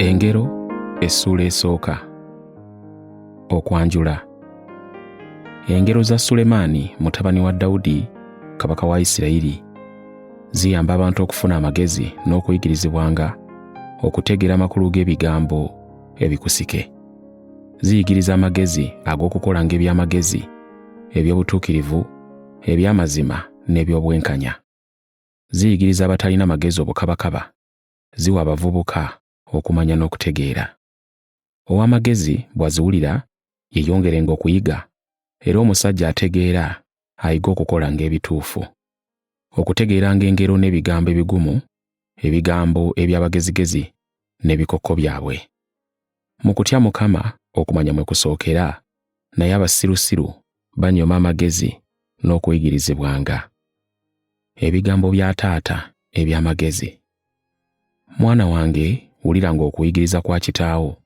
Engero essuula esooka. Okwanjula. Engero za Sulemaani mutabani wa Dawudi kabaka wa Isirayiri ziyamba abantu okufuna amagezi n'okuyigirizibwanga okutegeera amakulu g'ebigambo ebikusike. Ziyigiriza amagezi ag'okukolanga eby'amagezi, eby'obutuukirivu, eby'amazima n'eby'obwenkanya. Ziyigiriza abatalina magezi obukabakaba. Ziwa abavubuka okumanya n'okutegeera. Ow'amagezi bw'aziwulira yeyongerenga okuyiga, era omusajja ategeera ayiga okukolanga ebituufu. Okutegeeranga engero n'ebigambo ebigumu, ebigambo eby'abagezigezi n'ebikokko byabwe. Mu kutya Mukama okumanya mwe kusookera, naye abasirusiru banyoma amagezi n'okuyigirizibwanga. Ebigambo bya taata eby'amagezi. Mwana wange, wuliranga okuyigiriza kwa kitaawo,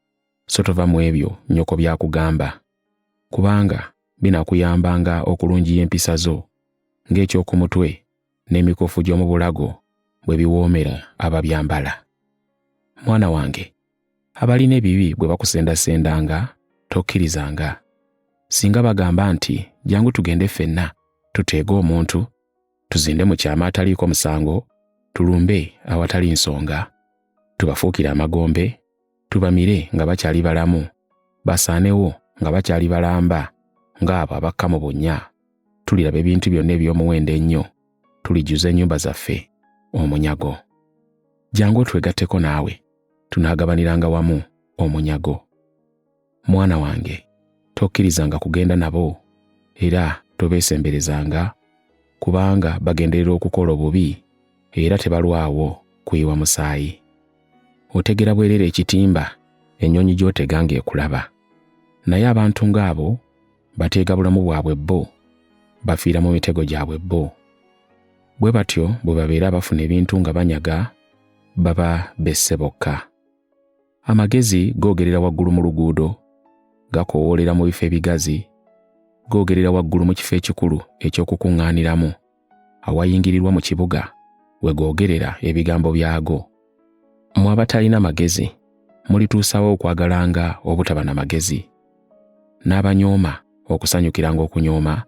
so tova mu ebyo nnyoko by'akugamba, kubanga binakuyambanga okulungiya empisa zo, ng'eky'okumutwe n'emikufu gy'omu bulago bwe biwoomera ababyambala. Mwana wange, abalina ebibi bwe bakusendasendanga, tokkirizanga. Singa bagamba nti, jangu tugende ffenna, tuteege omuntu, tuzinde mu kyama ataliiko musango, tulumbe awatali nsonga, tubafuukire amagombe, tubamire nga bakyali balamu, basaanewo nga bakyali balamba, ng'abo abakka mu bunnya, tuliraba ebintu byonna eby'omuwendo ennyo, tulijjuza ennyumba zaffe omunyago. Jangu otwegatteko naawe, tunaagabaniranga wamu omunyago. Mwana wange, tokkirizanga kugenda nabo, era tobeesemberezanga, kubanga bagenderera okukola obubi, era tebalwawo kuyiwa musaayi. Otegera bwereere ekitimba ennyonyi gy'otega ng'ekulaba. Naye abantu ng'abo bateega bulamu bwabwe bo, bafiira mu mitego gyabwe bo. Bwe batyo bwe babeera bafuna ebintu nga banyaga, baba besse bokka. Amagezi googerera waggulu mu luguudo, gakoowoolera mu bifo ebigazi, googerera waggulu mu kifo ekikulu eky'okukuŋŋaaniramu, awayingirirwa mu kibuga, we googerera ebigambo byago. Mmwe abatalina magezi, mulituusawo okwagalanga obutaba na magezi, n'abanyooma okusanyukiranga okunyooma,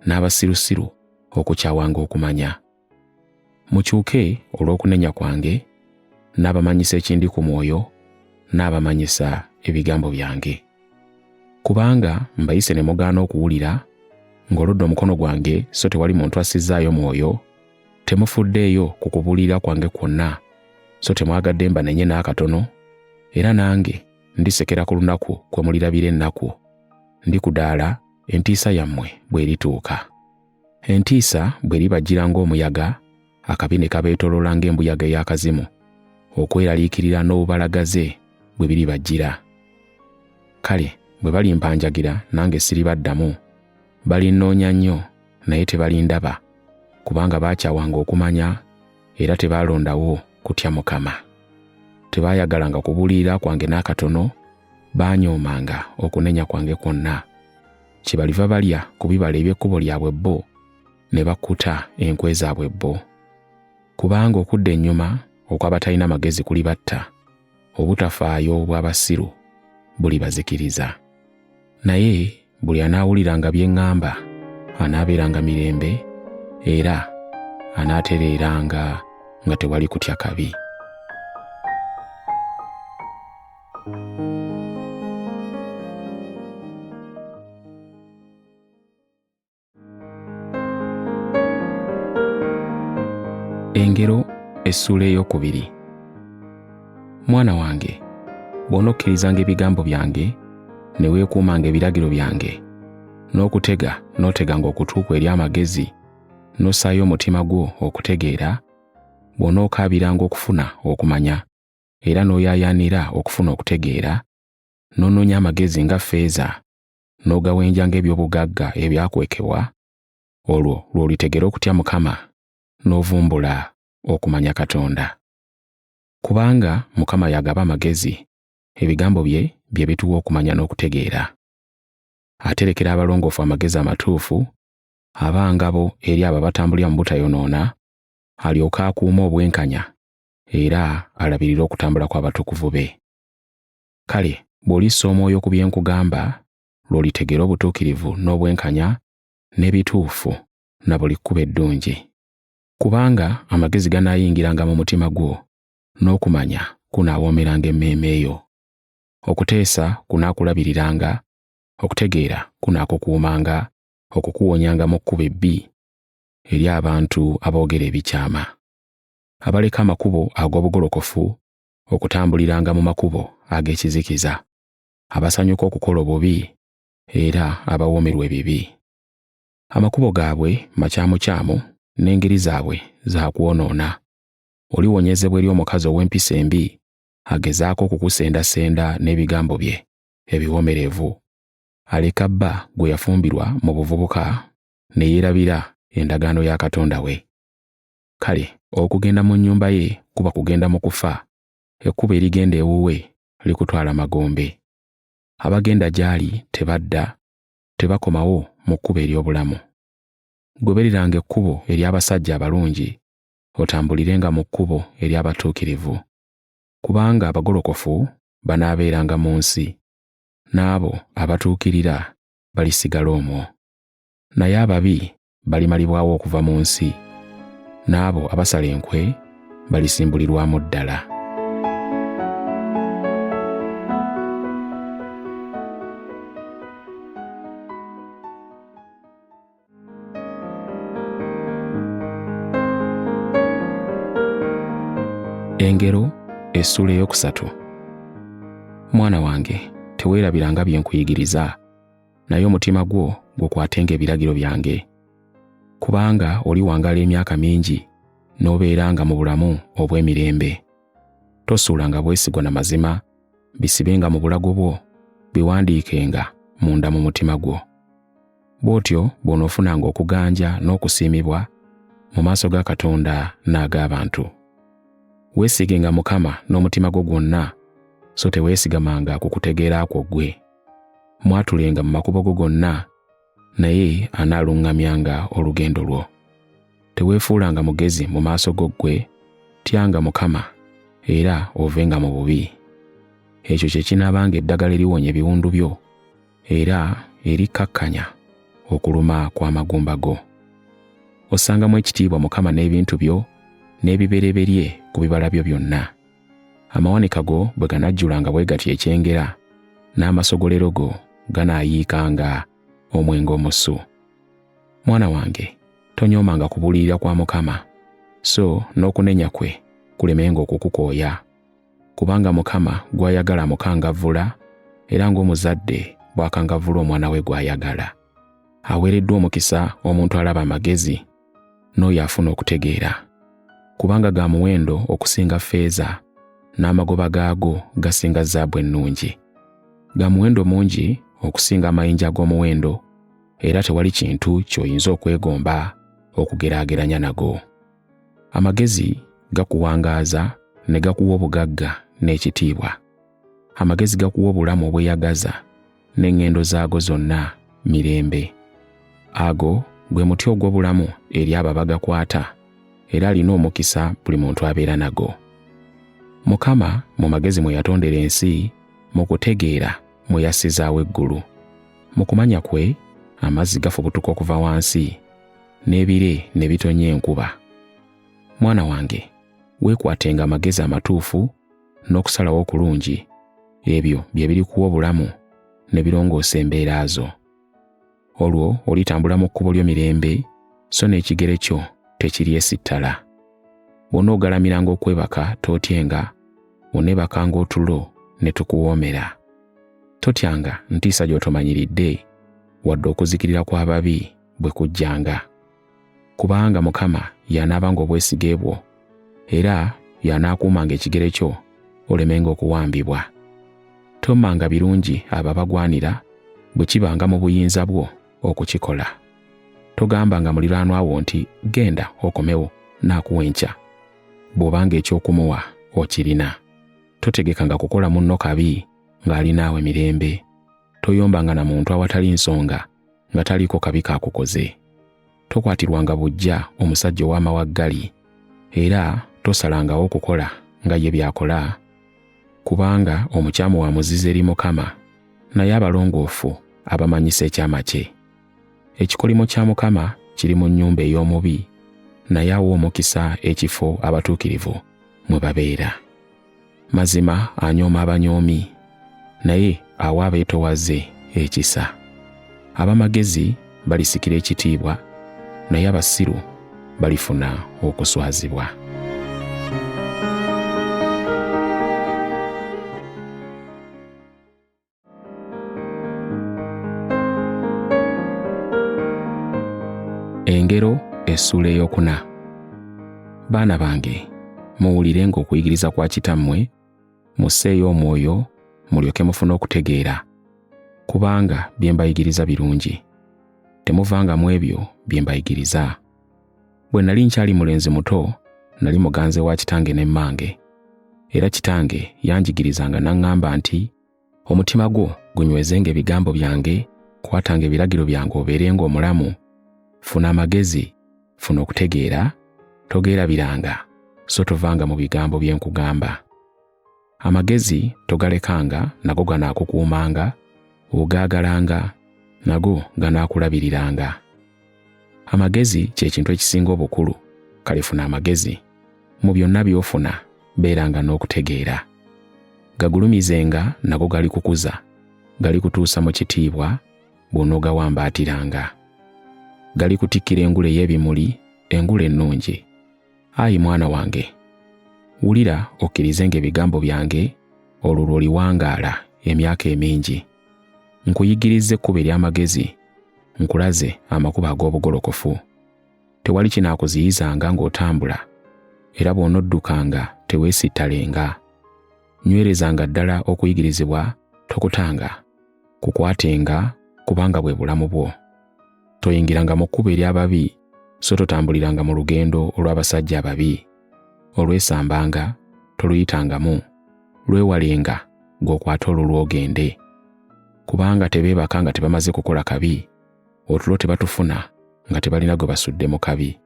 n'abasirusiru okukyawanga okumanya. Mukyuke olw'okunenya kwange, n'abamanyisa ekindi ku mwoyo, n'abamanyisa ebigambo byange. Kubanga mbayise ne mugaana okuwulira, ng'oludda omukono gwange so tewali muntu assizaayo mwoyo, temufuddeeyo ku kubuulira kwange kwonna, so temwagadde mbanenye n'akatono, era nange ndisekera ku lunaku kwe mulirabira ennaku, ndikudaala entiisa yammwe bw'erituuka. Entiisa bw'eribajjira ng'omuyaga, akabi ne kabeetooloola ng'embuyaga ey'akazimu, okweraliikirira n'obubalagaze bwe biribajjira. Kale bwe balimpanjagira nange siribaddamu, balinnoonya nnyo naye tebalindaba, kubanga baakyawanga okumanya era tebaalondawo kutya Mukama. Tebaayagalanga kubuulira kwange n'akatono, baanyoomanga okunenya kwange kwonna. Kyebaliva balya ku bibala eby'ekkubo lyabwe bo, ne bakkuta enkwe zaabwe bo. Kubanga okudda ennyuma okw'abatalina magezi kulibatta, obutafaayo obw'abasiru bulibazikiriza. Naye buli anaawuliranga bye ŋŋamba anaabeeranga mirembe, era anaatereeranga nga tewali kutya kabi. Engero essuula ey'okubiri. Mwana wange, bw'onookkirizanga ebigambo byange, ne weekuumanga ebiragiro byange, n'okutega n'oteganga okutuuka eri amagezi, n'ossaayo omutima gwo okutegeera, bw'onookaabiranga okufuna okumanya, era n'oyaayaanira okufuna okutegeera, n'onoonya amagezi nga ffeeza, n'ogawenja ng'eby'obugagga ebyakwekebwa, olwo lw'olitegera okutya Mukama, n'ovumbula okumanya Katonda. Kubanga Mukama yagaba amagezi, ebigambo bye bye bituwa okumanya n'okutegeera. Aterekera abalongoofu amagezi amatuufu, abangabo eri abo abatambulira mu butayonoona, alyoke akuuma obwenkanya, era alabirire okutambula kw'abatukuvu be. Kale bw'olissa omwoyo ku bye nkugamba, lw'olitegera obutuukirivu n'obwenkanya n'ebituufu na buli kkubo eddungi. Kubanga amagezi ganaayingiranga mu mutima gwo, n'okumanya kunaawoomeranga emmeeme yo. Okuteesa kunaakulabiriranga, okutegeera kunaakukuumanga, okukuwonyanga mu kkubo ebbi eri abantu aboogera ebikyama, abaleka amakubo ag'obugolokofu okutambuliranga mu makubo ag'ekizikiza, abasanyuka okukola obubi era abawoomerwa ebibi. Amakubo gaabwe makyamukyamu n'engeri zaabwe za kwonoona. Oliwonyezebwa eri omukazi ow'empisa embi agezaako okukusendasenda n'ebigambo bye ebiwoomerevu, aleka bba gwe yafumbirwa mu buvubuka ne yeerabira endagaano ya Katonda we. Kale okugenda mu nnyumba ye kuba kugenda mu kufa, ekkubo erigenda ewuwe likutwala magombe. Abagenda gy'ali tebadda, tebakomawo mu kkubo ery'obulamu. Gobereranga ekkubo ery'abasajja abalungi, otambulirenga mu kkubo ery'abatuukirivu. Kubanga abagolokofu banaabeeranga mu nsi, n'abo abatuukirira balisigala omwo. Naye ababi balimalibwawo okuva mu nsi, n'abo abasala enkwe balisimbulirwamu ddala. Engero essula eyokusatu. Mwana wange, teweerabiranga bye nkuyigiriza, naye omutima gwo gukwatenga ebiragiro byange. Kubanga oliwangala emyaka mingi n'obeeranga mu bulamu obw'emirembe. Tosuulanga bwesigwa na mazima, bisibenga mu bulago bwo, biwandiikenga munda mu mutima gwo. Bw'otyo bw'onoofunanga okuganja n'okusiimibwa mu maaso ga Katonda n'ag'abantu. Weesigenga Mukama n'omutima gwo gwonna, so teweesigamanga ku kutegeera kwo ggwe. Mwatulenga mu makubo go gonna, naye anaaluŋŋamyanga olugendo lwo. Teweefuulanga mugezi mu maaso go ggwe, tyanga Mukama era ovenga mu bubi. Ekyo kye kinaabanga eddagala eriwonya ebiwundu byo era erikkakkanya okuluma kw'amagumba go. Ossangamu ekitiibwa Mukama n'ebintu byo n'ebibereberye ku bibala byo byonna. Amawanika go bwe ganajjulanga bwe gatyo ekyengera, n'amasogolero go ganaayiikanga omwenge omusu. Mwana wange, tonyoomanga kubuulirira kwa Mukama, so n'okunenya kwe kulemenga okukukooya. Kubanga Mukama gw'ayagala amukangavvula, era ng'omuzadde bw'akangavvula omwana we gw'ayagala. Aweereddwa omukisa omuntu alaba amagezi, n'oyo afuna okutegeera. Kubanga ga muwendo okusinga ffeeza, n'amagoba gaago gasinga zaabu ennungi. Ga muwendo mungi okusinga amayinja ag'omuwendo, era tewali kintu ky'oyinza okwegomba okugeraageranya nago. Amagezi gakuwangaaza ne gakuwa obugagga n'ekitiibwa. Amagezi gakuwa obulamu obweyagaza, n'eŋŋendo zaago zonna mirembe. Ago gwe muti ogw'obulamu eri abo abagakwata, era alina omukisa buli muntu abeera nago. Mukama mu magezi mwe yatondera ensi, mu kutegeera mwe yassizaawo eggulu. Mu kumanya kwe amazzi gafubutuka okuva wansi, n'ebire ne bitonya enkuba. Mwana wange, weekwatenga amagezi amatuufu n'okusalawo okulungi, ebyo bye birikuwa obulamu ne birongoosa embeera zo. Olwo olitambula mu kkubo lyo mirembe, so n'ekigere kyo tekiryeesittala. Bw'onoogalamiranga okwebaka tootyenga, oneebakanga otulo ne tukuwoomera. Totyanga ntiisa gy'otomanyiridde, wadde okuzikirira kw'ababi bwe kujjanga. Kubanga Mukama y'anaabanga obwesige bwo, era y'anaakuumanga ekigere kyo olemenga okuwambibwa. Tommanga birungi abo abagwanira bwe kibanga mu buyinza bwo okukikola. Togambanga muliraanwa wo nti genda okomewo naakuwa enkya, bw'obanga eky'okumuwa okirina. Totegekanga kukola munno kabi ng'alinaawe mirembe. Toyombanga na muntu awatali nsonga nga taliiko kabi kakukoze. Tokwatirwanga buggya omusajja ow'amawaggali, era tosalangawo okukola nga ye byakola. kubanga omukyamu wa muzizo eri Mukama, naye abalongoofu abamanyisa ekyama kye. Ekikolimo kya Mukama kiri mu nnyumba ey'omubi, naye awa omukisa ekifo abatuukirivu mwe babeera. Mazima anyooma abanyoomi, naye awa abeetoowaze ekisa. Ab'amagezi balisikira ekitiibwa, naye abasiru balifuna okuswazibwa. Engero essula eyokuna. Baana bange, muwulirenga okuyigiriza kwa kitammwe, musseeyo omwoyo, mulyoke mufune okutegeera, kubanga bye mbayigiriza birungi. Temuvangamu ebyo bye mbayigiriza. Bwe nali nkyali mulenzi muto, nali muganze wa kitange ne mmange, era kitange yanjigirizanga n'aŋŋamba nti, omutima gwo gunywezenge ebigambo byange, kwatanga ebiragiro byange obeerenga omulamu. Funa amagezi, funa okutegeera, togeerabiranga, so tovanga mu bigambo bye nkugamba. Amagezi togalekanga, nago ganaakukuumanga, ogaagalanga, nago ganaakulabiriranga. Amagezi kye kintu ekisinga obukulu, kale funa amagezi. Mu byonna by'ofuna, beeranga n'okutegeera. Gagulumizenga, nago galikukuza, galikutuusa mu kitiibwa, bw'onoogawambaatiranga. Galikutikkira engule y'ebimuli, engule ennungi. Ayi mwana wange, wulira okkirizenga ebigambo byange, olwo lw'oliwangaala emyaka emingi. Nkuyigirize ekkubo ery'amagezi, nkulaze amakubo ag'obugolokofu. Tewali kinaakuziyizanga ng'otambula, era bw'onoddukanga teweesittalenga. Nywerezanga ddala okuyigirizibwa, tokutanga, kukwatenga, kubanga bwe bulamu bwo. Toyingiranga mu kkubo ery'ababi, so totambuliranga mu lugendo olw'abasajja ababi. Olwesambanga, toluyitangamu, lwewalenga, ng'okwata olulwo ogende. Kubanga tebeebaka nga tebamaze kukola kabi, otulo tebatufuna nga tebalina gwe basudde mu kabi.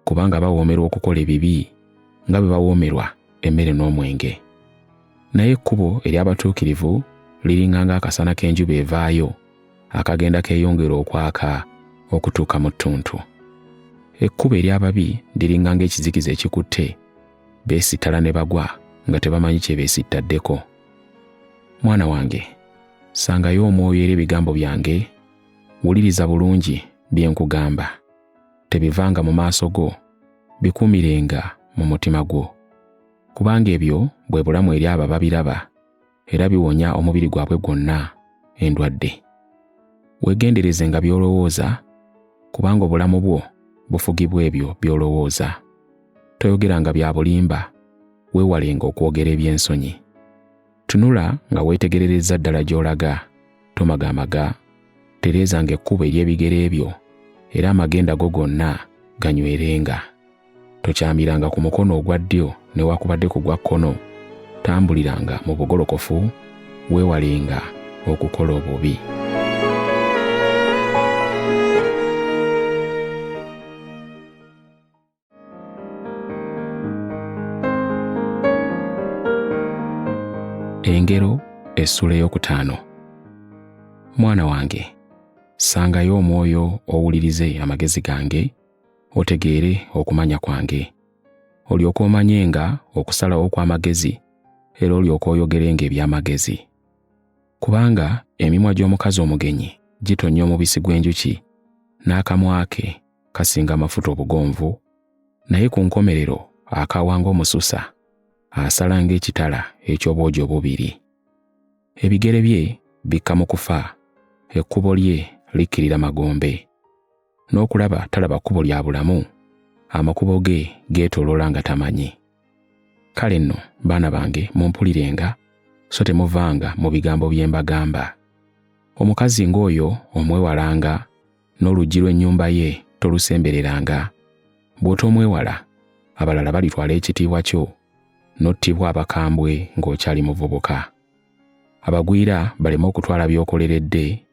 Kubanga bawoomerwa okukola ebibi, nga bwe bawoomerwa emmere n'omwenge. Naye ekkubo ery'abatuukirivu liringanga akasana k'enjuba evaayo, akagenda keeyongera okwaka okutuuka mu ttuntu. Ekkubo ery'ababi liringanga ekizikiza ekikutte, beesittala ne bagwa nga tebamanyi kye beesittaddeko. Mwana wange, sangayo omwoyo eri ebigambo byange, wuliriza bulungi bye nkugamba. Tebivanga mu maaso go, bikuumirenga mu mutima gwo. Kubanga ebyo bwe bulamu eri abo ababiraba, era biwonya omubiri gwabwe gwonna endwadde. Weegenderezenga by'olowooza, kubanga obulamu bwo bufugibwa ebyo by'olowooza. Toyogeranga bya bulimba, weewalenga okwogera eby'ensonyi. Tunula nga weetegerereza ddala gy'olaga, tomagamaga. Tereezanga ekkubo ery'ebigere ebyo, era amagenda go gonna ganywerenga. Tokyamiranga ku mukono ogwa ddyo newakubadde ku gwa kkono. Tambuliranga mu bugolokofu, weewalenga okukola obubi. Engero essula ey'okutaano. Mwana wange, sangayo omwoyo owulirize amagezi gange, otegeere okumanya kwange. Olyoke omanyenga okusalawo kw'amagezi, era olyoke oyogerenga eby'amagezi. Kubanga emimwa gy'omukazi omugenyi gitonnya omubisi gw'enjuki, n'akamwa ke kasinga amafuta obugonvu, naye ku nkomerero akawanga omususa asala ng'ekitala eky'obwogi obubiri. Ebigere bye bikka mu kufa, ekkubo lye likkirira magombe. N'okulaba talaba kkubo lya bulamu, amakubo ge geetooloola nga tamanyi. Kale nno, baana bange, mumpulirenga, so temuvanga mu bigambo bye mbagamba. Omukazi ng'oyo omwewalanga, n'oluggi lw'ennyumba ye tolusembereranga. Bw'otoomwewala, abalala balitwala ekitiibwa kyo, n'ottibwa abakambwe ng'okyali muvubuka. Abagwira baleme okutwala by'okoleredde,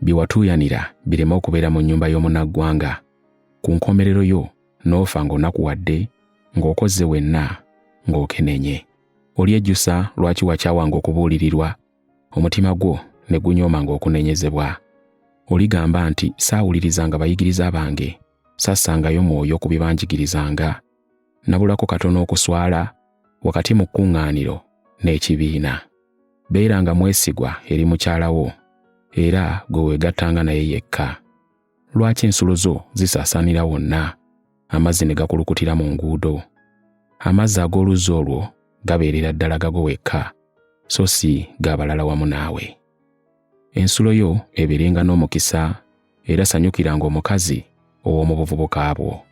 bye watuuyanira bireme okubeera mu nnyumba y'omunnaggwanga. Ku nkomerero yo n'ofa ng'onakuwadde, ng'okoze wenna, ng'okenenye. Olyejjusa lwaki wakyawanga okubuulirirwa, omutima gwo ne gunyoomanga okunenyezebwa. Oligamba nti saawulirizanga bayigiriza bange, sassangayo mwoyo ku bye banjigirizanga, nabulako katono okuswala wakati mu kkuŋŋaaniro n'ekibiina. Beeranga mwesigwa eri mukyala wo, era gwe weegattanga naye yekka. Lwaki ensulo zo zisaasaanira wonna, amazzi ne gakulukutira mu nguudo? Amazzi ag'oluzzi olwo gabeerera ddala gago wekka, so si g'abalala wamu naawe. Ensulo yo ebeerenga n'omukisa, era sanyukiranga omukazi ow'omu buvubuka bwo.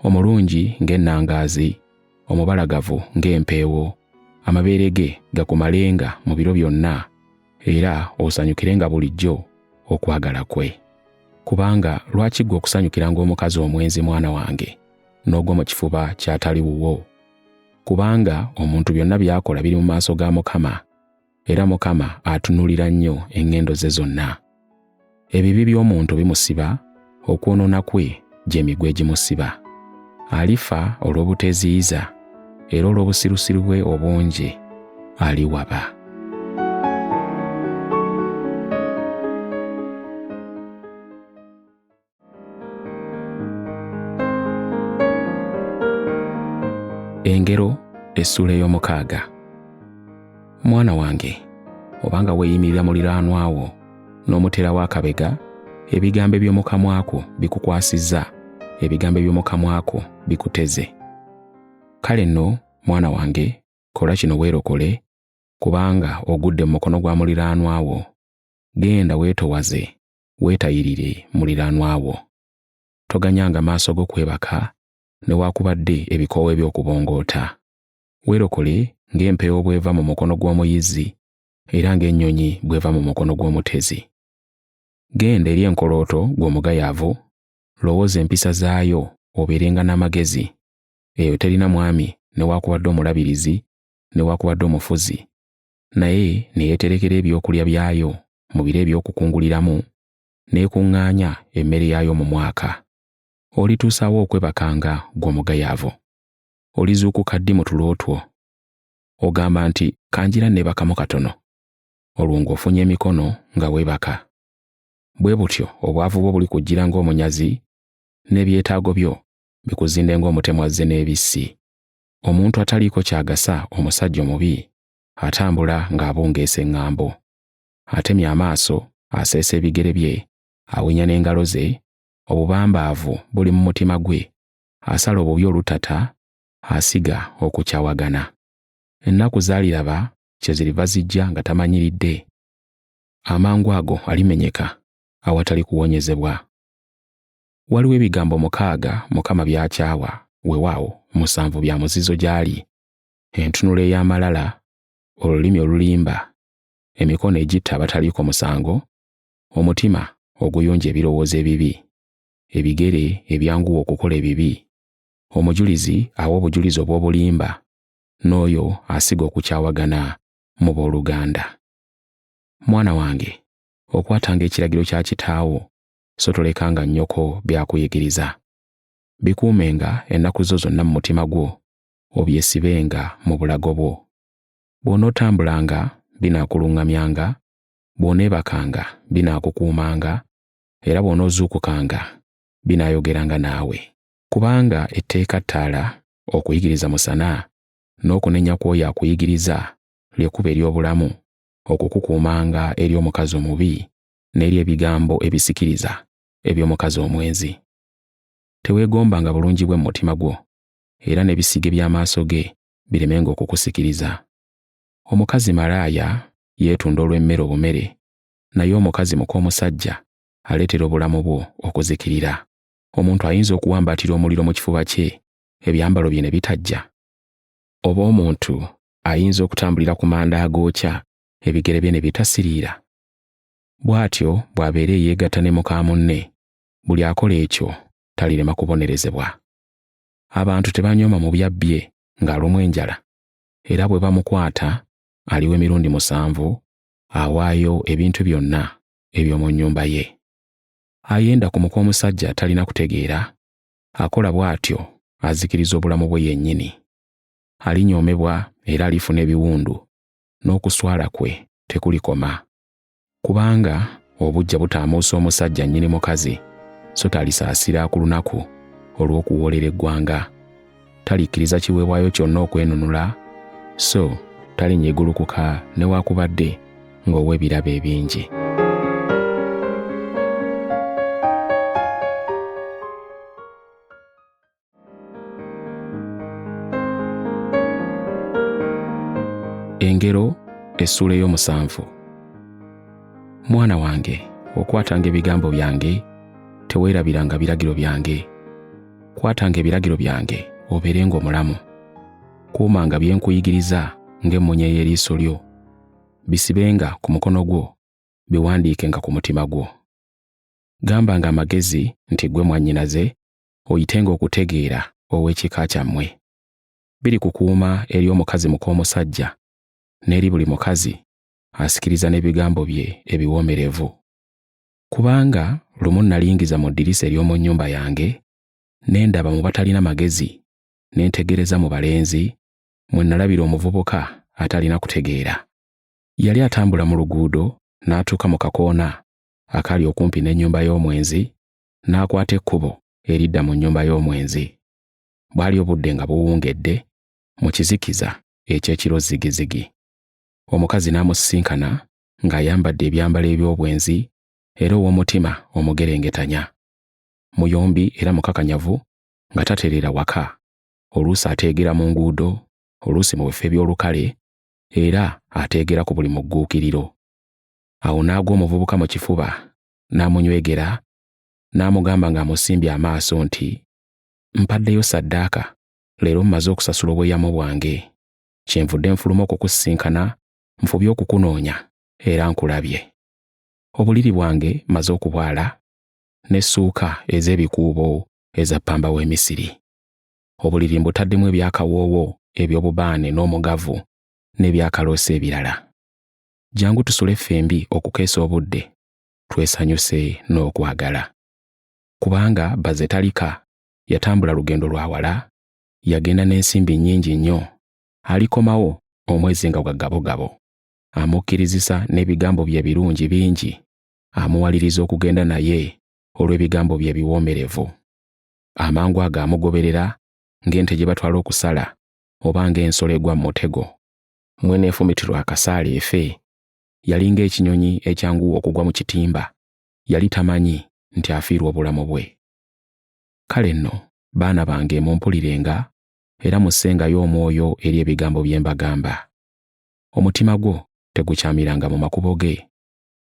Omulungi ng'ennangaazi, omubalagavu ng'empeewo, amabeere ge gakumalenga mu biro byonna, era osanyukirenga bulijjo okwagala kwe. Kubanga lwaki ggwe okusanyukiranga omukazi omwenzi mwana wange, n'ogwa mu kifuba ky'atali wuwo? Kubanga omuntu byonna by'akola biri mu maaso ga Mukama, era Mukama atunuulira nnyo eŋŋendo ze zonna. Ebibi by'omuntu bimusiba, okwonoona kwe gy'emigwa egimusiba. Alifa olw'obuteeziyiza, era olw'obusirusiru bwe obungi aliwaba. Engero essula ey'omukaaga. Mwana wange, obanga weeyimirira muliraanwa wo n'omuterawo akabega, ebigambo eby'omu kamwa ko bikukwasizza, ebigambo eby'omu kamwa ko bikuteze. Kale nno mwana wange, kola kino weerokole, kubanga ogudde mu mukono gwa muliraanwa wo. Genda weetowaze, weetayirire muliraanwa wo. Toganyanga maaso go kwebaka, newaakubadde ebikoowe by'okubongoota. Weerokole ng'empeewo bw'eva mu mukono gw'omuyizzi, era ng'ennyonyi bw'eva mu mukono gw'omutezi. Genda eri enkolooto gw'omugayaavu, lowooza empisa zaayo obeerenga n'amagezi. Eyo terina mwami newaakubadde omulabirizi, newaakubadde omufuzi, naye ne yeeterekera ebyokulya byayo mu biro eby'okukunguliramu, n'ekuŋŋaanya emmere yaayo mu mwaka. Olituusaawo okwebakanga gw'omugayaavu. Olizuukuka ddi mu tulo two? Ogamba nti kanjira neebakamu katono. Olwo ng'ofunye emikono nga weebaka. Bwe butyo obwavu bwo buli kujjira ng'omunyazi, n'ebyetaago byo bikuzinde ng'omutemu azze n'ebissi. Omuntu ataliiko kyagasa omusajja omubi atambula ng'abungeesa eŋŋambo. Atemya amaaso, aseesa ebigere bye, awenya n'engalo ze, obubambaavu buli mu mutima gwe, asala obubi olutata, asiga okukyawagana. Ennaku z'aliraba kye ziriva zijja nga tamanyiridde. Amangu ago alimenyeka awatali kuwonyezebwa. Waliwo ebigambo 6 Mukama by'akyawa, weewaawo 7 bya muzizo gy'ali: entunula ey'amalala, olulimi olulimba, emikono egitta abataliiko musango, omutima oguyonja ebirowoozo ebibi, ebigere ebyanguwa okukola ebibi, omujulizi awa obujulizi obw'obulimba, n'oyo asiga okukyawagana mu booluganda. Mwana wange, okwatanga ekiragiro kya kitaawo, so tolekanga nnyoko by'akuyigiriza. Bikuumenga ennaku zo zonna mu mutima gwo, obyesibenga mu bulago bwo. Bw'onootambulanga binaakuluŋŋamyanga, bw'oneebakanga binaakukuumanga, era bw'onoozuukukanga binaayogeranga naawe. Kubanga etteeka ttaala, okuyigiriza musana, n'okunenya kw'oyo akuyigiriza ly'ekkubo ery'obulamu, okukukuumanga eri omukazi omubi n'eri ebigambo ebisikiriza eby'omukazi omwenzi. Teweegombanga bulungi bwe mu mutima gwo, era n'ebisige by'amaaso ge biremenga okukusikiriza. Omukazi malaaya yeetunda olw'emmere obumere, naye omukazi muka omusajja aleetera obulamu bwo okuzikirira. Omuntu ayinza okuwambaatira omuliro mu kifuba kye, ebyambalo bye ne bitajja? Oba omuntu ayinza okutambulira ku manda agookya, ebigere bye ne bitasiriira? Bw'atyo bw'abeera yeegatta ne muka munne, buli akola ekyo talirema kubonerezebwa. Abantu tebanyooma mu byabbye ng'alumwa enjala, era bwe bamukwata aliwa emirundi 7 awaayo ebintu byonna eby'omu nnyumba ye. Ayenda ku muka omusajja talina kutegeera, akola bw'atyo azikiriza obulamu bwe yennyini. Alinyoomebwa era alifuna ebiwundu, n'okuswala kwe tekulikoma. Kubanga obujja butaamuusa omusajja nnyini mukazi, so talisaasira ku lunaku olw'okuwoolera eggwanga. Talikkiriza kiweebwayo kyonna okwenunula, so talinnyeegulukuka newaakubadde ng'owa ebirabo ebingi. Engero essula ey'omusanvu. Mwana wange, okwatanga ebigambo byange, teweerabiranga biragiro byange. Kwatanga ebiragiro byange obeerenga omulamu. Kuumanga bye nkuyigiriza ng'emmunye y'eriiso lyo. Bisibenga ku mukono gwo, biwandiikenga ku mutima gwo. Gambanga amagezi nti ggwe mwannyinaze, oyitenga okutegeera ow'ekika kyammwe. Biri kukuuma eri omukazi muka omusajja, n'eri buli mukazi asikiriza n'ebigambo bye ebiwoomerevu. Kubanga lumu nalingiza mu ddirisa ery'omu nnyumba yange, ne ndaba mu batalina magezi, ne ntegereza mu balenzi, mwe nalabira omuvubuka atalina kutegeera. Yali atambula mu luguudo n'atuuka mu kakoona akali okumpi n'ennyumba y'omwenzi, n'akwata ekkubo eridda mu nnyumba y'omwenzi. Bwali obudde nga buwungedde mu kizikiza eky'ekiro zigizigi. Omukazi n'amusisinkana ng'ayambadde ebyambalo eby'obwenzi era ow'omutima omugerengetanya. Muyombi era mukakanyavu nga tatereera waka, oluusi ateegera mu nguudo, oluusi mu bifo eby'olukale, era ateegera ku buli mugguukiriro. Awo n'agwa omuvubuka mu kifuba, n'amunywegera, n'amugamba ng'amusimbye amaaso nti, "Mpaddeyo ssaddaaka, leero mmaze okusasula obweyamo bwange. Kyenvudde nfuluma okukusisinkana, nfubye okukunoonya, era nkulabye. Obuliri bwange mmaze okubwala, n'essuuka ez'ebikuubo eza ppamba w'e Misiri. Obuliri mbutaddemu ebyakawoowo eby'obubaane n'omugavu n'ebyakaloosa ebirala. Jangu tusule ffembi okukeesa obudde, twesanyuse n'okwagala." Kubanga Baze talika yatambula lugendo lwa wala, yagenda n'ensimbi nnyingi nnyo, alikomawo omwezi nga gwaggabogabo. Amukkirizisa n'ebigambo bye birungi bingi, amuwaliriza okugenda naye olw'ebigambo bye ebiwoomerevu. Amangu ago amugoberera ng'ente gye batwala okusala oba ng'ensolo egwa mu mutego. Mwe neefumitirwa akasaale efe, yali ng'ekinyonyi ekyanguwa okugwa mu kitimba, yali tamanyi nti afiirwa obulamu bwe. Kale nno, baana bange mumpulirenga, era mussengayo omwoyo eri ebigambo bye mbagamba. Omutima gwo tegukyamiranga mu makubo ge,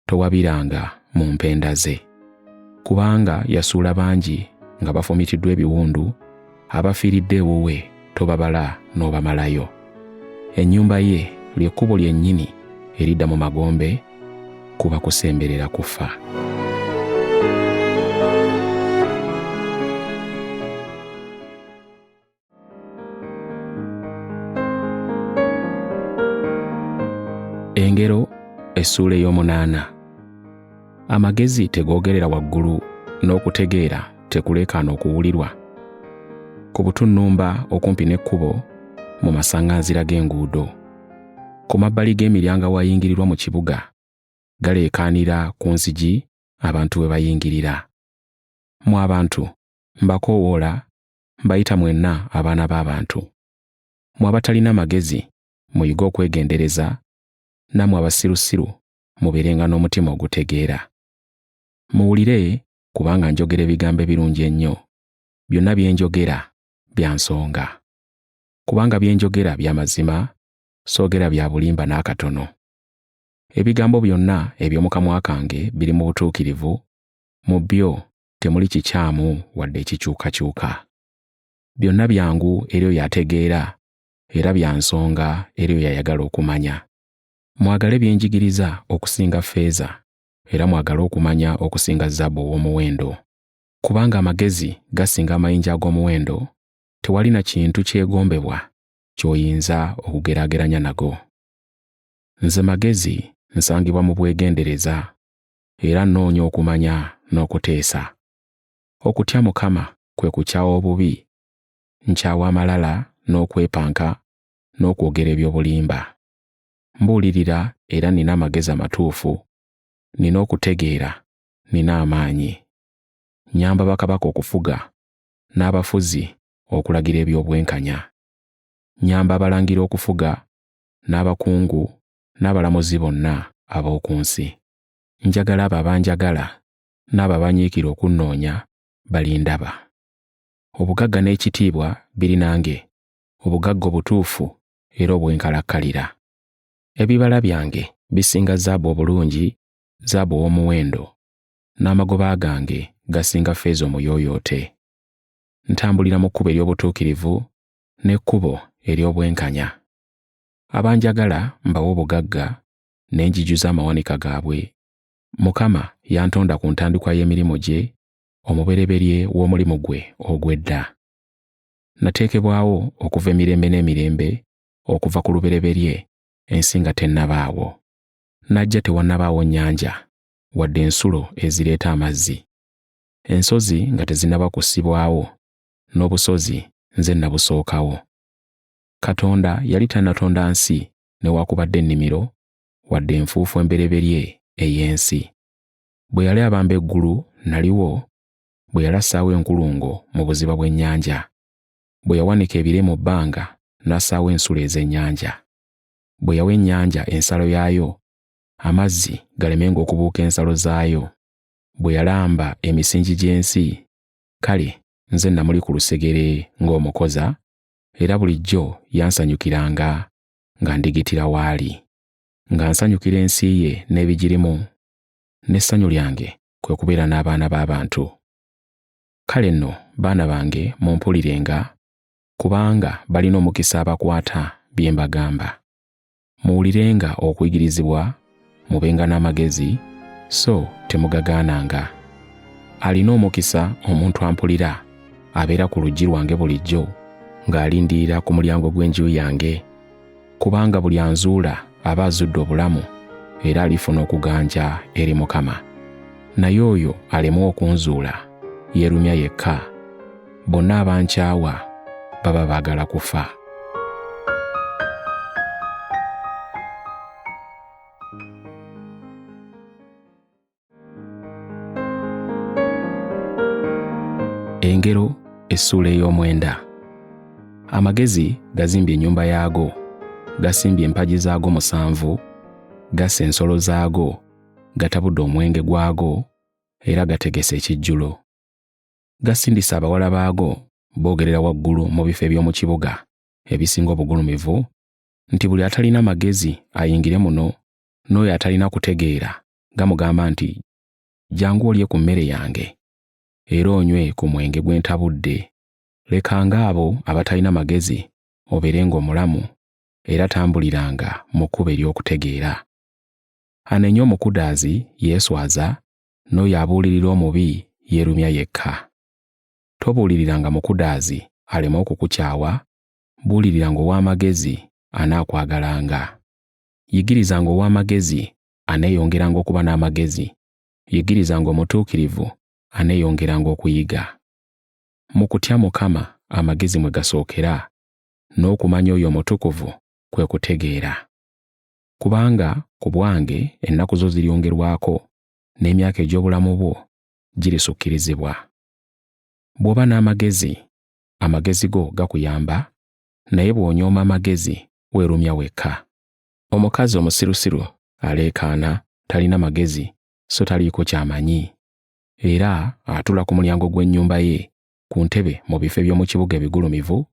towabiranga mu mpenda ze. Kubanga yasuula bangi nga bafumitiddwa ebiwundu, abafiiridde ewuwe tobabala n'obamalayo. Ennyumba ye ly'ekkubo lyennyini eridda mu magombe, kuba kusemberera kufa. Engero essula ey'omunaana. Amagezi tegoogerera waggulu, n'okutegeera tekuleekaana okuwulirwa. Ku butunnumba okumpi n'ekkubo, mu masaŋŋanzira g'enguudo, ku mabbali g'emiryango awayingirirwa mu kibuga, galeekaanira ku nzigi abantu we bayingirira. Mu abantu mbakoowoola, mbayita mwenna abaana b'abantu. Mu abatalina magezi muyige okwegendereza, nammwe abasirusiru mubeerenga n'omutima ogutegeera. Muwulire, kubanga njogera ebigambo ebirungi ennyo. Byonna bye njogera bya nsonga. Kubanga bye njogera bya mazima, soogera bya bulimba n'akatono. Ebigambo byonna eby'omu kamwa kange biri mu butuukirivu, mu byo temuli kikyamu wadde ekikyukakyuka. Byonna byangu eri oyo ategeera, era bya nsonga eri oyo ayagala okumanya. Mwagale bye njigiriza okusinga ffeeza, era mwagale okumanya okusinga zaabu ow'omuwendo. Kubanga amagezi gasinga amayinja ag'omuwendo, tewali na kintu kyegombebwa ky'oyinza okugeraageranya nago. Nze magezi nsangibwa mu bwegendereza, era nnoonya okumanya n'okuteesa. Okutya Mukama kwe kukyawa obubi, nkyawa amalala n'okwepanka, n'okwogera eby'obulimba. Mbuulirira era nina amagezi amatuufu, nina okutegeera, nina amaanyi. Nyamba bakabaka okufuga, n'abafuzi okulagira eby'obwenkanya. Nyamba abalangira okufuga, n'abakungu, n'abalamuzi bonna ab'oku nsi. Njagala abo abanjagala, n'abo abanyiikira okunnoonya balindaba. Obugagga n'ekitiibwa biri nange, obugagga obutuufu era obwenkalakkalira. Ebibala byange bisinga zaabu obulungi, zaabu ow'omuwendo, n'amagoba gange gasinga ffeeza omuyooyoote. Ntambulira mu kkubo ery'obutuukirivu n'ekkubo ery'obwenkanya. Abanjagala mbawa obugagga ne njijuza amawanika gaabwe. Mukama yantonda ku ntandikwa y'emirimu gye, omubereberye w'omulimu gwe ogw'edda. Nateekebwawo okuva emirembe n'emirembe, okuva ku lubereberye, ensi nga tennabaawo. Najja tewannabaawo nnyanja, wadde ensulo ezireeta amazzi. Ensozi nga tezinnaba kussibwawo, n'obusozi nze nabusookawo. Katonda yali tannatonda nsi newaakubadde ennimiro, wadde enfuufu embereberye ey'ensi. Bwe yali abamba eggulu naliwo, bwe yalassaawo enkulungo mu buziba bw'ennyanja, bwe yawanika ebire mu bbanga n'assaawo ensulo ez'ennyanja, bwe yawa ennyanja ensalo yaayo, amazzi galemenga okubuuka ensalo zaayo, bwe yalamba emisingi gy'ensi, kale nze namuli ku lusegere ng'omukoza, era bulijjo yansanyukiranga nga ndigitira waali, nga nsanyukira ensi ye n'ebigirimu, n'essanyu lyange kwe kubeera n'abaana b'abantu. Kale nno baana bange mumpulirenga, kubanga balina omukisa abakwata bye mbagamba. Muwulirenga okuyigirizibwa, mubenga n'amagezi, so temugagaananga. Alina omukisa omuntu ampulira, abeera ku luggi lwange bulijjo, ng'alindirira ku mulyango gw'enju yange, kubanga buli anzuula aba azudde obulamu era alifuna okuganja eri Mukama. Naye oyo alema okunzuula yeerumya yekka. Bonna abankyawa baba baagala kufa. Engero essuula ey'omwenda. Amagezi gazimbye ennyumba yaago, gasimbye empagi zaago 7, gassa ensolo zaago, gatabudde omwenge gwago, era gategese ekijjulo. Gasindisa abawala baago boogerera waggulu mu bifo eby'omu kibuga ebisinga obugulumivu, nti buli atalina magezi ayingire muno, n'oyo atalina kutegeera gamugamba nti jangu olye ku mmere yange, era onywe ku mwenge gwe ntabudde. Lekanga abo abatalina magezi obeerenga omulamu, era tambuliranga mu kkubo ery'okutegeera. Anenya omukudaazi yeeswaza, n'oyo abuulirira omubi yeerumya yekka. Tobuuliriranga mukudaazi aleme okukukyawa, buuliriranga ow'amagezi anaakwagalanga. Yigirizanga ow'amagezi aneeyongeranga okuba n'amagezi, yigirizanga omutuukirivu aneeyongeranga okuyiga. Mu kutya Mukama amagezi mwe gasookera, n'okumanya oyo omutukuvu kwe kutegeera. Kubanga ku bwange ennaku zo ziryongerwako, n'emyaka egy'obulamu bwo girisukkirizibwa. Bw'oba n'amagezi, amagezi go gakuyamba, naye bw'onyooma amagezi weerumya wekka. Omukazi omusirusiru aleekaana, talina magezi, so taliiko ky'amanyi, era atula ku mulyango gw'ennyumba ye ku ntebe mu bifo eby'omu kibuga ebigulumivu,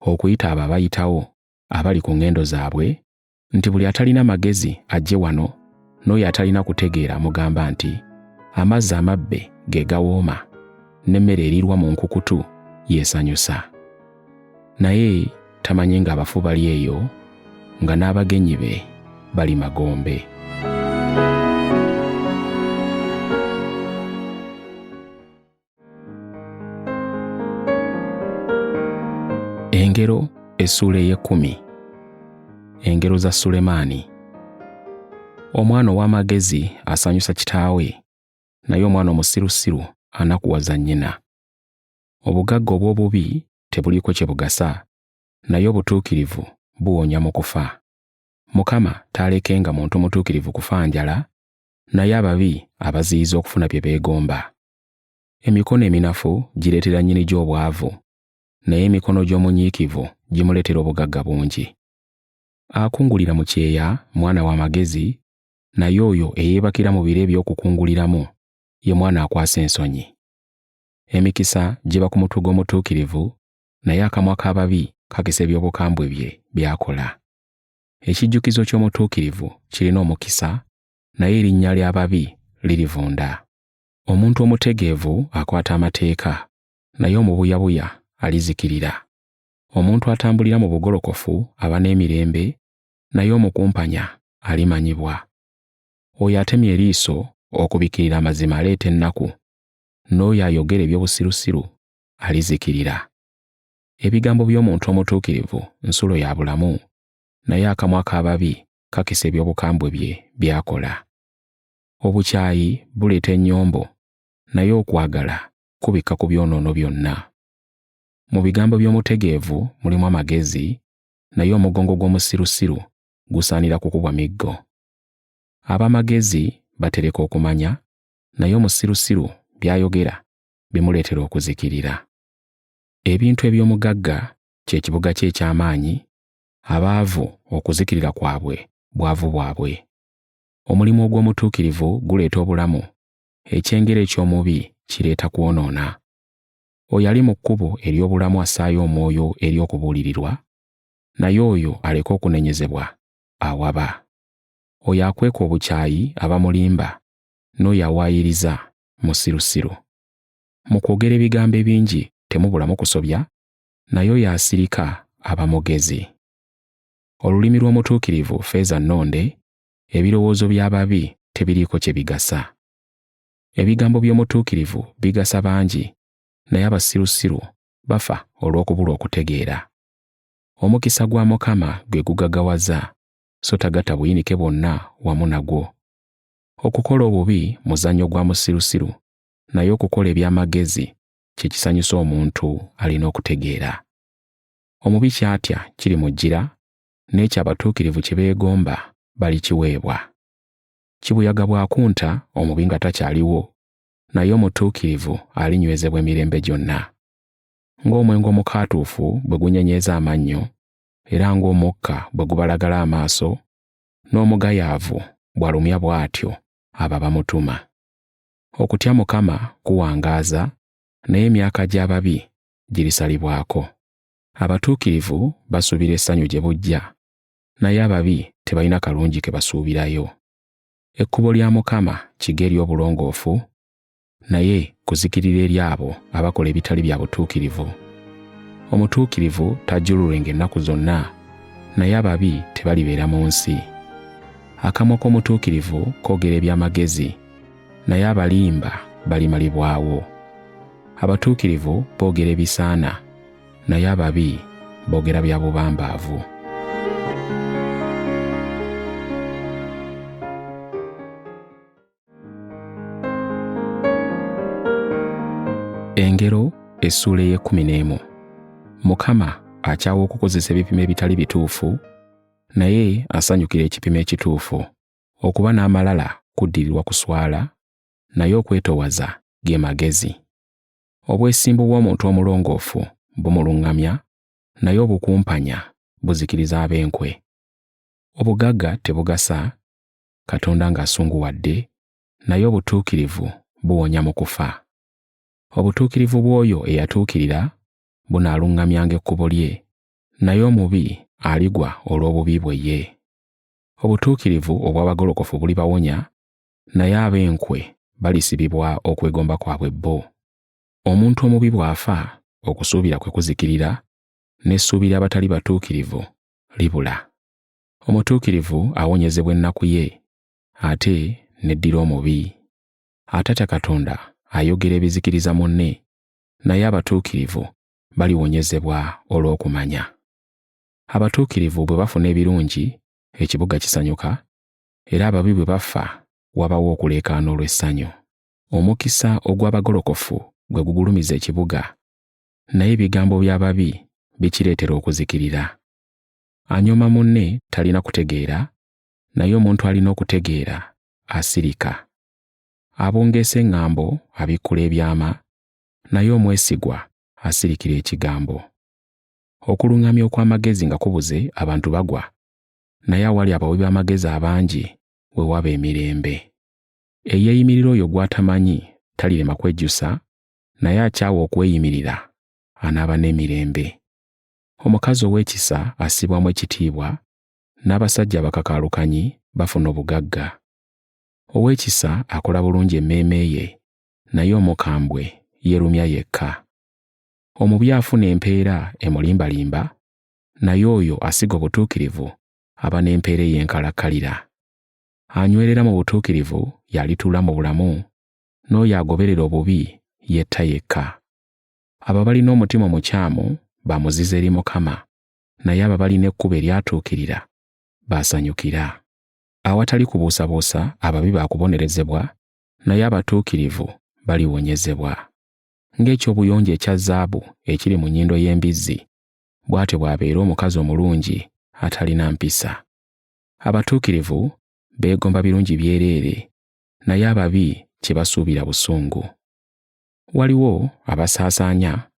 okuyita abo abayitawo abali ku ngendo zaabwe, nti buli atalina magezi ajje wano, n'oyo atalina kutegeera mugamba nti amazzi amabbe ge gawooma, n'emmere erirwa mu nkukutu yeesanyusa. Naye tamanyi ng'abafu bali eyo, nga n'abagenyi be bali magombe. Engero essuula ey'ekkumi. Engero za Sulemaani. Omwana ow'amagezi asanyusa kitaawe, naye omwana omusirusiru anakuwaza nnyina. Obugagga obw'obubi tebuliiko kye bugasa, naye obutuukirivu buwonya mu kufa. Mukama taalekenga muntu mutuukirivu kufa njala, naye ababi abaziyiza okufuna bye beegomba. Emikono eminafu gireetera nnyini gyo obwavu, naye emikono gy'omunyiikivu gimuleetera obugagga bungi. Akungulira mu kyeya mwana w'amagezi, naye oyo eyeebakira mu biro eby'okukunguliramu ye mwana akwasa ensonyi. Emikisa giba ku mutwe gw'omutuukirivu, naye akamwa k'ababi kakisa eby'obukambwe bye by'akola. Ekijjukizo ky'omutuukirivu kirina omukisa, naye erinnya ly'ababi lirivunda. Omuntu omutegeevu akwata amateeka, naye omubuyabuya alizikirira. Omuntu atambulira mu bugolokofu aba n'emirembe, naye omukumpanya alimanyibwa. Oyo atemya eriiso okubikirira amazima aleeta ennaku, n'oyo ayogera eby'obusirusiru alizikirira. Ebigambo by'omuntu omutuukirivu nsulo ya bulamu, naye akamwa k'ababi kakisa eby'obukambwe bye by'akola. Obukyayi buleeta ennyombo, naye okwagala kubikka ku byonoono byonna. Mu bigambo by'omutegeevu mulimu amagezi, naye omugongo gw'omusirusiru gusaanira kukubwa miggo. Ab'amagezi batereka okumanya, naye omusirusiru by'ayogera bimuleetera okuzikirira. Ebintu eby'omugagga kye kibuga kye eky'amaanyi, abaavu okuzikirira kwabwe bwavu bwabwe. Omulimu ogw'omutuukirivu guleeta obulamu, ekyengera eky'omubi kireeta kwonoona. Oyo ali mu kkubo ery'obulamu assaayo omwoyo eri okubuulirirwa, naye oyo aleka okunenyezebwa awaba. Oyo akweka obukyayi aba mulimba, n'oyo awaayiriza musirusiru. Mu kwogera ebigambo ebingi temubulamu kusobya, naye oyo asirika aba mugezi. Olulimi lw'omutuukirivu ffeeza nnonde, ebirowoozo by'ababi tebiriiko kye bigasa. Ebigambo by'omutuukirivu bigasa bangi, naye abasirusiru bafa olw'okubula okutegeera. Omukisa gwa Mukama gwe gugaggawaza, so tagatta buyinike bwonna wamu nagwo. Okukola obubi muzannyo gwa musirusiru, naye okukola eby'amagezi kye kisanyusa omuntu alina okutegeera. Omubi ky'atya kiri mu jjira, n'ekyo abatuukirivu kye beegomba balikiweebwa. Kibuyaga bw'akunta omubi nga takyaliwo, naye omutuukirivu alinywezebwa emirembe gyonna. Ng'omwenge omukaatuufu bwe gunyenyeeza amannyo, era ng'omukka bwe gubalagala amaaso, n'omugayaavu bw'alumya bw'atyo aba bamutuma. Okutya Mukama kuwangaaza, naye emyaka gy'ababi girisalibwako. Abatuukirivu basuubira essanyu gye bujja, naye ababi tebalina kalungi ke basuubirayo. Ekkubo lya Mukama kiga eri obulongoofu, naye kuzikirira eri abo abakola ebitali bya butuukirivu. Omutuukirivu tajjululenga ennaku zonna, naye ababi tebalibeera mu nsi. Akamwa k'omutuukirivu koogera eby'amagezi, naye abalimba balimalibwawo. Abatuukirivu boogera ebisaana, naye ababi boogera bya bubambaavu. Engero essuula ey'e11. Mukama akyawa okukozesa ebipimo ebitali bituufu, naye asanyukira ekipimo ekituufu. Okuba n'amalala kuddirirwa kuswala, naye okwetoowaza ge magezi. Obwesimbu bw'omuntu omulongoofu bumuluŋŋamya, naye obukumpanya buzikiriza ab'enkwe. Obugagga tebugasa, Katonda ng'asunguwadde, naye obutuukirivu buwonya mu kufa. Obutuukirivu bw'oyo eyatuukirira bunaaluŋŋamyanga ekkubo lye, naye omubi aligwa olw'obubi bwe ye. Obutuukirivu obw'abagolokofu bulibawonya, naye ab'enkwe balisibibwa okwegomba kwabwe bo. Omuntu omubi bw'afa, okusuubira kwe kuzikirira, n'essuubi ly'abatali batuukirivu libula. Omutuukirivu awonyezebwa ennaku ye, ate n'eddira omubi. Atatya Katonda ayogera ebizikiriza munne, naye abatuukirivu baliwonyezebwa olw'okumanya. Abatuukirivu bwe bafuna ebirungi, ekibuga kisanyuka, era ababi bwe bafa wabawo okuleekaana olw'essanyu. Omukisa ogw'abagolokofu gwe gugulumiza ekibuga, naye ebigambo by'ababi bikireetera okuzikirira. Anyooma munne talina kutegeera, naye omuntu alina okutegeera asirika. Abongeesa eŋŋambo abikkula ebyama, naye omwesigwa asirikira ekigambo. Okuluŋŋamya okw'amagezi nga kubuze abantu bagwa, naye awali abawi b'amagezi abangi we waba emirembe. Eyeeyimirira oyo gw'atamanyi talirema kwejjusa, naye akyawa okweyimirira anaaba n'emirembe. Omukazi ow'ekisa assibwamu ekitiibwa, n'abasajja abakakaalukanyi bafuna obugagga. Ow'ekisa akola bulungi emmeeme ye, naye omukambwe yeerumya yekka. Omubi afuna empeera emulimbalimba, naye oyo asiga obutuukirivu aba n'empeera ey'enkalakkalira. Anywerera mu butuukirivu y'alituula mu bulamu, n'oyo agoberera obubi yetta yekka. Abo abalina omutima omukyamu bamuziza eri Mukama, naye abo abalina ekkubo eryatuukirira baasanyukira. Awatali kubuusabuusa ababi baakubonerezebwa, naye abatuukirivu baliwonyezebwa. Ng'ekyobuyonjo ekya zaabu ekiri mu nnyindo y'embizzi, bw'atyo bw'abeera omukazi omulungi atalina mpisa. Abatuukirivu beegomba birungi byereere, naye ababi kye basuubira busungu. Waliwo abasaasaanya,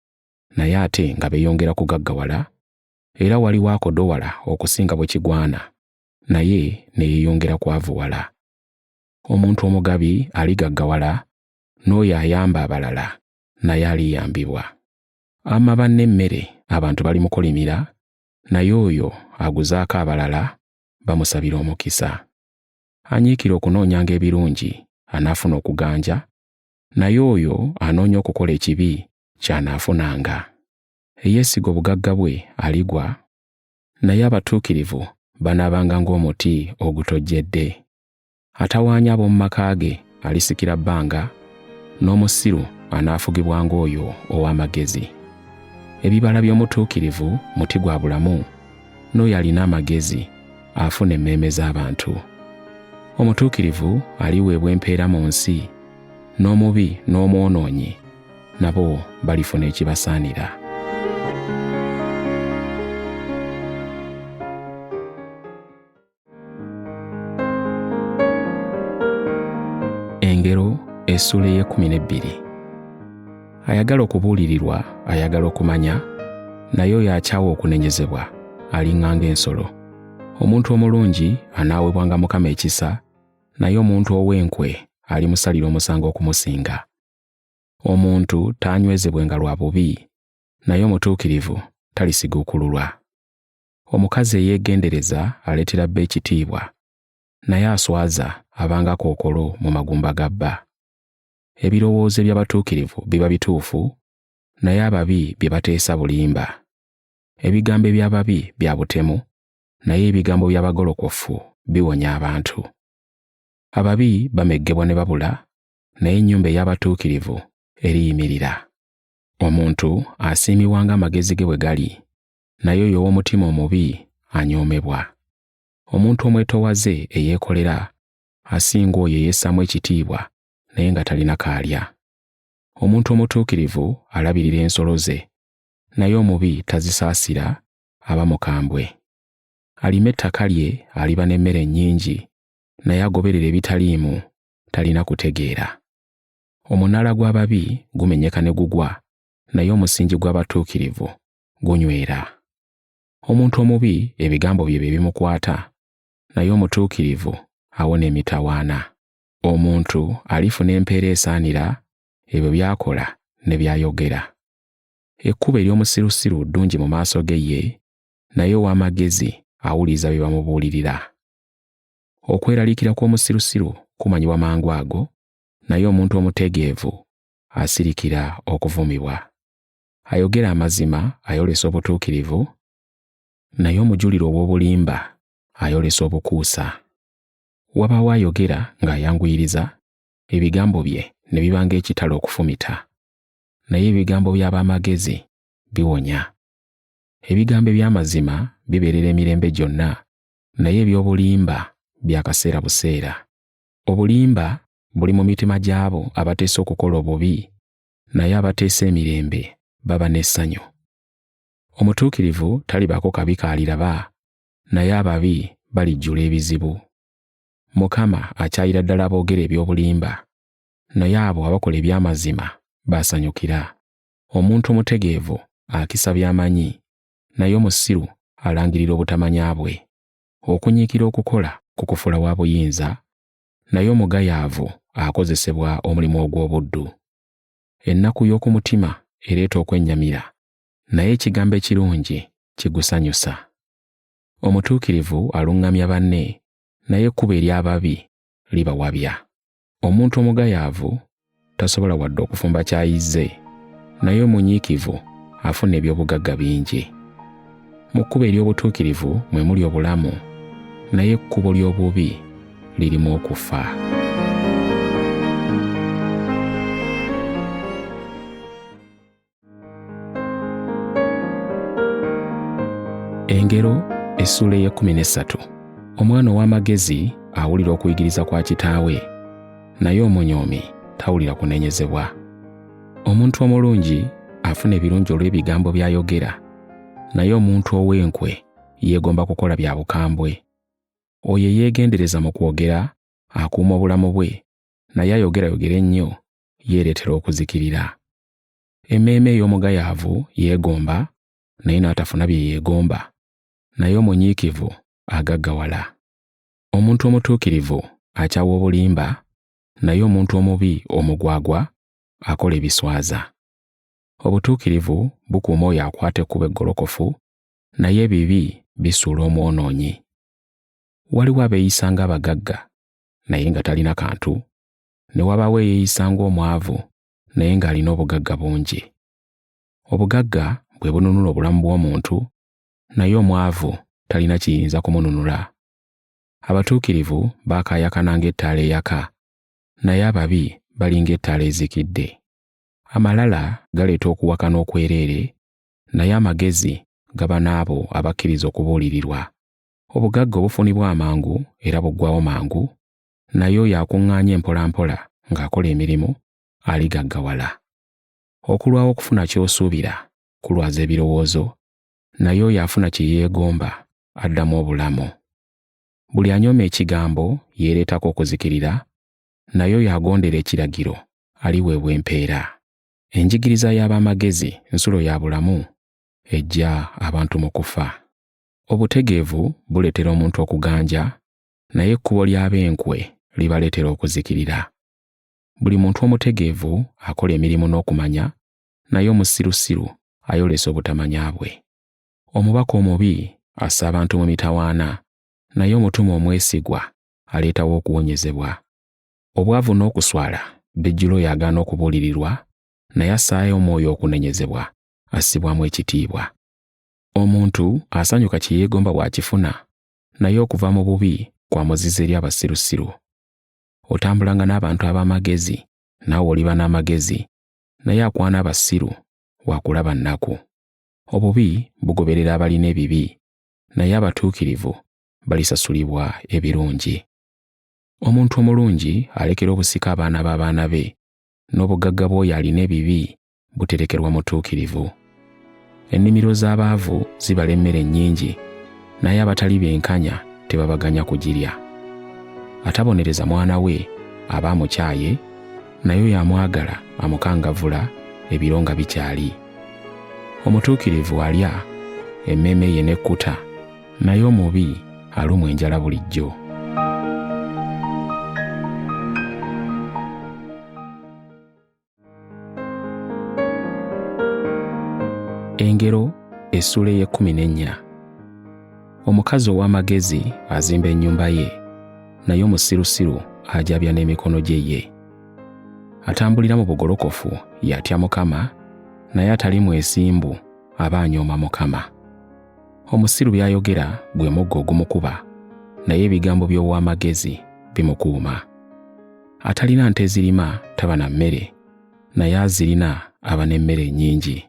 naye ate nga beeyongera kugaggawala, era waliwo akodowala okusinga bwe kigwana, naye ne yeeyongera kwavuwala. Omuntu omugabi aligaggawala, n'oyo ayamba abalala naye aliyambibwa. Amma banne emmere abantu balimukolimira, naye oyo aguzaako abalala bamusabira omukisa. Anyiikira okunoonyanga ebirungi anaafuna okuganja, naye oyo anoonya okukola ekibi ky'anaafunanga. Eyeesiga obugagga bwe aligwa, naye abatuukirivu banaabanga ng'omuti ogutojjedde. Atawaanya ab'omu maka ge alisikira bbanga, n'omusiru anaafugibwanga oyo ow'amagezi. Ebibala by'omutuukirivu muti gwa bulamu, n'oyo alina amagezi afuna emmeeme z'abantu. Omutuukirivu aliweebwa empeera mu nsi, n'omubi n'omwonoonyi nabo balifuna ekibasaanira. Engero essula ey'e12. Ayagala okubuulirirwa ayagala okumanya, naye oyo akyawa okunenyezebwa aliŋŋanga ensolo. Omuntu omulungi anaawebwanga Mukama ekisa, naye omuntu ow'enkwe alimusalira omusango okumusinga. Omuntu taanywezebwenga lwa bubi, naye omutuukirivu talisiguukululwa. Omukazi eyeegendereza aleetera bba ekitiibwa, naye aswaza abanga kookolo mu magumba ga bba. Ebirowoozo by'abatuukirivu biba bituufu, naye ababi bye bateesa bulimba. Ebigambo eby'ababi bya butemu, naye ebigambo by'abagolokofu biwonya abantu. Ababi bameggebwa ne babula, naye ennyumba ey'abatuukirivu eriyimirira. Omuntu asiimibwanga amagezi ge bwe gali, naye oyo ow'omutima omubi anyoomebwa. Omuntu omwetowaze eyeekolera asinga oyo eyeessaamu ekitiibwa naye nga talina kaalya. Omuntu omutuukirivu alabirira ensolo ze, naye omubi tazisaasira aba mukambwe. Alima ettaka lye aliba n'emmere nnyingi, naye agoberera ebitaliimu talina kutegeera. Omunaala gw'ababi gumenyeka ne gugwa, naye omusingi gw'abatuukirivu gunywera. Omuntu omubi ebigambo bye bimukwata, naye omutuukirivu awona emitawaana. Omuntu alifuna empeera esaanira ebyo by'akola ne by'ayogera. Ekkubo ery'omusirusiru ddungi mu maaso ge ye, naye ow'amagezi awuliriza bye bamubuulirira. Okweraliikira kw'omusirusiru kumanyibwa mangu ago, naye omuntu omutegeevu asirikira okuvumibwa. Ayogera amazima ayolesa obutuukirivu, naye omujuliro ow'obulimba ayolesa obukuusa. Wabaawo ayogera ng'ayanguyiriza, ebigambo bye ne biba ng'ekitala okufumita, naye ebigambo by'ab'amagezi biwonya. Ebigambo eby'amazima bibeerera emirembe gyonna, naye eby'obulimba bya kaseera buseera. Obulimba buli mu mitima gy'abo abateesa okukola obubi, naye abateesa emirembe baba n'essanyu. Omutuukirivu talibaako kabi k'aliraba, naye ababi balijjula ebizibu. Mukama akyayira ddala aboogera eby'obulimba, naye abo abakola eby'amazima basanyukira. Omuntu omutegeevu akisa by'amanyi, naye omusiru alangirira obutamanya bwe. Okunyiikira okukola kukufuula wa buyinza, naye omugayaavu akozesebwa omulimu ogw'obuddu. Ennaku y'oku mutima ereeta okwennyamira, naye ekigambo ekirungi kigusanyusa. Omutuukirivu aluŋŋamya banne, naye ekkubo ery'ababi libawabya. Omuntu omugayaavu tasobola wadde okufumba ky'ayizze, naye omunyiikivu afuna eby'obugagga bingi. Mu kkubo ery'obutuukirivu mwe muli obulamu, naye ekkubo ly'obubi lirimu okufa. Engero essuula ey'e13. Omwana ow'amagezi awulira okuyigiriza kwa kitaawe, naye omunyoomi tawulira kunenyezebwa. Omuntu omulungi afuna ebirungi olw'ebigambo by'ayogera, naye omuntu ow'enkwe yeegomba kukola bya bukambwe. Oyo eyeegendereza mu kwogera akuuma obulamu bwe, naye ayogerayogera ennyo yeereetera okuzikirira. Emmeeme ey'omugayaavu yeegomba, naye n'atafuna bye yeegomba, naye omunyiikivu agaggawala. Omuntu omutuukirivu akyawa obulimba, naye omuntu omubi omugwagwa akola ebiswaza. Obutuukirivu bukuuma oyo akwata ekkubo eggolokofu, naye ebibi bisuula omwonoonyi. Waliwo abeeyisa ng'abagagga, naye nga talina kantu, ne wabaawo eyeeyisa ng'omwavu, naye ng'alina obugagga bungi. Obugagga bwe bununula obulamu bw'omuntu, naye omwavu talina kiyinza kumununula. Abatuukirivu baakaayakana ng'ettaala eyaka, naye ababi bali ng'ettaala ezikidde. Amalala galeeta okuwakana okwereere, naye amagezi gaba n'abo abakkiriza okubuulirirwa. Obugagga obufunibwa amangu era buggwaawo mangu, naye oyo akuŋŋaanya empolampola ng'akola emirimu aligaggawala. Okulwawo okufuna ky'osuubira kulwaza ebirowoozo, naye oyo afuna kye yeegomba addamu obulamu. Buli anyooma ekigambo yeereetako okuzikirira, naye oyo agondera ekiragiro aliweebwa empeera. Enjigiriza y'ab'amagezi nsulo ya bulamu, ejja abantu mu kufa. Obutegeevu buleetera omuntu okuganja, naye ekkubo ly'ab'enkwe libaleetera okuzikirira. Buli muntu omutegeevu akola emirimu n'okumanya, naye omusirusiru ayolesa obutamanya bwe. Omubaka omubi assa abantu mu mitawaana, naye omutume omwesigwa aleetawo okuwonyezebwa. Obwavu n'okuswala bijjula oyo agaana okubuulirirwa, naye assaayo omwoyo okunenyezebwa assibwamu ekitiibwa. Omuntu asanyuka kye yeegomba bw'akifuna, naye okuva mu bubi kwamuziza eri abasirusiru. Otambulanga n'abantu ab'amagezi, naawe oliba n'amagezi, naye akwana abasiru waakulaba nnaku. Obubi bugoberera abalina ebibi, naye abatuukirivu balisasulibwa ebirungi. Omuntu omulungi alekera obusika abaana b'abaana be, n'obugagga bw'oyo alina ebibi buterekerwa mutuukirivu. Ennimiro z'abaavu zibala emmere nnyingi, naye abatali benkanya tebabaganya kugirya. Atabonereza mwana we aba amukyaye, naye oyo amwagala amukangavvula ebiro nga bikyali. Omutuukirivu alya emmeeme ye n'ekkuta, naye omubi alumwa enjala bulijjo. Engero essuula ey'e14. Omukazi ow'amagezi azimba ennyumba ye, naye omusirusiru ajabya n'emikono gye ye. Atambulira mu bugolokofu yatya Mukama, naye atali mwesimbu aba anyooma Mukama. Omusiru by'ayogera gwe muggo ogumukuba, naye ebigambo by'ow'amagezi bimukuuma. Atalina nte zirima taba na mmere, naye azirina aba n'emmere nnyingi.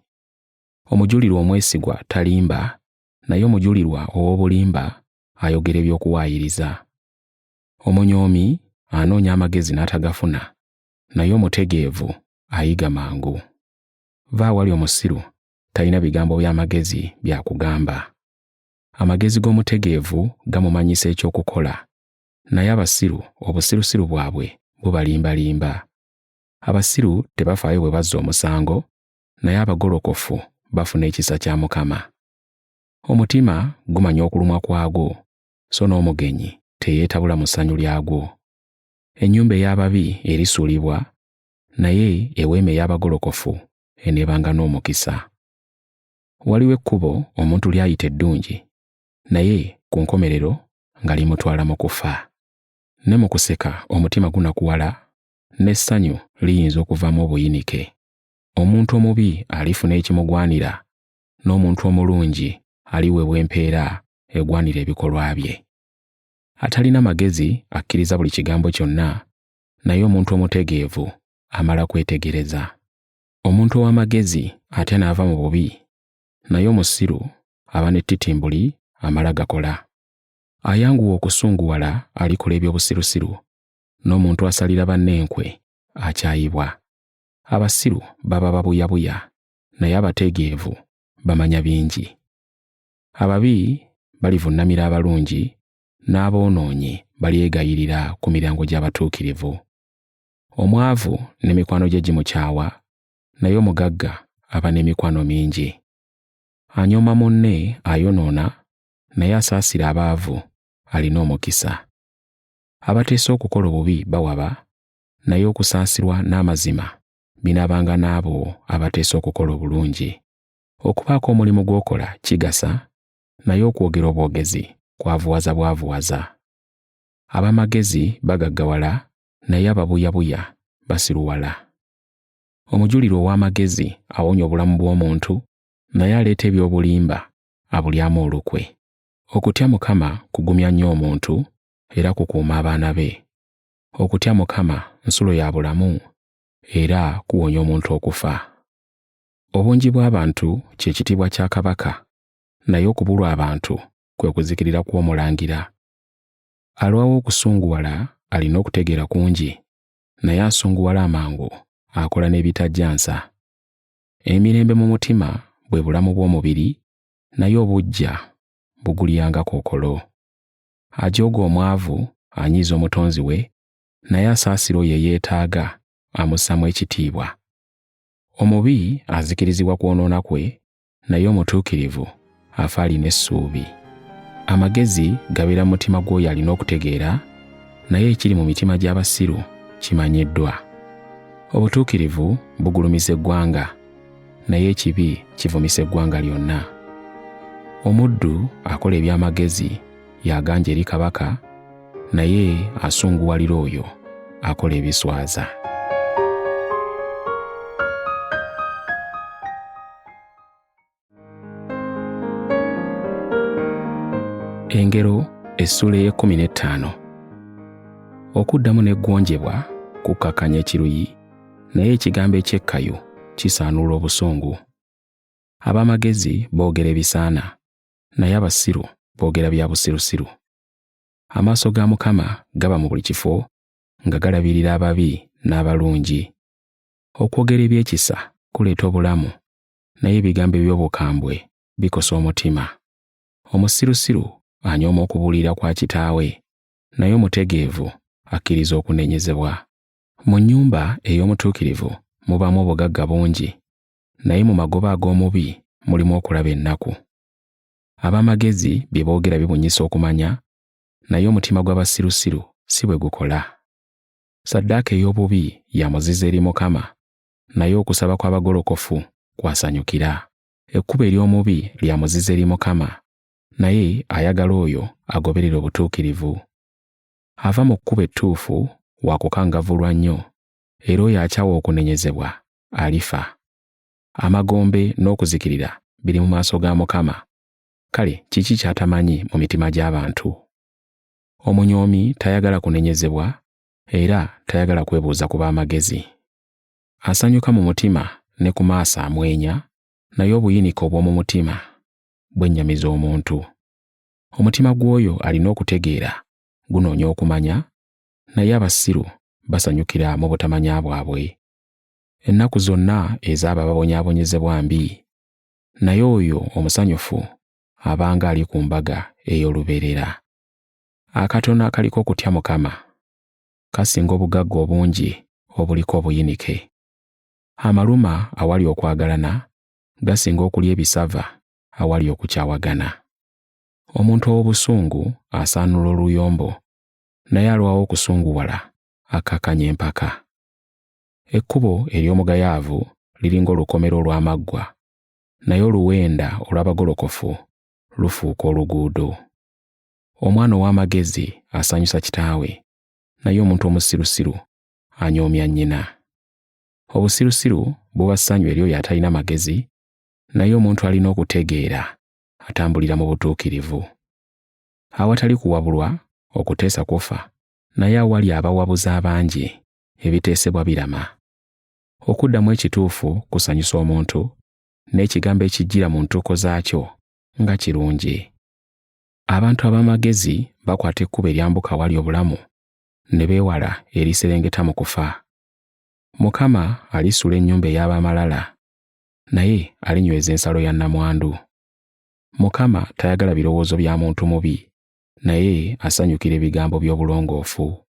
Omujulirwa omwesigwa talimba, naye omujulirwa ow'obulimba ayogera eby'okuwaayiriza. Omunyoomi anoonya amagezi n'atagafuna, naye omutegeevu ayiga mangu. Va awali omusiru talina bigambo by'amagezi byakugamba. Amagezi g'omutegeevu gamumanyisa eky'okukola, naye abasiru obusirusiru bwabwe bubalimbalimba. Abasiru tebafaayo bwe bazza omusango, naye abagolokofu bafuna ekisa kya Mukama. Omutima gumanya okulumwa kwagwo, so n'omugenyi teyeetabula mu ssanyu lyagwo. Ennyumba ey'ababi erisuulibwa, naye eweema ey'abagolokofu eneebanga n'omukisa. Waliwo ekkubo omuntu ly'ayita eddungi, naye ku nkomerero nga limutwala mu kufa. Ne mu kuseka omutima gunakuwala, n'essanyu liyinza okuvaamu obuyinike. Omuntu omubi alifuna ekimugwanira, n'omuntu omulungi aliweebwa empeera egwanira ebikolwa bye. Atalina magezi akkiriza buli kigambo kyonna, naye omuntu omutegeevu amala kwetegereza. Omuntu ow'amagezi atya n'ava mu bubi, naye omusiru aba n'ettitimbuli amala gakola. Ayanguwa okusunguwala alikola eby'obusirusiru, n'omuntu asalira banne enkwe akyayibwa. Abasiru baba babuyabuya, naye abategeevu bamanya bingi. Ababi balivunnamira abalungi, n'aboonoonyi balyegayirira ku miryango gy'abatuukirivu. Omwavu n'emikwano gye gimukyawa, naye omugagga aba n'emikwano mingi. Anyooma munne ayonoona, naye asaasira abaavu alina omukisa. Abateesa okukola obubi bawaba, naye okusaasirwa n'amazima binaabanga n'abo abateesa okukola obulungi. Okubaako omulimu gw'okola kigasa, naye okwogera obwogezi kwavuwaza bwavuwaza. Ab'amagezi bagaggawala, naye ababuyabuya basiruwala. Omujulirwa ow'amagezi awonya obulamu bw'omuntu, naye aleeta eby'obulimba abulyamu olukwe. Okutya Mukama kugumya nnyo omuntu era kukuuma abaana be. Okutya Mukama nsulo ya bulamu era kuwonya omuntu okufa. Obungi bw'abantu kye kitiibwa kya kabaka, naye okubulwa abantu kwe kuzikirira kw'omulangira. Alwawo okusunguwala alina okutegeera kungi, naye asunguwala amangu akola n'ebitajja nsa. Emirembe mu mutima bwe bulamu bw'omubiri, naye obuggya bugulyanga kookolo. Ajooga omwavu anyiiza omutonzi we, naye asaasira oyo yeetaaga amussamu ekitiibwa. Omubi azikirizibwa kwonoona kwe, naye omutuukirivu afa alina essuubi. Amagezi gabeera mu mutima gw'oyo alina okutegeera, naye ekiri mu mitima gy'abasiru kimanyiddwa. Obutuukirivu bugulumiza eggwanga, naye ekibi kivumisa eggwanga lyonna. Omuddu akola eby'amagezi y'aganja eri kabaka, naye asunguwalira oyo akola ebiswaza. Engero essula ey'e15. Okuddamu n'eggonjebwa kukkakanya ekiruyi, naye ekigambo eky'ekkayu kisaanuula obusungu. Ab'amagezi boogera ebisaana, naye abasiru boogera bya busirusiru. Amaaso ga Mukama gaba mu buli kifo nga galabirira ababi n'abalungi. Okwogera ebyekisa kuleeta obulamu, naye ebigambo eby'obukambwe bikosa omutima. Omusirusiru anyooma okubuulira kwa kitaawe, naye omutegeevu akkiriza okunenyezebwa. Mu nnyumba ey'omutuukirivu mubaamu obugagga bungi, naye mu magoba ag'omubi mulimu okulaba ennaku. Ab'amagezi bye boogera bibunyisa okumanya, naye omutima gw'abasirusiru si bwe gukola. Ssaddaaka ey'obubi ya muzizo eri Mukama, naye okusaba kw'abagolokofu kwasanyukira. Ekkubo ery'omubi lya muzizo eri Mukama, naye ayagala oyo agoberera obutuukirivu. Ava mu kkubo ettuufu wakukangavvulwa nnyo, era oyo akyawa okunenyezebwa alifa. Amagombe n'okuzikirira biri mu maaso ga Mukama, kale kiki ky'atamanyi mu mitima gy'abantu? Omunyoomi tayagala kunenyezebwa era tayagala kwebuuza ku b'amagezi. Asanyuka mu mutima ne ku maaso amwenya, naye obuyinike obw'omu mutima bwennyamiza omuntu. Omutima gw'oyo alina okutegeera gunoonya okumanya, naye abasiru basanyukira mu butamanya bwabwe. Ennaku zonna ez'abo ababonyaabonyezebwa mbi, naye oyo omusanyufu abanga ali ku mbaga ey'olubeerera. Akatono akaliko okutya Mukama kasinga obugagga obungi obuliko obuyinike. Amaluma awali okwagalana gasinga okulya ebisava awali okukyawagana. Omuntu ow'obusungu asaanula oluyombo, naye alwawo okusunguwala akakanya empaka. Ekkubo ery'omugayaavu liringa olukomero olw'amaggwa, naye oluwenda olw'abagolokofu lufuuka oluguudo. Omwana ow'amagezi asanyusa kitaawe, naye omuntu omusirusiru anyoomya nnyina. Obusirusiru buba ssanyu eri oyo atalina magezi, naye omuntu alina okutegeera atambulira mu butuukirivu. Awatali kuwabulwa okuteesa kufa, naye awali abawabuzi abangi ebiteesebwa birama. Okuddamu ekituufu kusanyusa omuntu, n'ekigambo ekijjira mu ntuuko zaakyo nga kirungi. Abantu ab'amagezi bakwata ekkubo eryambuka awali obulamu ne beewala eriserengeta mu kufa. Mukama alisula ennyumba ey'ab'amalala, naye alinyweza ensalo ya nnamwandu. Mukama tayagala birowoozo bya muntu mubi, naye asanyukira ebigambo by'obulongoofu.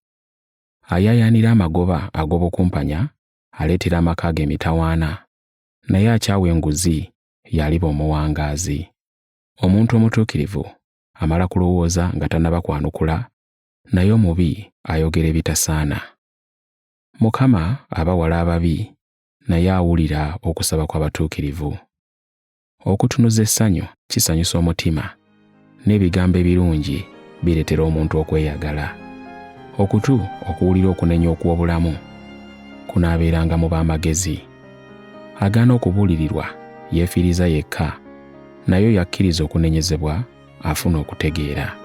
Ayaayaanira amagoba ag'obukumpanya aleetera amaka ge emitawaana, naye akyawa enguzi y'aliba omuwangaazi. Omuntu omutuukirivu amala kulowooza nga tannaba kwanukula, naye omubi ayogera ebitasaana. Mukama abawala ababi, naye awulira okusaba kw'abatuukirivu. Okutunuza essanyu kisanyusa omutima, n'ebigambo ebirungi bireetera omuntu okweyagala. Okutu okuwulira okunenya okw'obulamu kunaabeeranga mu b'amagezi. Agaana okubuulirirwa yeefiiriza yekka, naye oyo akkiriza okunenyezebwa afuna okutegeera.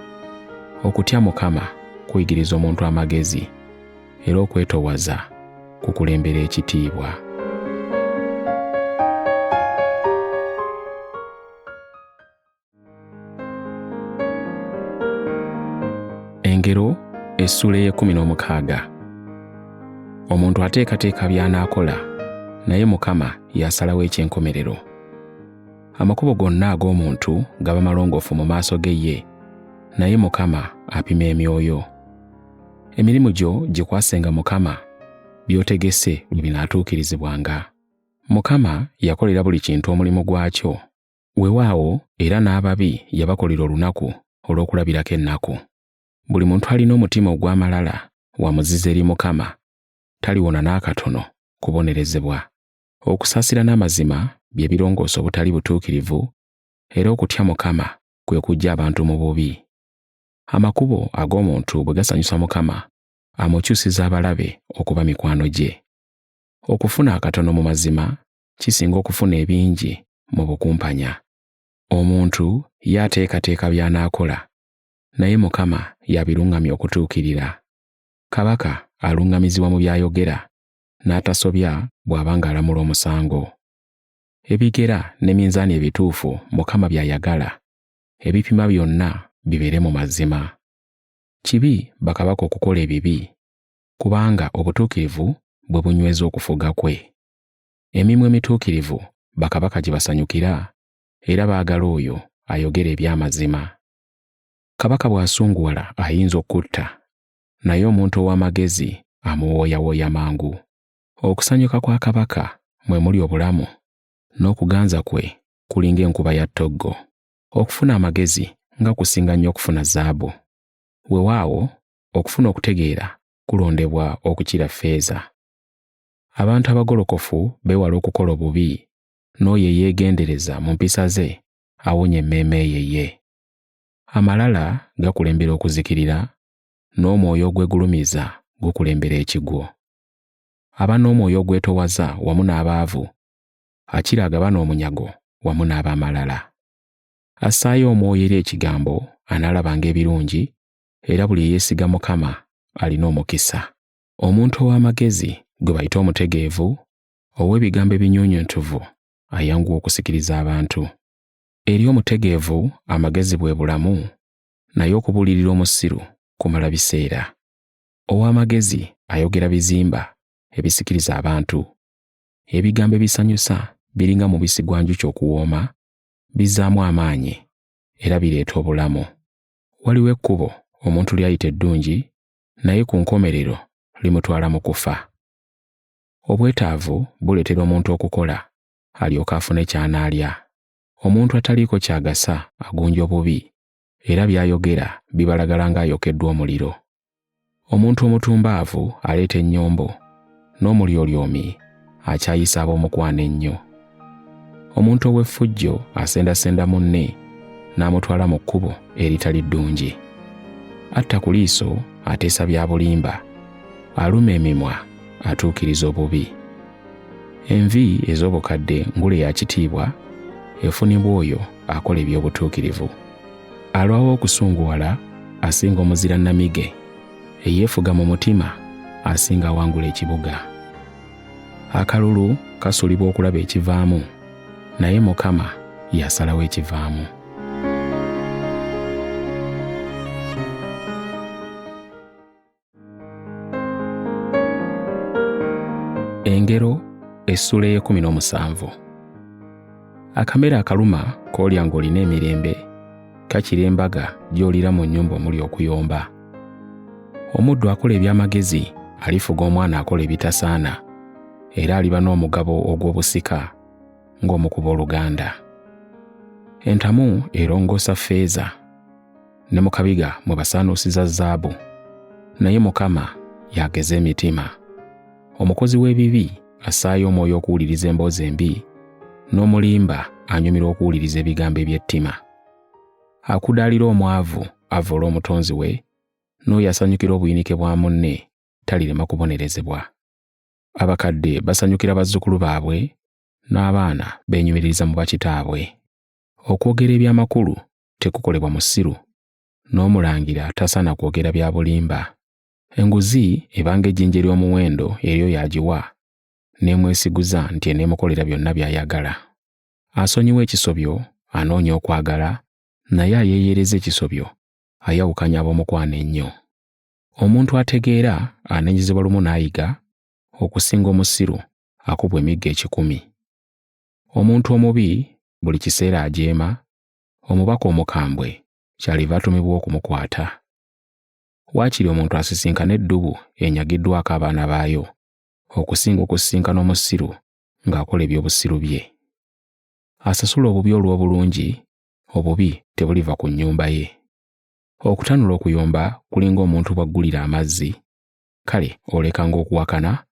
Okutya Mukama kuyigiriza omuntu amagezi, era okwetoowaza kukulembera ekitiibwa. Engero essula ey'e16. Omuntu ateekateeka by'anaakola, naye Mukama y'asalawo eky'enkomerero. Amakubo gonna ag'omuntu gaba malongoofu mu maaso ge ye, naye Mukama apima emyoyo. Emirimu gyo gikwasenga Mukama, by'otegese bwe binaatuukirizibwanga. Mukama yakolera buli kintu omulimu gwakyo, weewaawo era n'ababi yabakolera olunaku olw'okulabirako ennaku. Buli muntu alina omutima ogw'amalala wamuziza eri Mukama, taliwona n'akatono kubonerezebwa. Okusaasira n'amazima bye birongoosa obutali butuukirivu, era okutya Mukama kwe kuggya abantu mu bubi. Amakubo ag'omuntu bwe gasanyusa Mukama, amukyusiza abalabe okuba mikwano gye. Okufuna akatono mu mazima kisinga okufuna ebingi mu bukumpanya. Omuntu y'ateekateeka by'anaakola, naye Mukama y'abiruŋŋamya okutuukirira. Kabaka aluŋŋamizibwa mu by'ayogera, n'atasobya bw'aba ng'alamula omusango. Ebigera ne minzaani ebituufu Mukama by'ayagala, ebipima byonna bibeere mu mazima. Kibi bakabaka okukola ebibi, kubanga obutuukirivu bwe bunyweza okufuga kwe. Emimwa emituukirivu bakabaka gye basanyukira, era baagala oyo ayogera eby'amazima. Kabaka bw'asunguwala ayinza okutta, naye omuntu ow'amagezi amuwooyawooya mangu. Okusanyuka kwa kabaka mwe muli obulamu, n'okuganza kwe kulinga enkuba ya ttoggo. Okufuna amagezi nga kusinga nnyo okufuna zaabu. Weewaawo okufuna okutegeera kulondebwa okukira ffeeza. Abantu abagolokofu beewala okukola obubi, n'oyo eyeegendereza mu mpisa ze awonya emmeeme ye. Amalala gakulembera okuzikirira, n'omwoyo ogwegulumiza gukulembera ekigwo. Aba n'omwoyo ogwetoowaza wamu n'abaavu, akira agabana omunyago wamu n'ab'amalala. Assaayo omwoyo eri ekigambo anaalabanga ebirungi, era buli eyeesiga Mukama alina omukisa. Omuntu ow'amagezi gwe bayita omutegeevu, ow'ebigambo ebinyuunyuntuvu ayanguwa okusikiriza abantu. Eri omutegeevu amagezi bwe bulamu, naye okubuulirira omusiru kumala biseera. Ow'amagezi ayogera bizimba ebisikiriza abantu. Ebigambo ebisanyusa biringa mubisi gwa njuki okuwooma, bizzaamu amaanyi era bireeta obulamu. Waliwo ekkubo omuntu ly'ayita eddungi, naye ku nkomerero limutwala mu kufa. Obwetaavu buleetera omuntu okukola, alyoke afune ky'anaalya. Omuntu ataliiko ky'agasa agunja obubi, era by'ayogera bibalagala ng'ayokeddwa omuliro. Omuntu omutumbaavu aleeta ennyombo, n'omulyolyomi akyayisa ab'omukwano ennyo. Omuntu ow'effujjo asendasenda munne n'amutwala mu kkubo eritali ddungi. Atta ku liiso ateesa bya bulimba, aluma emimwa atuukiriza obubi. Envi ez'obukadde ngule ya kitiibwa efunibwa oyo akola eby'obutuukirivu. Alwawo okusunguwala asinga omuzira nnamige, eyeefuga mu mutima asinga awangula ekibuga. Akalulu kasulibwa okulaba ekivaamu, naye Mukama yasalawo ekivaamu. Engero essula ey'e17. Akamere akaluma koolya ng'olina emirembe, kakira embaga gy'olira mu nnyumba omuli okuyomba. Omuddu akola eby'amagezi alifuga omwana akola ebitasaana, era aliba n'omugabo ogw'obusika ng'omukuba oluganda. Entamu erongoosa ffeeza, ne mu kabiga mwe basaanuusiza zaabu, naye Mukama y'ageza emitima. Omukozi w'ebibi assaayo omwoyo okuwuliriza emboozi embi, n'omulimba anyumira okuwuliriza ebigambo eby'ettima. Akudaalira omwavu avoola omutonzi we, n'oyo asanyukira obuyinike bwa munne talirema kubonerezebwa. Abakadde basanyukira bazzukulu baabwe, n'abaana beenyumiririza mu bakitaabwe. Okwogera eby'amakulu tekukolebwa musiru, n'omulangira tasaana kwogera bya bulimba. Enguzi ebanga ejjinja ery'omuwendo eryo yagiwa, n'emwesiguza nti eneemukolera byonna by'ayagala. Asonyiwa ekisobyo anoonya okwagala, naye ayeeyereza ekisobyo ayawukanya ab'omukwano ennyo. Omuntu ategeera anenyezebwa lumu n'ayiga, okusinga omusiru akubwa emiggo 10. Omuntu omubi buli kiseera ajeema, omubaka omukambwe kyaliva atumibwa okumukwata. Waakiri omuntu asisinkana eddubu enyagiddwako abaana baayo, okusinga okusisinkana omusiru ng'akola eby'obusiru bye. Asasula obubi olw'obulungi, obubi tebuliva ku nnyumba ye. Okutanula okuyomba kulinga omuntu bw'aggulira amazzi, kale olekanga okuwakana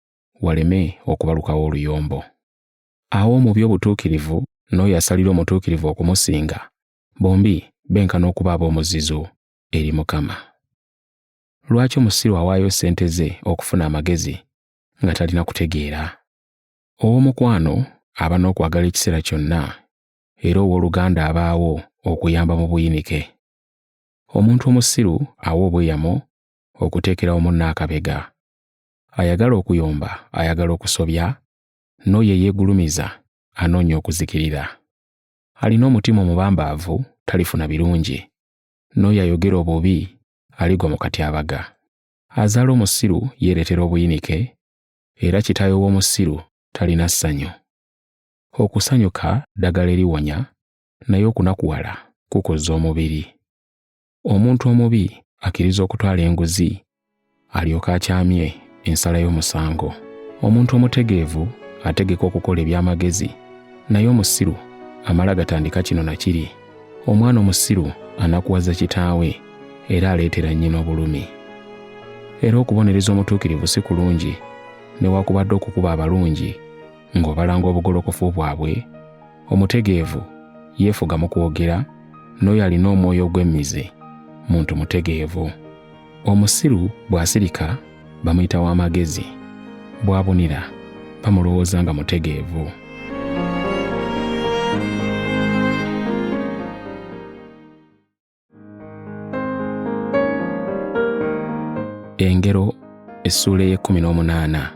waleme okubalukawo oluyombo. Awo mu by'obutuukirivu n'oyo asalira omutuukirivu okumusinga, bombi benkana okuba ab'omuzizo eri Mukama. Lwaki omusiru awaayo ssente ze okufuna amagezi nga talina kutegeera? Ow'omukwano aba n'okwagala ekiseera kyonna, era ow'oluganda abaawo okuyamba mu buyinike. Omuntu omusiru awa obweyamo okuteekerawo munne akabega. Ayagala okuyomba ayagala okusobya, n'oyo eyeegulumiza anoonya okuzikirira. Alina omutima omubambaavu talifuna birungi, n'oyo ayogera obubi aligwa mu katyabaga. Azaala omusiru yeeretera obuyinike, era kitaawe w'omusiru talina ssanyu. Okusanyuka ddagala eriwonya, naye okunakuwala kukozza omubiri. Omuntu omubi akkiriza okutwala enguzi, alyoka akyamye ensala y'omusango. Omuntu omutegeevu ategeka okukola eby'amagezi, naye omusiru amala gatandika kino na kiri. Omwana omusiru anakuwaza kitaawe, era aleetera nnyina obulumi. Era okubonereza omutuukirivu si kulungi, newakubadde okukuba abalungi ng'obalanga obugolokofu bwabwe. Omutegeevu yeefuga mu kwogera, n'oyo alina omwoyo ogw'emmize muntu mutegeevu. Omusiru bw'asirika bamuyita w'amagezi, bw'abunira bamulowooza nga mutegeevu. Engero essula ey'e18.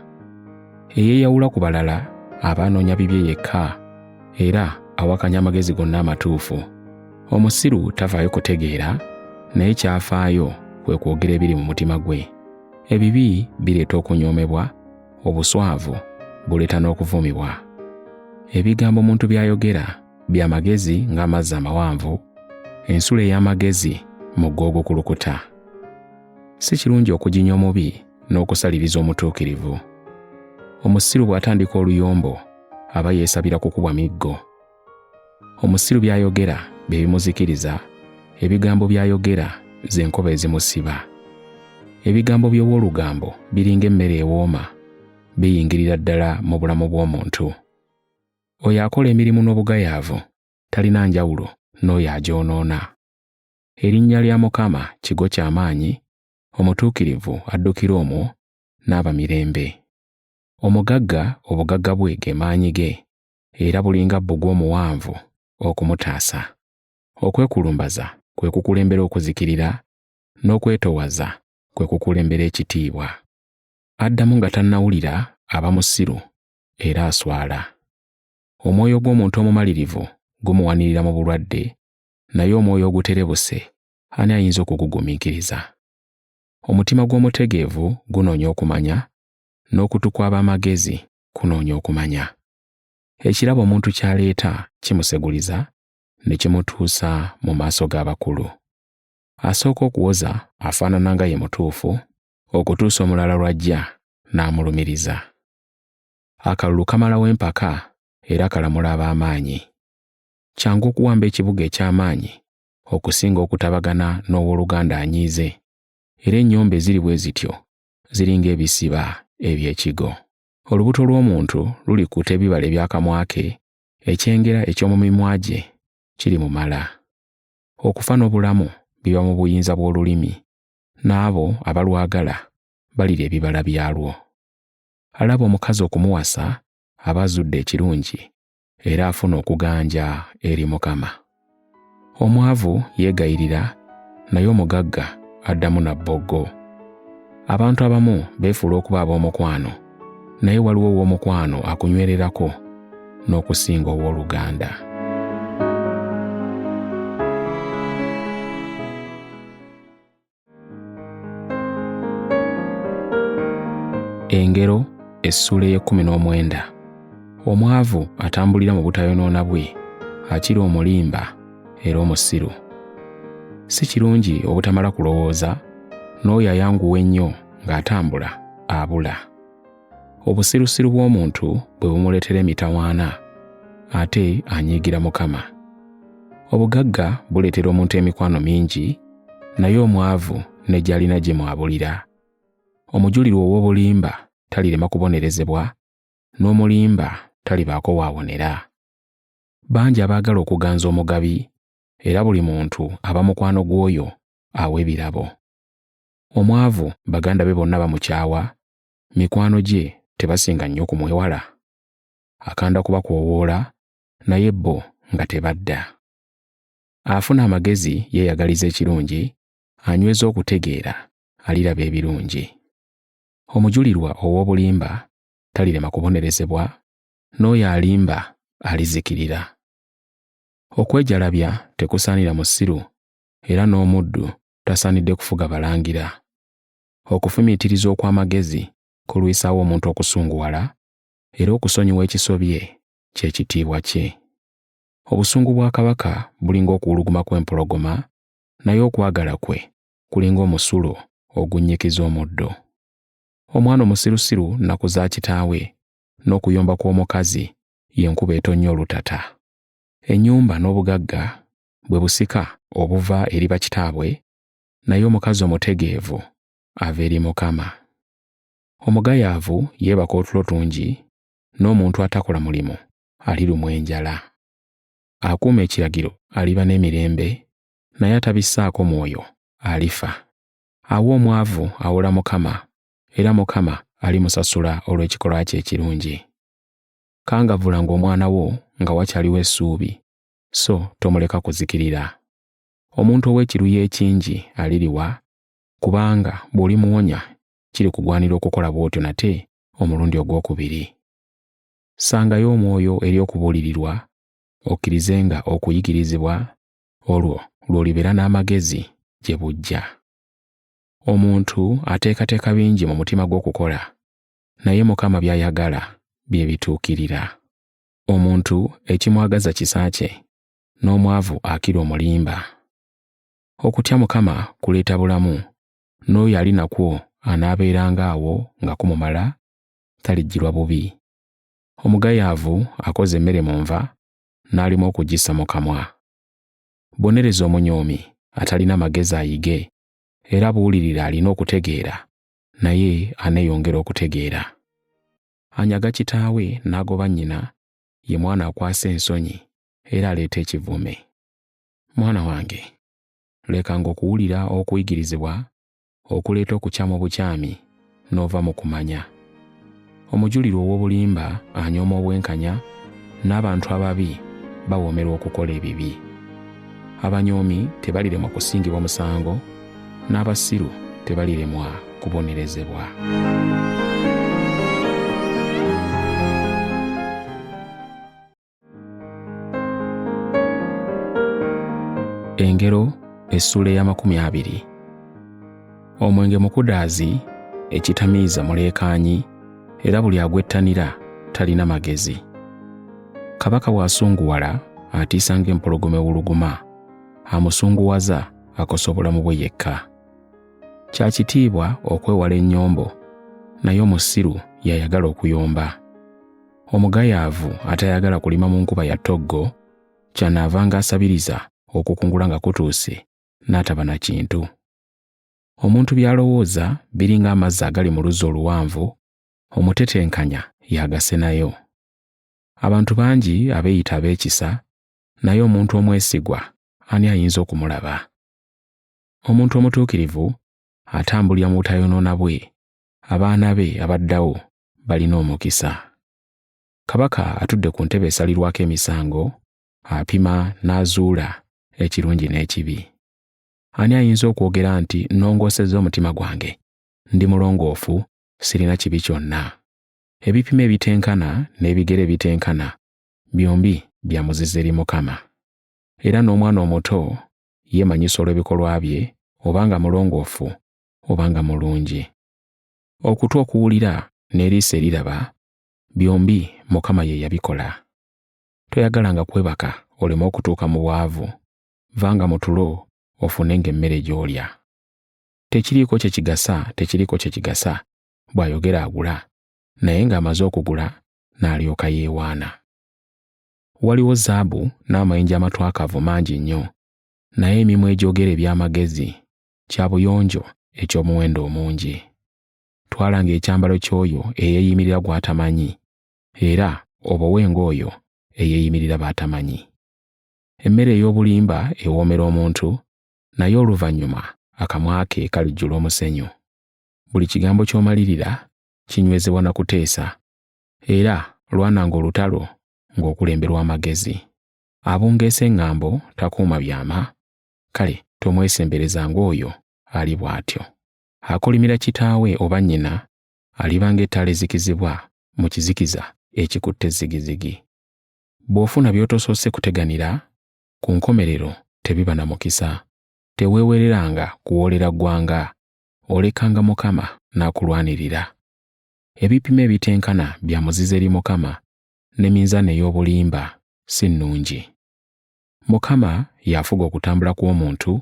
Eyeeyawula ku balala aba anoonya bibye yekka, era awakanya amagezi gonna amatuufu. Omusiru tavaayo kutegeera, naye kyafaayo kwe kwogera ebiri mu mutima gwe. Ebibi bireeta okunyoomebwa, obuswavu buleeta n'okuvumibwa. Ebigambo omuntu by'ayogera by'amagezi ng'amazzi amawanvu, ensula ey'amagezi mugga ogukulukuta. Si kirungi okuginya omubi n'okusaliriza omutuukirivu. Omusiru bw'atandika oluyombo aba yeesabira kukubwa miggo. Omusiru by'ayogera bye bimuzikiriza, ebigambo by'ayogera ze nkoba ezimusiba. Ebigambo by'owoolugambo biringa emmere ewooma, biyingirira ddala mu bulamu bw'omuntu. Oyo akola emirimu n'obugayaavu talina njawulo n'oyo agyonoona. Erinnya lya Mukama kigo ky'amaanyi, omutuukirivu addukira omwo n'aba mirembe. Omugagga obugagga bwe ge maanyi ge, era bulinga bbugwe omuwanvu okumutaasa. Okwekulumbaza kwe kukulembera okuzikirira, n'okwetoowaza kwe kukulembera ekitiibwa. Addamu nga tannawulira aba musiru era aswala. Omwoyo gw'omuntu omumalirivu gumuwanirira mu bulwadde, naye omwoyo oguterebuse ani ayinza okugugumiikiriza? Omutima gw'omutegeevu gunoonya okumanya, n'okutu kw'ab'amagezi kunoonya okumanya. Ekirabo omuntu ky'aleeta kimuseguliza ne kimutuusa mu maaso g'abakulu. Asooka okuwoza afaanana nga ye mutuufu, okutuusa omulala lw'ajja n'amulumiriza. Akalulu kamalawo empaka era kalamula ab'amaanyi. Kyangu okuwamba ekibuga eky'amaanyi okusinga okutabagana n'owooluganda anyiize, era ennyombe eziri bwe zityo ziringa ebisiba eby'ekigo. Olubuto lw'omuntu lulikuta ebibala eby'akamwa ke, ekyengera eky'omu mimwa gye kiri mu mala. Okufa n'obulamu biba mu buyinza bw'olulimi, n'abo abalwagala balira ebibala byalwo. Alaba omukazi okumuwasa aba azudde ekirungi era afuna okuganja eri Mukama. Omwavu yeegayirira, naye omugagga addamu na bboggo. Abantu abamu beefuula okuba ab'omukwano, naye waliwo ow'omukwano akunywererako n'okusinga ow'oluganda. Engero essula ey'e19. Omwavu atambulira mu butayonoona bwe akira omulimba era omusiru. Si kirungi obutamala kulowooza, n'oyo ayanguwa ennyo ng'atambula abula. Obusirusiru bw'omuntu bwe bumuleetera emitawaana, ate anyiigira Mukama. Obugagga buleetera omuntu emikwano mingi, naye omwavu ne gy'alina gye mwabulira. Omujulirwa ow'obulimba talirema kubonerezebwa, n'omulimba talibaako waawonera. Bangi abaagala okuganza omugabi, era buli muntu aba mukwano gw'oyo awa ebirabo. Omwavu baganda be bonna bamukyawa, mikwano gye tebasinga nnyo okumwewala. Akanda kubakoowoola, naye bo nga tebadda. Afuna amagezi yeeyagaliza ekirungi, anyweza okutegeera aliraba ebirungi. Omujulirwa ow'obulimba talirema kubonerezebwa, n'oyo alimba alizikirira. Okwejalabya tekusaanira musiru, era n'omuddu tasaanidde kufuga balangira. Okufumiitiriza okw'amagezi kulwisaawo omuntu okusunguwala, era okusonyiwa ekisobye kye kitiibwa kye. Obusungu bwa kabaka bulinga okuwuluguma kw'empologoma, naye okwagala kwe kulinga omusulo ogunnyikiza omuddo. Omwana omusirusiru nnaku za kitaawe, n'okuyomba kw'omukazi y'enkuba etonnya olutata. Ennyumba n'obugagga bwe busika obuva eri bakitaabwe, naye omukazi omutegeevu ava eri Mukama. Omugayaavu yeebaka otulo tungi, n'omuntu atakola mulimu alirumwa enjala. Akuuma ekiragiro aliba n'emirembe, naye atabissaako mwoyo alifa. Awa omwavu awola Mukama, era Mukama alimusasula olw'ekikolwa kye ekirungi. Kangavvulanga omwana wo nga wakyaliwo essuubi, so tomuleka kuzikirira. Omuntu ow'ekiruyi ekingi aliriwa, kubanga bw'olimuwonya kirikugwanira okukola bw'otyo nate omulundi ogwokubiri. Ssangayo omwoyo eri okubuulirirwa, okkirizenga okuyigirizibwa, olwo lw'olibeera n'amagezi gye bujja. Omuntu ateekateeka bingi mu mutima gw'okukola, naye Mukama by'ayagala bye bituukirira. Omuntu ekimwagaza kisa kye, n'omwavu akira omulimba. Okutya Mukama kuleeta bulamu, n'oyo ali nakwo anaabeeranga awo nga kumumala talijjirwa bubi. Omugayaavu akoze emmere mu nva n'alima okugissa mu kamwa. Bonereza omunyoomi atalina magezi ayige, era buwulirira alina okutegeera, naye aneeyongera okutegeera. Anyaga kitaawe n'agoba nnyina, ye mwana akwasa ensonyi era aleeta ekivume. Mwana wange, lekanga okuwulira okuyigirizibwa okuleeta okukya mu bukyami n'ova mu kumanya. Omujulirwa ow'obulimba anyooma obwenkanya, n'abantu ababi bawoomera okukola ebibi. Abanyoomi tebaliremwa kusingibwa omusango, n'abasiru tebaliremwa kubonerezebwa. Engero essula eya 20. Omwenge mukudaazi, ekitamiiza muleekaanyi, era buli agwettanira talina magezi. Kabaka bw'asunguwala atiisa ng'empologoma ewuluguma, amusunguwaza akosa obulamu bwe yekka. Kya kitiibwa okwewala ennyombo, naye omusiru y'ayagala okuyomba. Omugayaavu atayagala kulima mu nkuba ya ttoggo, kyanaavanga asabiriza okukungula nga kutuuse n'ataba na kintu. Omuntu by'alowooza biringa amazzi agali mu luzzi oluwanvu, omutetenkanya y'agase nayo. Abantu bangi abeeyita ab'ekisa, naye omuntu omwesigwa ani ayinza okumulaba? Omuntu omutuukirivu atambulira mu butayonoona bwe, abaana be abaddawo balina omukisa. Kabaka atudde ku ntebe esalirwako emisango, apima n'azuula ekirungi n'ekibi. Ani ayinza okwogera nti nnongoosezza omutima gwange, ndi mulongoofu, sirina kibi kyonna? Ebipimo ebitenkana n'ebigere ebitenkana byombi bya muzizo eri Mukama. Era n'omwana omuto yeemanyisa olw'ebikolwa bye, obanga mulongoofu obanga mulungi. Okutu okuwulira n'eriiso eriraba, byombi Mukama ye yabikola. Toyagalanga kwebaka oleme okutuuka mu bwavu, vanga mu tulo ofunenga emmere gy'olya. Tekiriiko kye kigasa, bw'ayogera agula, naye ng'amaze okugula n'alyoka yeewaana. Waliwo zaabu n'amayinja amatwakavu mangi nnyo, naye emimwa egyogera eby'amagezi kya buyonjo eky'omuwendo omungi. Twalanga ekyambalo ky'oyo eyeeyimirira gw'atamanyi, era obowe ng'oyo eyeeyimirira b'atamanyi. Emmere ey'obulimba ewoomera omuntu, naye oluvannyuma akamwa ke kalijjula omusenyu. Buli kigambo ky'omalirira kinywezebwa na kuteesa, era lwananga olutalo ng'okulemberwa amagezi. Abungeesa eŋŋambo takuuma byama, kale tomwesemberezanga oyo ali bw'atyo. Akolimira kitaawe oba nnyina aliba ng'ettaala ezikizibwa mu kizikiza ekikutte ezzigizigi. Bw'ofuna by'otosoose kuteganira, ku nkomerero tebiba na mukisa. Teweewereranga kuwoolera ggwanga, olekanga Mukama n'akulwanirira. Ebipimo ebitenkana bya muzizo eri Mukama, ne minzaani ey'obulimba si nnungi. Mukama y'afuga okutambula kw'omuntu,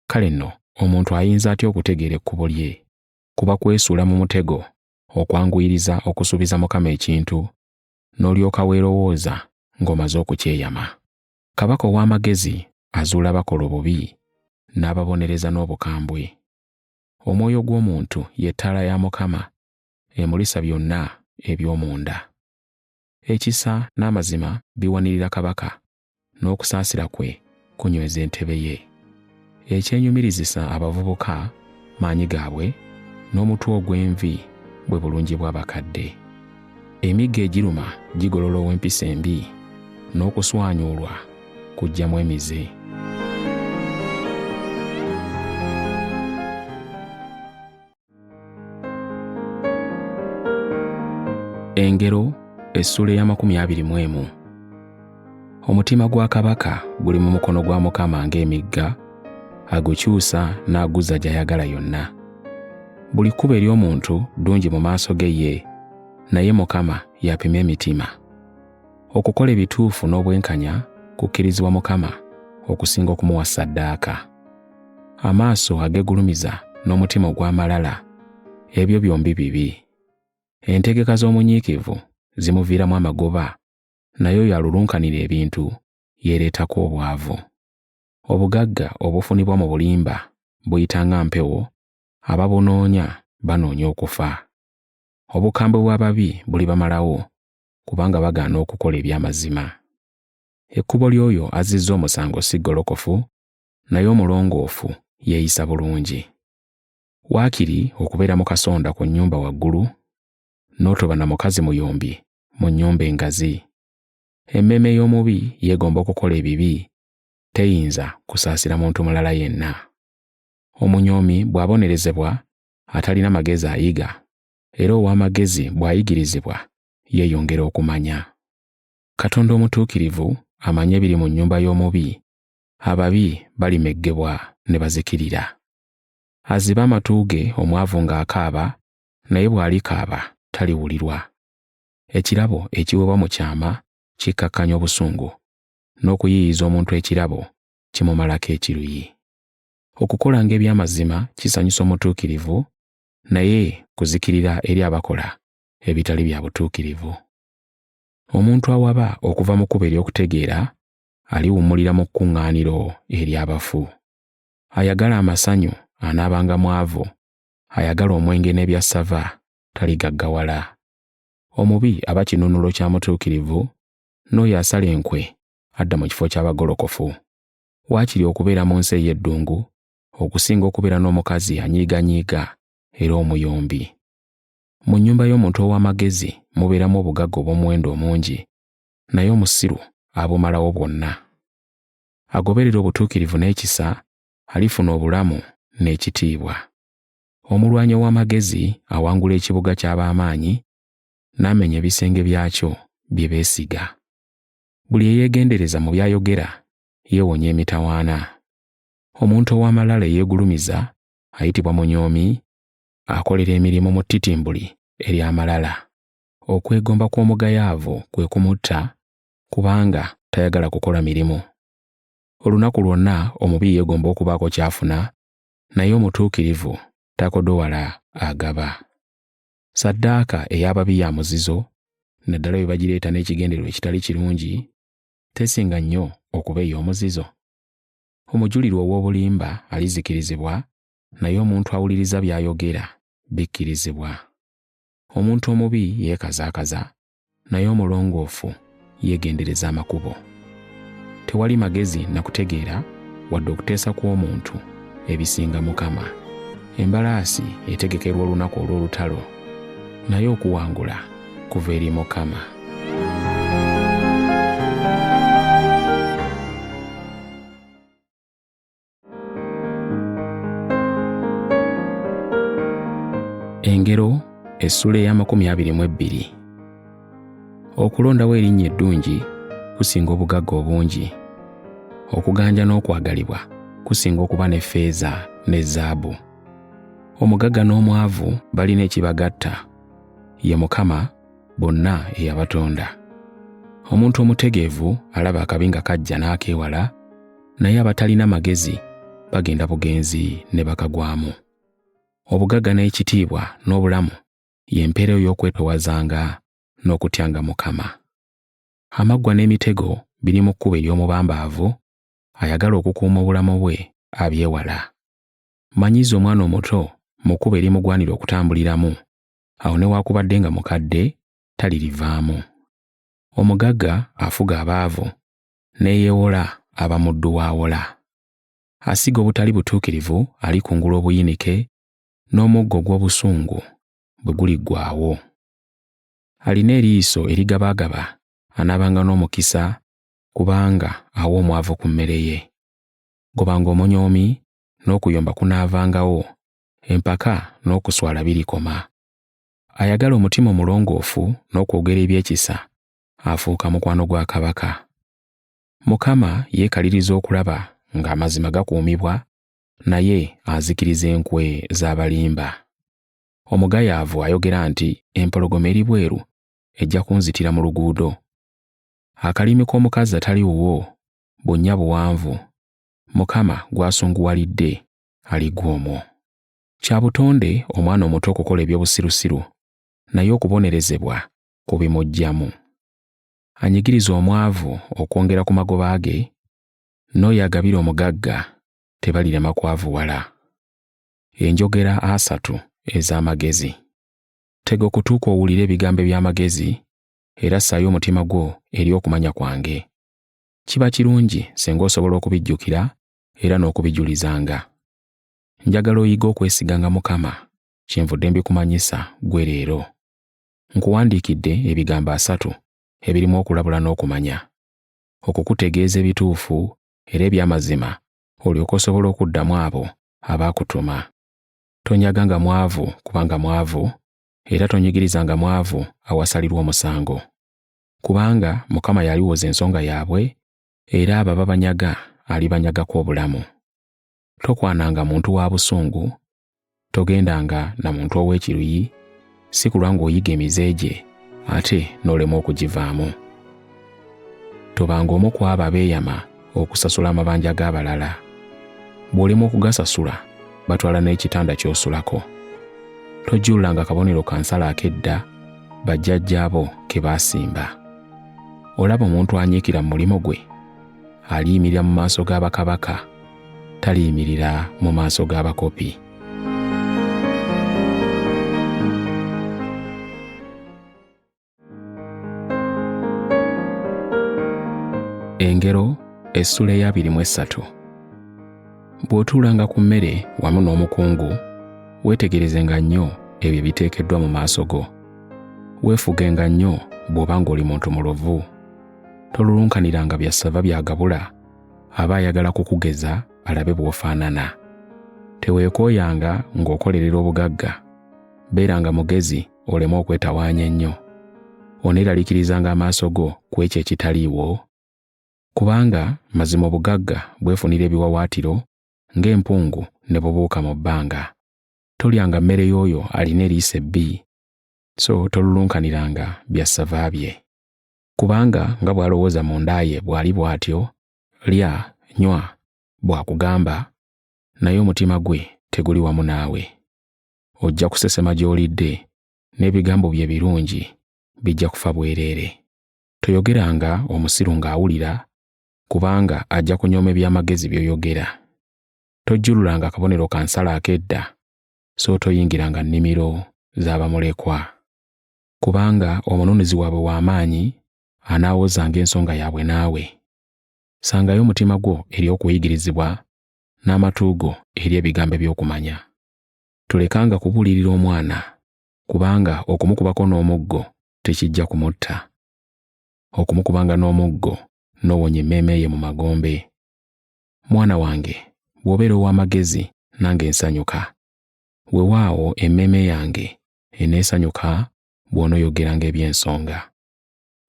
kale nno omuntu ayinza atya okutegeera ekkubo lye? Kuba kwesuula mu mutego, okwanguyiriza okusuubiza Mukama ekintu, n'olyoka weerowooza ng'omaze okukyeyama. Kabaka ow'amagezi azuula bakola obubi, n'ababonereza n'obukambwe. Omwoyo gw'omuntu ye ttaala ya Mukama, emulisa byonna eby'omunda. Ekisa n'amazima biwanirira kabaka, n'okusaasira kwe kunyweza entebe ye. Ekyenyumirizisa abavubuka maanyi gaabwe, n'omutwe ogw'envi bwe bulungi bw'abakadde. Emigga egiruma gigolola ow'empisa embi, n'okuswanyuulwa kuggyamu emize. Engero essula eya 21. Omutima gwa kabaka guli mu mukono gwa Mukama ng'emigga, agukyusa n'aguzza gy'ayagala yonna. Buli kkubo ery'omuntu ddungi mu maaso ge ye, naye Mukama y'apima emitima. Okukola ebituufu n'obwenkanya kukkirizibwa Mukama okusinga okumuwa ssaddaaka. amaaso agegulumiza n'omutima ogw'amalala, ebyo byombi bibi. Entegeka z'omunyiikivu zimuviiramu amagoba, naye oyo alulunkanira ebintu yeereetako obwavu. Obugagga obufunibwa mu bulimba buyita nga mpewo, ababunoonya banoonya okufa. Obukambwe bw'ababi bulibamalawo kubanga bagaana okukola eby'amazima. Ekkubo ly'oyo azizza omusango si ggolokofu, naye omulongoofu yeeyisa bulungi. Waakiri okubeera mu kasonda ku nnyumba waggulu, n'otoba na mukazi muyombi mu nnyumba engazi. Emmeeme y'omubi yeegomba okukola ebibi, teyinza kusaasira muntu mulala yenna. Omunyoomi bw'abonerezebwa atalina magezi ayiga, era ow'amagezi bw'ayigirizibwa yeeyongera okumanya. Katonda omutuukirivu amanye ebiri mu nnyumba y'omubi, ababi balimeggebwa ne bazikirira. Aziba amatu ge omwavu ng'akaaba, naye bw'alikaaba taliwulirwa. Ekirabo ekiweebwa mu kyama kikkakkanya obusungu, n'okuyiiyiza omuntu ekirabo kimumalako ekiruyi. Okukola ng'eby'amazima kisanyusa omutuukirivu, naye kuzikirira eri abakola ebitali bya butuukirivu. Omuntu awaba okuva mu kkubo ery'okutegeera aliwummulira mu kkuŋŋaaniro ery'abafu. Ayagala amasanyu anaabanga mwavu, ayagala omwenge n'ebyassava taligaggawala. Omubi aba kinunulo kya mutuukirivu, n'oyo asala enkwe adda mu kifo ky'abagolokofu. Waakiri okubeera mu nsi ey'eddungu okusinga okubeera n'omukazi anyiiganyiiga era omuyombi. Mu nnyumba y'omuntu ow'amagezi mubeeramu obugagga obw'omuwendo omungi, naye omusiru abumalawo bwonna. Agoberera obutuukirivu n'ekisa alifuna obulamu n'ekitiibwa. Omulwanyi ow'amagezi awangula ekibuga ky'ab'amaanyi, n'amenya ebisenge byakyo bye beesiga. Buli eyeegendereza mu by'ayogera yeewonya emitawaana. Omuntu ow'amalala eyeegulumiza ayitibwa munyoomi, akolera emirimu mu ttitimbuli ery'amalala. Okwegomba kw'omugayaavu kwe kumutta kubanga tayagala kukola mirimu. Olunaku lwonna omubi yeegomba okubaako ky'afuna, naye omutuukirivu takodowala agaba. Saddaaka ey'ababi ya muzizo, naddala bwe bagireeta n'ekigendererwa ekitali kirungi, tesinga nnyo okuba ey'omuzizo. Omujulirwa ow'obulimba alizikirizibwa, naye omuntu awuliriza by'ayogera bikkirizibwa. Omuntu omubi yeekazaakaza, naye omulongoofu yeegendereza amakubo. Tewali magezi na kutegeera wadde okuteesa kw'omuntu ebisinga Mukama. Embalaasi etegekerwa olunaku olw'olutalo, naye okuwangula kuva eri Mukama. Engero essula eya22. Okulondawo erinnya eddungi kusinga obugagga obungi. Okuganja n'okwagalibwa kusinga okuba ne ffeeza ne zaabu. Omugagga n'omwavu balina ekibagatta, ye Mukama bonna eyabatonda. Omuntu omutegeevu alaba akabi nga kajja n'akeewala, naye abatalina magezi bagenda bugenzi ne bakagwamu. Obugagga n'ekitiibwa n'obulamu y'empeera ey'okwetowazanga n'okutyanga Mukama. Amaggwa n'emitego biri mu kkubo ery'omubambaavu, ayagala okukuuma obulamu bwe abyewala. Manyiza omwana omuto mu kkubo erimugwanira okutambuliramu, awo newaakubadde nga mukadde talirivaamu. Omugagga afuga abaavu, n'eyeewola aba muddu w'awola. Asiga obutali butuukirivu alikungula obuyinike, n'omuggo gw'obusungu bwe guliggwaawo. Alina eriiso erigabaagaba anaabanga n'omukisa kubanga awa omwavu ku mmere ye. Gobanga omunyoomi n'okuyomba kunaavangawo, empaka n'okuswala birikoma. Ayagala omutima omulongoofu n'okwogera ebyekisa afuuka mukwano gwa kabaka. Mukama yeekaliriza okulaba ng'amazima gakuumibwa, naye azikiriza enkwe z'abalimba. Omugayaavu ayogera nti empologoma eri bweru ejja kunzitira mu luguudo. Akalimi k'omukazi atali wuwo bunnya buwanvu, Mukama gw'asunguwalidde aligwa omwo. Kya butonde omwana omuto okukola eby'obusirusiru naye okubonerezebwa kubimugyamu. Anyigiriza omwavu okwongera ku magoba ge, n'oyo agabira omugagga tebalirema kwavuwala. Enjogera 3 ez'amagezi. Tega okutuuka owulire ebigambo eby'amagezi era ssaayo omutima gwo eri okumanya kwange. Kiba kirungi singa osobola okubijjukira era n'okubijulizanga. Njagala oyiga okwesiganga Mukama, kyenvudde mbikumanyisa gwe leero. Nkuwandiikidde ebigambo 3 ebirimu okulabula n'okumanya, okukutegeeza ebituufu era eby'amazima olyoke osobola okuddamu abo abaakutuma. Tonyaganga mwavu kubanga mwavu, era tonyigirizanga mwavu awasalirwa omusango. Kubanga Mukama yaliwoza ensonga yaabwe, era abo ababanyaga alibanyagako obulamu. Tokwananga muntu wa busungu, togendanga na muntu ow'ekiruyi, si kulwa ng'oyiga emize gye ate n'olemwa okugivaamu. Tobanga omu ku abo abeeyama okusasula amabanja g'abalala. Bw'olemwa okugasasula, batwala n'ekitanda ky'osulako. Tojjuulanga kabonero ka nsala ak'edda bajjajjaabo ke baasimba. Olaba omuntu anyiikira mu mulimo gwe, aliyimirira mu maaso g'abakabaka, taliyimirira mu maaso g'abakopi. Engero essula eya 23. Bw'otuulanga ku mmere wamu n'omukungu, weetegerezenga nnyo ebyo biteekeddwa mu maaso go. Weefugenga nnyo bw'oba ng'oli muntu mulovu. Tolulunkaniranga byassava byagabula aba ayagala kukugeza alabe bw'ofaanana. Teweekooyanga ng'okolerera obugagga. Beeranga mugezi oleme okwetawaanya ennyo. Oneeraliikirizanga amaaso go ku ekyo ekitaliiwo. Kubanga mazima obugagga bwefunira ebiwawaatiro ng'empungu ne bubuuka mu bbanga. Tolyanga mmere y'oyo alina eriiso ebbi, so tolulunkaniranga byassava bye. Kubanga nga bw'alowooza munda ye bw'ali bw'atyo, lya, nywa, bw'akugamba, naye omutima gwe teguli wamu naawe. Ojja kusesema gy'olidde, n'ebigambo bye birungi bijja kufa bwereere. Toyogeranga omusiru ng'awulira, kubanga ajja kunyooma eby'amagezi by'oyogera. Tojjululanga akabonero ka nsala ak'edda, so toyingiranga nnimiro z'abamulekwa. Kubanga omununuzi waabwe w'amaanyi anaawozanga ensonga yaabwe naawe. Sangayo omutima gwo eri okuyigirizibwa n'amatu go eri ebigambo by'okumanya. Tolekanga kubuulirira omwana, kubanga okumukubako n'omuggo tekijja kumutta. Okumukubanga n'omuggo n'owonya emmeeme ye mu magombe. Mwana wange, bw'obeera ow'amagezi nange nsanyuka. Weewaawo emmeeme yange eneesanyuka bw'onooyogeranga eby'ensonga.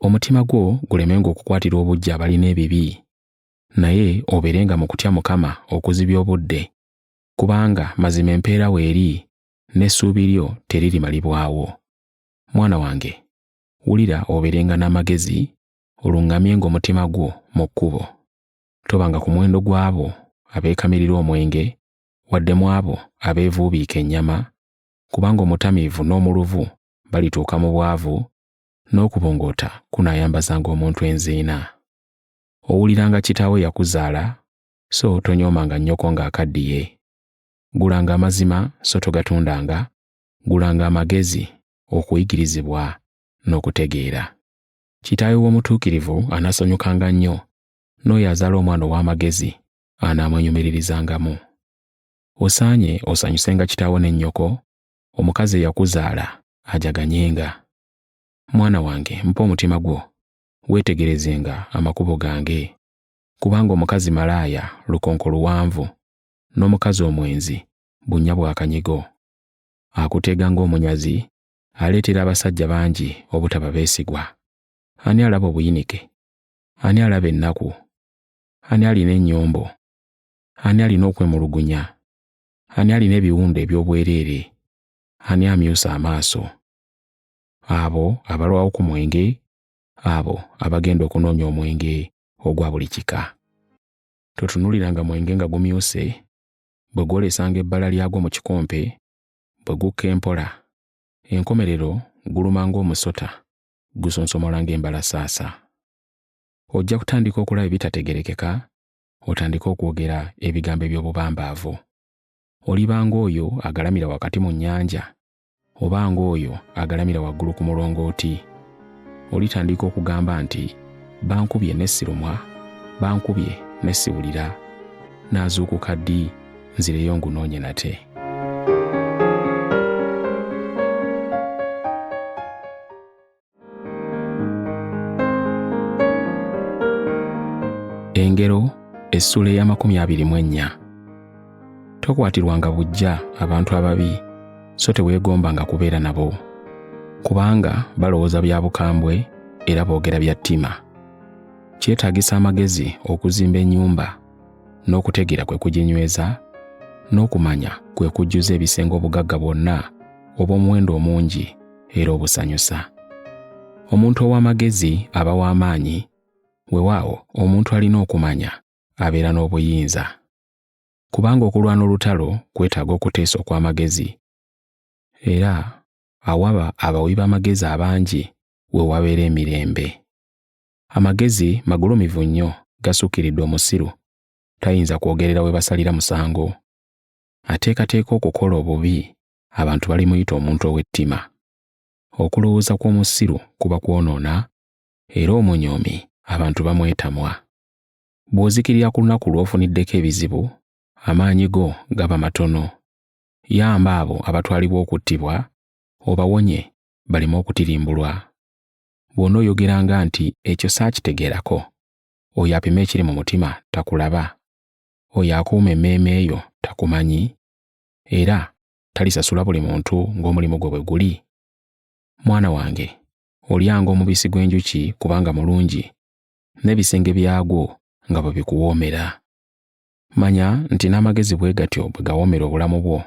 Omutima gwo gulemenga okukwatira obujja abalina ebibi, naye obeerenga mu kutya Mukama okuzibya obudde, kubanga mazima empeera weeri n'essuubi lyo teririmalibwawo. Mwana wange, wulira obeerenga n'amagezi, oluŋŋamyenga omutima gwo mu kkubo. Tobanga ku muwendo gw'abo abeekamirira omwenge, wadde mu abo abeevuubiika ennyama, kubanga omutamiivu n'omuluvu balituuka mu bwavu, n'okubongoota kunaayambazanga omuntu enziina. Owuliranga kitaawe yakuzaala, so tonyoomanga nnyoko ng'akaddiye. Gulanga amazima so togatundanga, gulanga amagezi, okuyigirizibwa n'okutegeera. Kitaawe w'omutuukirivu anaasanyukanga nnyo, n'oyo azaala omwana ow'amagezi anaamwenyumiririzangamu. Osaanye osanyusenga kitaawo ne nnyoko, omukazi eyakuzaala ajaganyenga. Mwana wange, mpa omutima gwo, weetegerezenga amakubo gange, kubanga omukazi malaaya lukonko luwanvu, n'omukazi omwenzi bunnya bwa kanyigo. Akutega ng'omunyazi, aleetera abasajja bangi obutaba beesigwa. Ani alaba obuyinike? Ani alaba ennaku? Ani alina ennyombo? Ani alina okwemulugunya? Ani alina ebiwundu eby'obwereere? Ani amyusa amaaso? Abo abalwawo ku mwenge, abo abagenda okunoonya omwenge ogwa buli kika. Totunuliranga mwenge nga gumyuse, bwe gwolesanga ebbala lyagwo mu kikompe, bwe gukka empola, enkomerero guluma ng'omusota, gusonsomola ng'embalasaasa. Ojja kutandika okulaba ebitategerekeka, otandike okwogera ebigambo eby'obubambaavu. Oliba ng'oyo agalamira wakati mu nnyanja, oba ng'oyo agalamira waggulu ku mulongooti. Olitandika okugamba nti, bankubye ne sirumwa, bankubye ne siwulira, naazuukuka ddi, nzireyo ngunoonye nate. Engero essula eya 24. Tokwatirwanga buggya abantu ababi, so teweegombanga kubeera nabo, kubanga balowooza bya bukambwe era boogera bya ttima. Kyetaagisa amagezi okuzimba ennyumba, n'okutegeera kwe kuginyweza, n'okumanya kwe kujjuza ebisenge obugagga bwonna obw'omuwendo omungi era obusanyusa. Omuntu ow'amagezi aba w'amaanyi, weewaawo omuntu alina okumanya abeera n'obuyinza. Kubanga okulwana olutalo kwetaaga okuteesa okw'amagezi, era awaba abawi b'amagezi abangi we wabeera emirembe. Amagezi magulumivu nnyo, gasukkiridde omusiru, tayinza kwogerera we basalira musango. Ateekateeka okukola obubi, abantu balimuyita omuntu ow'ettima. Okulowooza kw'omusiru kuba kwonoona, era omunyoomi abantu bamwetamwa. Bw'ozikirira ku lunaku lw'ofuniddeko ebizibu, amaanyi go gaba matono. Yamba abo abatwalibwa okuttibwa, obawonye baleme okutirimbulwa. Bw'onooyogeranga nti ekyo saakitegeerako, oyo apima ekiri mu mutima takulaba, oyo akuuma emmeeme eyo takumanyi, era talisasula buli muntu ng'omulimu gwe bwe guli. Mwana wange, olyanga omubisi gw'enjuki kubanga mulungi, n'ebisenge byagwo nga bwe bikuwoomera. Manya nti n'amagezi bwe gatyo bwe gawoomera obulamu bwo,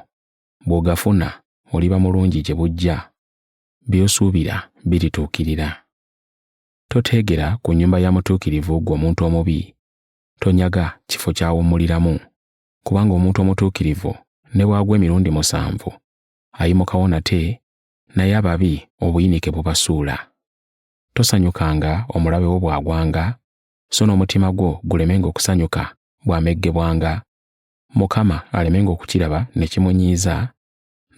bw'ogafuna oliba mulungi gye bujja, by'osuubira birituukirira. Toteegera ku nnyumba ya mutuukirivu ggwe omuntu omubi, tonyaga kifo ky'awummuliramu, kubanga omuntu omutuukirivu ne bw'agwa emirundi 7 ayimukawo nate, naye ababi obuyinike bubasuula. Tosanyukanga omulabe wo bw'agwanga, so n'omutima gwo gulemenga okusanyuka bw'ameggebwanga, Mukama alemenga okukiraba ne kimunyiiza,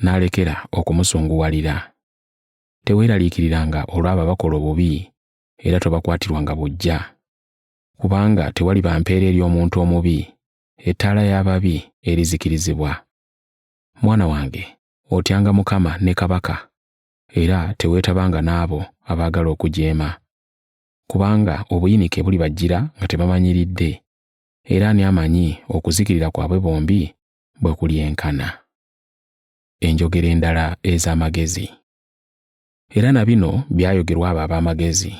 n'alekera okumusunguwalira. Teweeraliikiriranga olw'abo bakola obubi, era tobakwatirwanga buggya, kubanga tewaliba mpeera eri omuntu omubi, ettaala y'ababi erizikirizibwa. Mwana wange, otyanga Mukama ne kabaka, era teweetabanga n'abo abaagala okujeema, kubanga obuyinike bulibajjira nga tebamanyiridde, era ani amanyi okuzikirira kwabwe bombi bwe kulyenkana. Enjogera endala ez'amagezi. Era na bino byayogerwa abo ab'amagezi.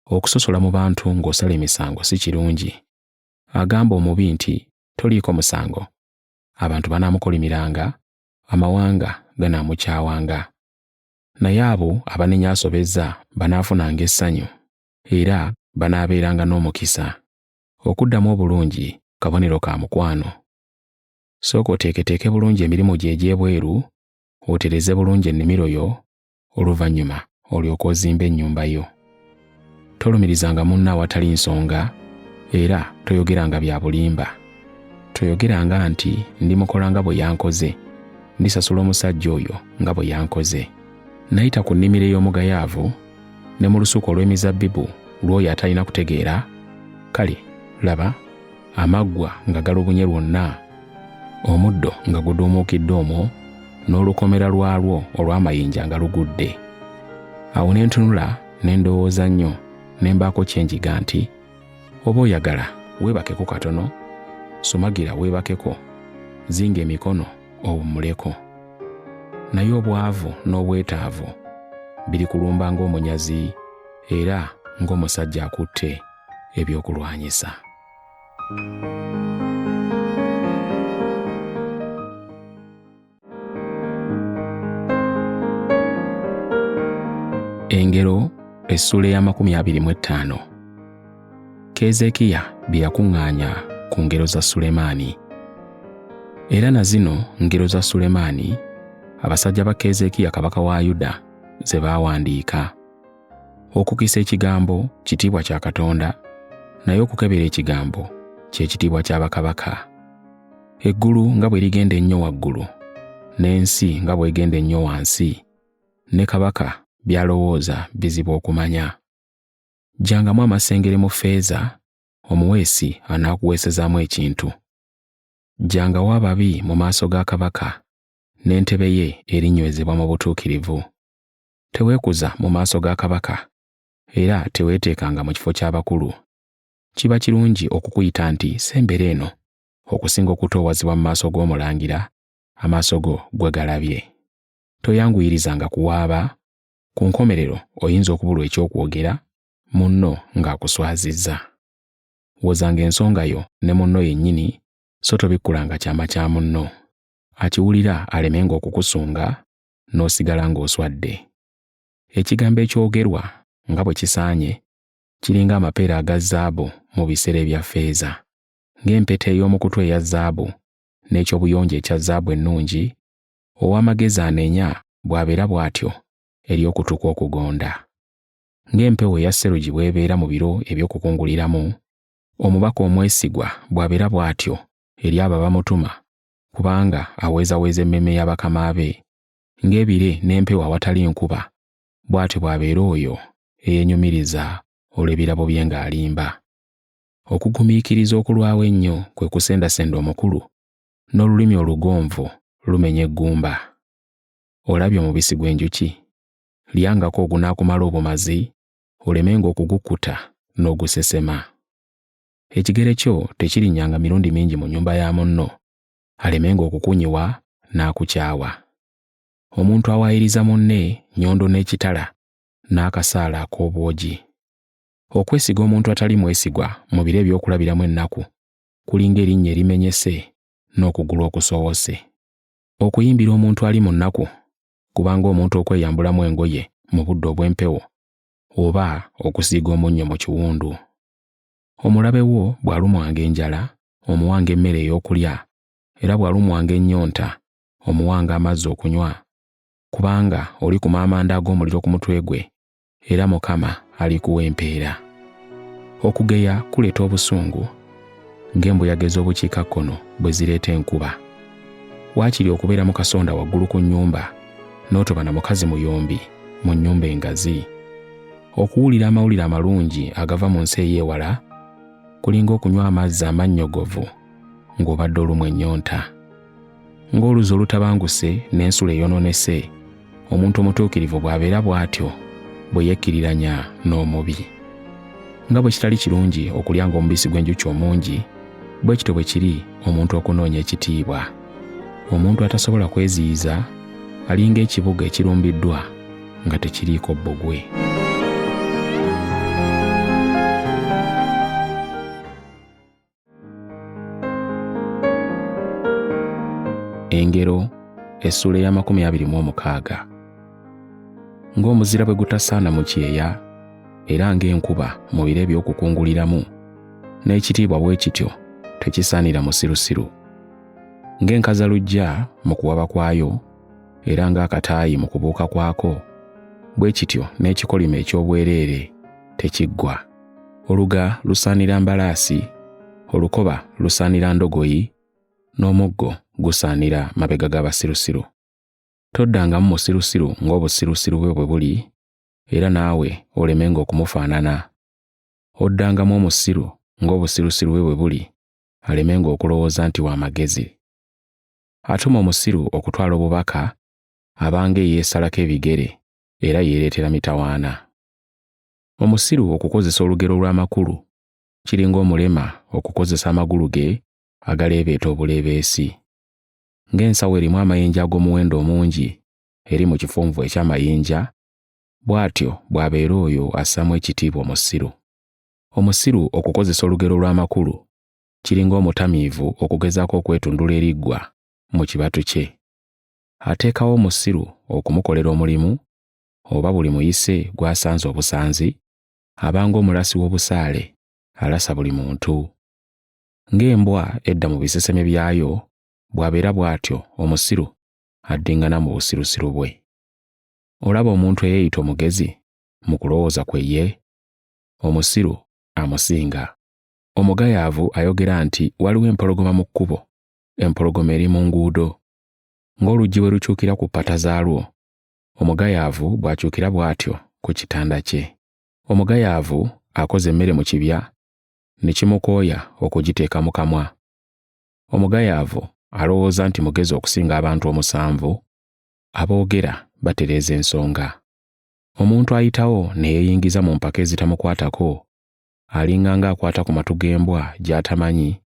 Okusosola mu bantu ng'osala emisango si kirungi. Agamba omubi nti toliiko musango, abantu banaamukolimiranga, amawanga ganaamukyawanga. Naye abo abanenya asobezza banaafunanga essanyu, era banaabeeranga n'omukisa. Okuddamu obulungi kabonero ka mukwano. Sooka oteeketeeke bulungi emirimu gye egy'ebweru, otereze bulungi ennimiro yo, oluvannyuma olyoke ozimbe ennyumba yo. Tolumirizanga munno awatali nsonga, era toyogeranga bya bulimba. Toyogeranga nti ndimukola nga bwe yankoze, ndisasula omusajja oyo nga bwe yankoze. Nayita ku nnimiro ey'omugayaavu ne mu lusuku olw'emizabbibu lw'oyo atalina kutegeera, kale laba amaggwa nga galubunye lwonna, omuddo nga guduumuukidde omwo, n'olukomera lwalwo olw'amayinja nga lugudde. Awo ne ntunula ne ndowooza nnyo, ne mbaako kye njiga nti, oba oyagala weebakeko katono, sumagira weebakeko, zinga emikono owummuleko. Naye obwavu n'obwetaavu biri kulumba ng'omunyazi, era ng'omusajja akutte ebyokulwanyisa. Engero essula ya 25. Keezeekiya bye yakuŋŋaanya ku ngero za Sulemaani. Era na zino ngero za Sulemaani, abasajja ba Keezeekiya kabaka wa Yuda, ze baawandiika. Okukisa ekigambo kitiibwa kya Katonda, naye okukebera ekigambo kye kitiibwa kya bakabaka. Eggulu nga bwe ligenda ennyo waggulu, n'ensi nga bw'egenda ennyo wansi, ne kabaka by'alowooza bizibu okumanya. Jjangamu amasengere mu ffeeza, omuweesi anaakuweesezaamu ekintu. Jjangawo ababi mu maaso ga kabaka, n'entebe ye erinywezebwa mu butuukirivu. Teweekuza mu maaso ga kabaka, era teweeteekanga mu kifo ky'abakulu. Kiba kirungi okukuyita nti sembera eno, okusinga okutoowazibwa mu maaso g'omulangira, amaaso go gwe galabye. Toyanguyirizanga kuwaaba, ku nkomerero oyinza okubulwa ekyokwogera, munno ng'akuswazizza. Wozanga ensonga yo ne munno yennyini, so tobikkulanga kyama kya munno. Akiwulira alemenga okukusunga, n'osigala ng'oswadde. Ekigambo ekyogerwa nga bwe kisaanye, kiringa amapeera aga zaabu mu biseera ebya ffeeza, ng'empeta ey'omu kutu eya zaabu, n'ekyobuyonjo ekya zaabu ennungi, ow'amagezi anenya bw'abeera bw'atyo eri okutuuka okugonda. Ng'empewo eya sserugi bw'ebeera mu biro eby'okukunguliramu, omubaka omwesigwa bw'abeera bw'atyo eri abo abamutuma, kubanga aweezaweeza emmeeme y'abakama be. Ng'ebire n'empewo awatali nkuba, bw'atyo bw'abeera oyo eyeenyumiriza olw'ebirabo bye ng'alimba. Okugumiikiriza okulwawo ennyo kwe kusendasenda omukulu, n'olulimi olugonvu lumenya eggumba. Olabye omubisi gw'enjuki? Lyangako ogunaakumala obumazi, olemenga okugukkuta n'ogusesema. Ekigere kyo tekirinnyanga mirundi mingi mu nnyumba ya munno, alemenga okukunyiwa n'akukyawa. Omuntu awaayiriza munne nnyondo n'ekitala n'akasaala ak'obwogi. Okwesiga omuntu atali mwesigwa mu biro eby'okulabiramu ennaku kulinga erinnya erimenyese n'okugulu okusoowose. Okuyimbira omuntu ali mu nnaku kubanga omuntu okweyambulamu engoye mu budde obw'empewo, oba okusiiga omunnyo mu kiwundu. Omulabe wo bw'alumwanga enjala, omuwanga emmere ey'okulya, era bw'alumwanga ennyonta, omuwanga amazzi okunywa, kubanga oli ku maamanda ag'omuliro ku mutwe gwe, era Mukama alikuwa empeera. Okugeya kuleeta obusungu, ng'embuyaga ez'obukiikakkono bwe zireeta enkuba. Waakiri okubeera mu kasonda waggulu ku nnyumba, n'otoba na mukazi muyombi mu nnyumba engazi. Okuwulira amawulire amalungi agava mu nsi ey'ewala, kulinga okunywa amazzi amannyogovu ng'obadde olumwa ennyonta. Ng'oluzi olutabanguse n'ensula eyonoonese, omuntu omutuukirivu bw'abeera bw'atyo bwe yekkiriranya n'omubi. Nga bwe kitali kirungi okulyanga omubisi gw'enjuki omungi, bwe kityo bwe kiri omuntu okunoonya ekitiibwa. Omuntu atasobola kweziyiza alinga ekibuga ekirumbiddwa nga tekiriiko bbugwe. Engero essula ya 26. Ng'omuzira bwe gutasaana mu kyeya, era ng'enkuba mu biro eby'okukunguliramu, n'ekitiibwa bwe kityo tekisaanira musirusiru. Ng'enkazaluggya mu kuwaba kwayo, era ng'akataayi mu kubuuka kwako, bwe kityo n'ekikolimo eky'obwereere tekiggwa. Oluga lusaanira mbalaasi, olukoba lusaanira ndogoyi, n'omuggo gusaanira mabega g'abasirusiru. Toddangamu musirusiru ng'obusirusiru bwe bwe buli, era naawe olemenga okumufaanana. Oddangamu omusiru ng'obusirusiru bwe bwe buli, alemenga okulowooza nti wa magezi. Atuma omusiru okutwala obubaka, abanga eyeesalako ebigere, era yeereetera mitawaana. Omusiru okukozesa olugero lw'amakulu, kiringa omulema okukozesa amagulu ge agaleebeeta obuleebeesi. Ng'ensawo erimu amayinja ag'omuwendo omungi eri mu kifunvu eky'amayinja, bw'atyo bw'abeera oyo assaamu ekitiibwa omusiru. Omusiru okukozesa olugero lw'amakulu, kiringa omutamiivu okugezaako okwetundula eriggwa mu kibatu kye. Ateekawo omusiru okumukolera omulimu, oba buli muyise gw'asanze obusanzi, abanga omulasi w'obusaale alasa buli muntu. Ng'embwa edda mu biseseme byayo, bw'abeera bw'atyo omusiru addiŋŋana mu busirusiru bwe. Olaba omuntu eyeeyita omugezi mu kulowooza kwe ye? Omusiru amusinga. Omugayaavu ayogera nti waliwo empologoma mu kkubo, empologoma eri mu nguudo. Ng'oluggi bwe lukyukira ku ppata zaalwo, omugayaavu bw'akyukira bw'atyo ku kitanda kye. Omugayaavu akoze emmere mu kibya, ne kimukooya okugiteeka mu kamwa. Omugayaavu alowooza nti mugezi okusinga abantu 7 aboogera batereeza ensonga. Omuntu ayitawo ne yeeyingiza mu mpaka ezitamukwatako, alinganga akwata ku matu g'embwa gy'atamanyi,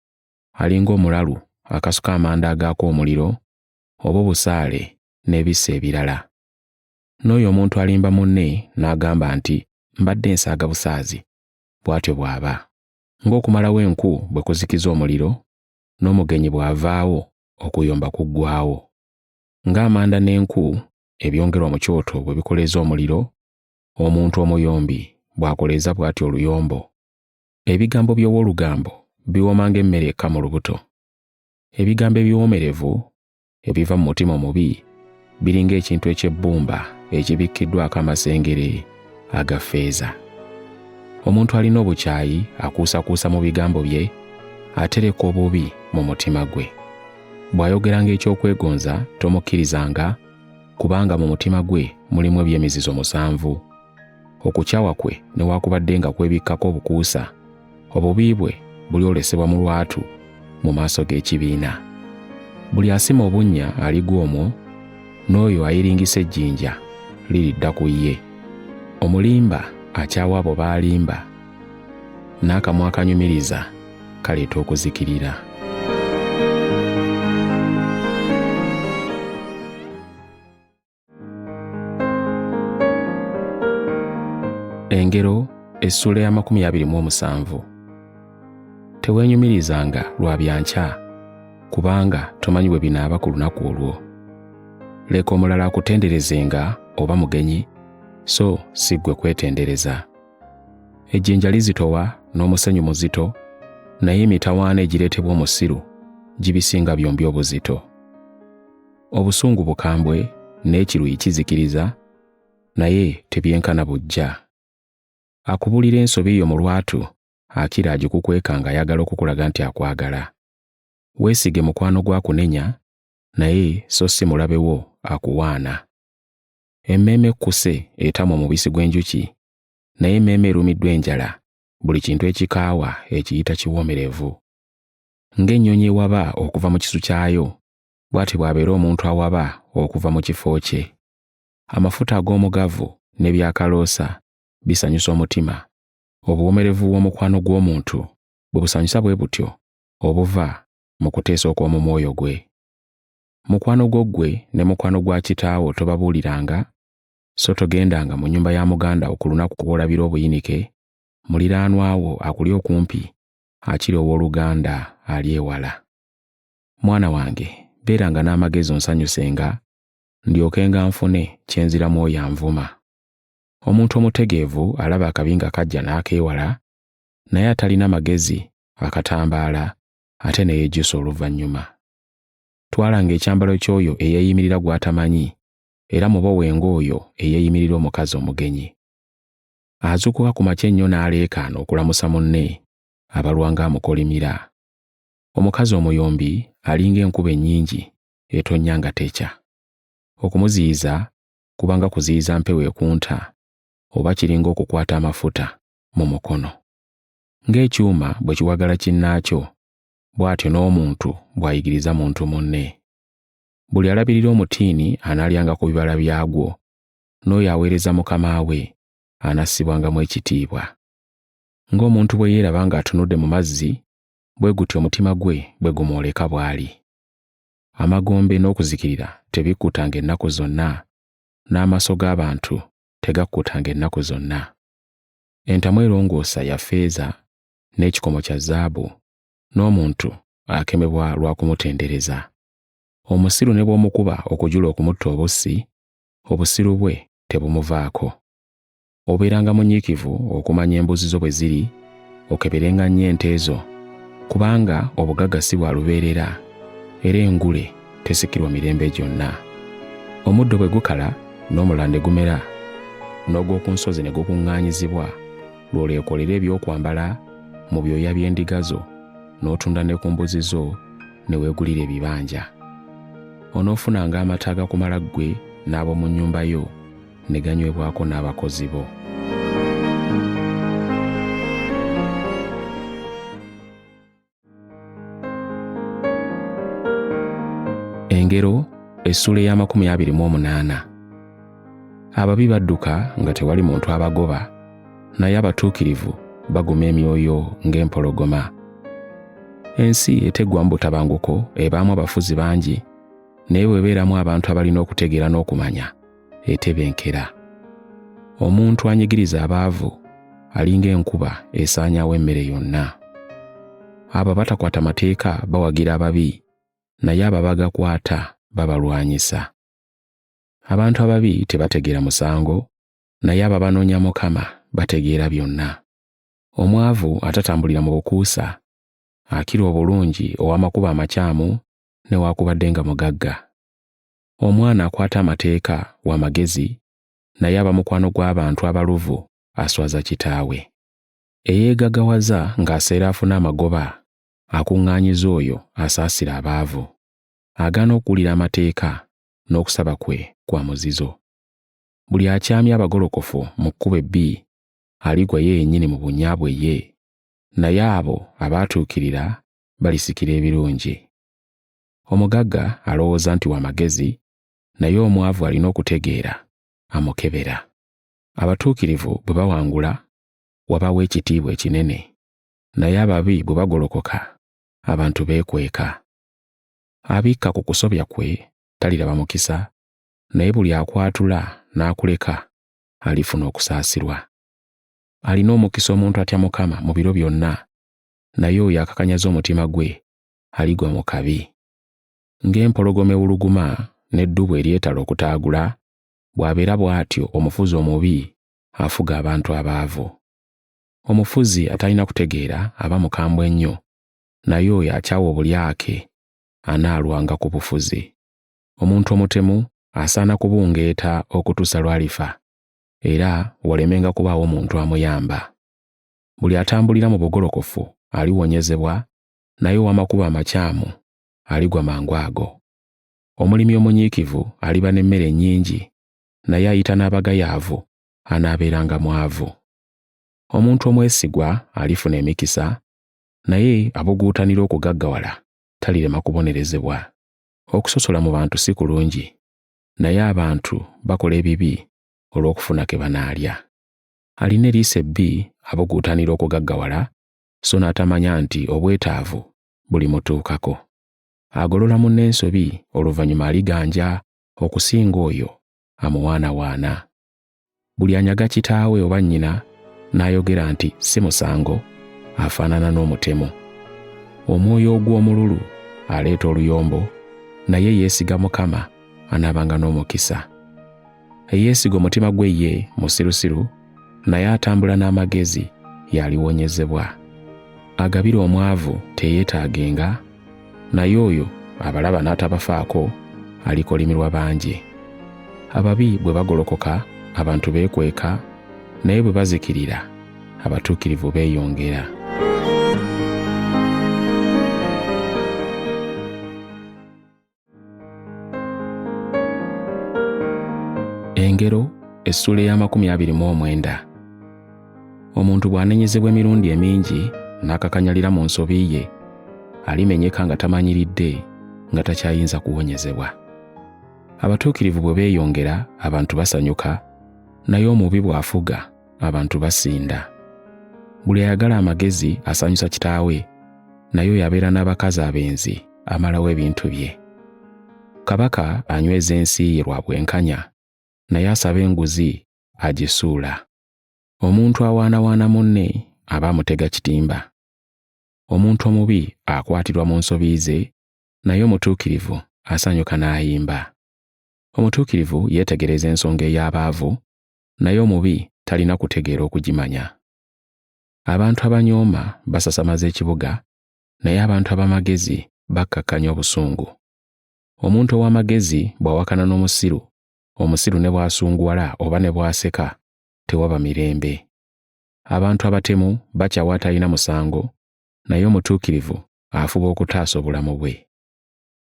alinga omulalu akasuka amanda agaako omuliro, oba obusaale n'ebisa ebirala. N'oyo omuntu alimba munne n'agamba nti mbadde nsaaga busaazi, bw'atyo bw'aba. Ng'okumalawo enku bwe kuzikiza omuliro, n'omugenyi bw'avaawo okuyomba kuggwaawo. Ng'amanda n'enku ebyongerwa mu kyoto bwe bikoleeza omuliro, omuntu omuyombi bw'akoleeza bw'atyo oluyombo. Ebigambo by'owoolugambo biwooma ng'emmere eka mu lubuto. Ebigambo ebiwoomerevu ebiva mu mutima omubi biringa ekintu eky'ebbumba ekibikkiddwako amasengere aga ffeeza. Omuntu alina obukyayi akuusakuusa mu bigambo bye, atereka obubi mu mutima gwe. Bw'ayogeranga eky'okwegonza tomukkirizanga, kubanga mu mutima gwe mulimu eby'emizizo 7. Okukyawa kwe newaakubadde nga kwebikkako obukuusa, obubi bwe bulyolesebwa mu lwatu mu maaso g'ekibiina. Buli asima obunnya aligwa omwo, n'oyo ayiringisa ejjinja liridda ku ye. Omulimba akyawa abo b'alimba, n'akamwa akanyumiriza kaleeta okuzikirira. Engero essula ya 27. Teweenyumirizanga lwa byankya, kubanga tomanyi bwe binaaba ku lunaku olwo. Leka omulala akutenderezenga oba mugenyi, so si ggwe kwetendereza. Ejjinja lizitowa n'omusenyu muzito, naye emitawaana egireetebwa omusiru gibisinga byombi obuzito. Obusungu bukambwe n'ekiruyi kizikiriza, naye tebyenkana bujja. Akubulira ensobi yo mu lwatu akira agikukweka ng'ayagala okukulaga nti akwagala. Weesige mukwano gwakunenya, naye so si mulabe wo akuwaana. Emmeeme ekkuse etamwa omubisi gw'enjuki, naye emmeeme erumiddwa enjala buli kintu ekikaawa ekiyita kiwoomerevu. Ng'ennyonyi ewaba okuva mu kisu kyayo, bw'ati bw'abeera omuntu awaba okuva mu kifo kye. Amafuta ag'omugavu ne byakaloosa bisanyusa omutima. Obuwoomerevu bw'omukwano gw'omuntu bwe busanyusa bwe butyo obuva mu kuteesa okw'omu mwoyo gwe. Mukwano gwo ggwe ne mukwano gwa kitaawo tobabuuliranga, so togendanga mu nnyumba ya muganda okuluna kukubolabira obuyinike, muliraanwa wo akuli okumpi akiri owooluganda ali ewala. Mwana wange, beeranga n'amagezi onsanyusenga, ndyokenga nfune kye nziramu oyo anvuma. Omuntu omutegeevu alaba akabi nga kajja n'akeewala, naye atalina magezi akatambaala ate ne yeejjusa oluvannyuma. Twalanga ekyambalo ky'oyo eyeeyimirira gw'atamanyi, era mubo wenga oyo eyeeyimirira omukazi omugenyi. Azuukuka ku makya ennyo n'aleekaana okulamusa munne, abalwanga amukolimira. Omukazi omuyombi alinga enkuba ennyingi etonnya nga tekya. Okumuziyiza kubanga kuziyiza mpewo ekunta, oba kiringa okukwata amafuta mu mukono. Ng'ekyuma bwe kiwagala kinnaakyo, bw'atyo n'omuntu bw'ayigiriza muntu munne. Buli alabirira omutiini anaalyanga ku bibala byagwo, n'oyo aweereza mukama we anassibwangamu ekitiibwa. Ng'omuntu bwe yeeraba ng'atunudde mu mazzi, bwe gutyo omutima gwe bwe gumwoleka bw'ali. Amagombe n'okuzikirira tebikkutanga ennaku zonna, n'amaaso g'abantu tegakkutanga ennaku zonna. Entamu erongoosa ya ffeeza n'ekikomo kya zaabu, n'omuntu akemebwa lwa kumutendereza. Omusiru ne bw'omukuba okujula okumutta obussi, obusiru bwe tebumuvaako. Obeeranga munyiikivu okumanya embuzi zo bwe ziri, okeberenga nnyo ente zo, kubanga obugagga si bwa lubeerera, era engule tesikirwa mirembe gyonna. Omuddo bwe gukala n'omulala ne gumera, n'ogw'oku nsozi ne gukuŋŋaanyizibwa, lw'oleekolera ebyokwambala mu byoya by'endiga zo, n'otunda ne ku mbuzi zo, ne weegulira ebibanja. Onoofunanga amata agakumala ggwe n'ab'omu nnyumba yo, ne ganywebwako n'abakozi bo. Engero essula ya 28. Ababi badduka nga tewali muntu abagoba, naye abatuukirivu baguma emyoyo ng'empologoma. Ensi eteggwamu butabanguko ebaamu abafuzi bangi, naye bw'ebeeramu abantu abalina okutegeera n'okumanya, etebenkera. Omuntu anyigiriza abaavu alinga enkuba esaanyaawo emmere yonna. Abo abatakwata mateeka bawagira ababi, naye abo abagakwata babalwanyisa. Abantu ababi tebategeera musango, naye abo abanoonya Mukama bategeera byonna. Omwavu atatambulira mu bukuusa, akira obulungi ow'amakubo amakyamu newaakubadde nga mugagga. Omwana akwata amateeka wa magezi, naye aba mukwano gw'abantu abaluvu aswaza kitaawe. Eyeegaggawaza ng'aseera afuna amagoba, akuŋŋaanyiza oyo asaasira abaavu. Agaana okuwulira amateeka n'okusaba kwe kwa muzizo. Buli akyamya abagolokofu mu kkubo ebbi aligwa ye yennyini mu bunyaabwe ye, naye abo abaatuukirira balisikira ebirungi. Omugagga alowooza nti wa magezi, naye omwavu alina okutegeera amukebera. Abatuukirivu bwe bawangula wabawo ekitiibwa ekinene, naye ababi bwe bagolokoka abantu beekweka. Abikka ku kusobya kwe taliraba mukisa, naye buli akwatula n'akuleka alifuna okusaasirwa. Alina omukisa omuntu atya Mukama mu biro byonna, naye oyo akakanyaza omutima gwe aligwa mu kabi. Ng'empologoma ewuluguma n'eddubu eryetala okutaagula, bw'abeera bw'atyo omufuzi omubi afuga abantu abaavu. Omufuzi atalina kutegeera aba mukambwe ennyo, naye oyo akyawa obulyake anaalwanga ku bufuzi. Omuntu omutemu asaana kubungeeta okutuusa lw'alifa, era walemenga kubaawo omuntu amuyamba. Buli atambulira mu bugolokofu aliwonyezebwa, naye ow'amakubo amakyamu aligwa mangu ago. Omulimi omunyiikivu aliba n'emmere nnyingi, naye ayita n'abagayaavu anaabeeranga mwavu. Omuntu omwesigwa alifuna emikisa, naye abuguutanira okugaggawala talirema kubonerezebwa. Okusosola mu bantu si kulungi, naye abantu bakola ebibi olw'okufuna ke banaalya. Alina eriiso ebbi abuguutanira okugaggawala, so n'atamanya nti obwetaavu bulimutuukako. Agolola munne ensobi, oluvannyuma aliganja okusinga oyo amuwaanawaana. Buli anyaga kitaawe oba nnyina n'ayogera nti si musango, afaanana n'omutemu. Omwoyo ogw'omululu aleeta oluyombo, naye yeesiga Mukama anaabanga n'omukisa. Eyeesiga omutima gwe ye musirusiru, naye atambula n'amagezi yaliwonyezebwa. Agabira omwavu teyeetaagenga, naye oyo abalaba n'atabafaako alikolimirwa bangi. Ababi bwe bagolokoka abantu beekweka, naye bwe bazikirira abatuukirivu beeyongera. Engero essula ya 29. Omuntu bw'anenyezebwa emirundi emingi n'akakanyalira mu nsobi ye, alimenyeka nga tamanyiridde nga takyayinza kuwonyezebwa. Abatuukirivu bwe beeyongera abantu basanyuka, naye omubi bw'afuga abantu basinda. Buli ayagala amagezi asanyusa kitaawe, naye oyo abeera n'abakazi abenzi amalawo ebintu bye. Kabaka anyweza ensi ye lwa bwenkanya, naye asaba enguzi agisuula. Omuntu awaanawaana munne aba amutega kitimba. Omuntu omubi akwatirwa mu nsobi ze, naye omutuukirivu asanyuka n'ayimba. Omutuukirivu yeetegereza ensonga ey'abaavu, naye omubi talina kutegeera okugimanya. Abantu abanyooma basasamaza ekibuga, naye abantu ab'amagezi bakkakkanya obusungu. Omuntu ow'amagezi bw'awakana n'omusiru, omusiru ne bw'asunguwala oba ne bw'aseka, tewaba mirembe. Abantu abatemu bakyawa atalina musango, naye omutuukirivu afuba okutaasa obulamu bwe.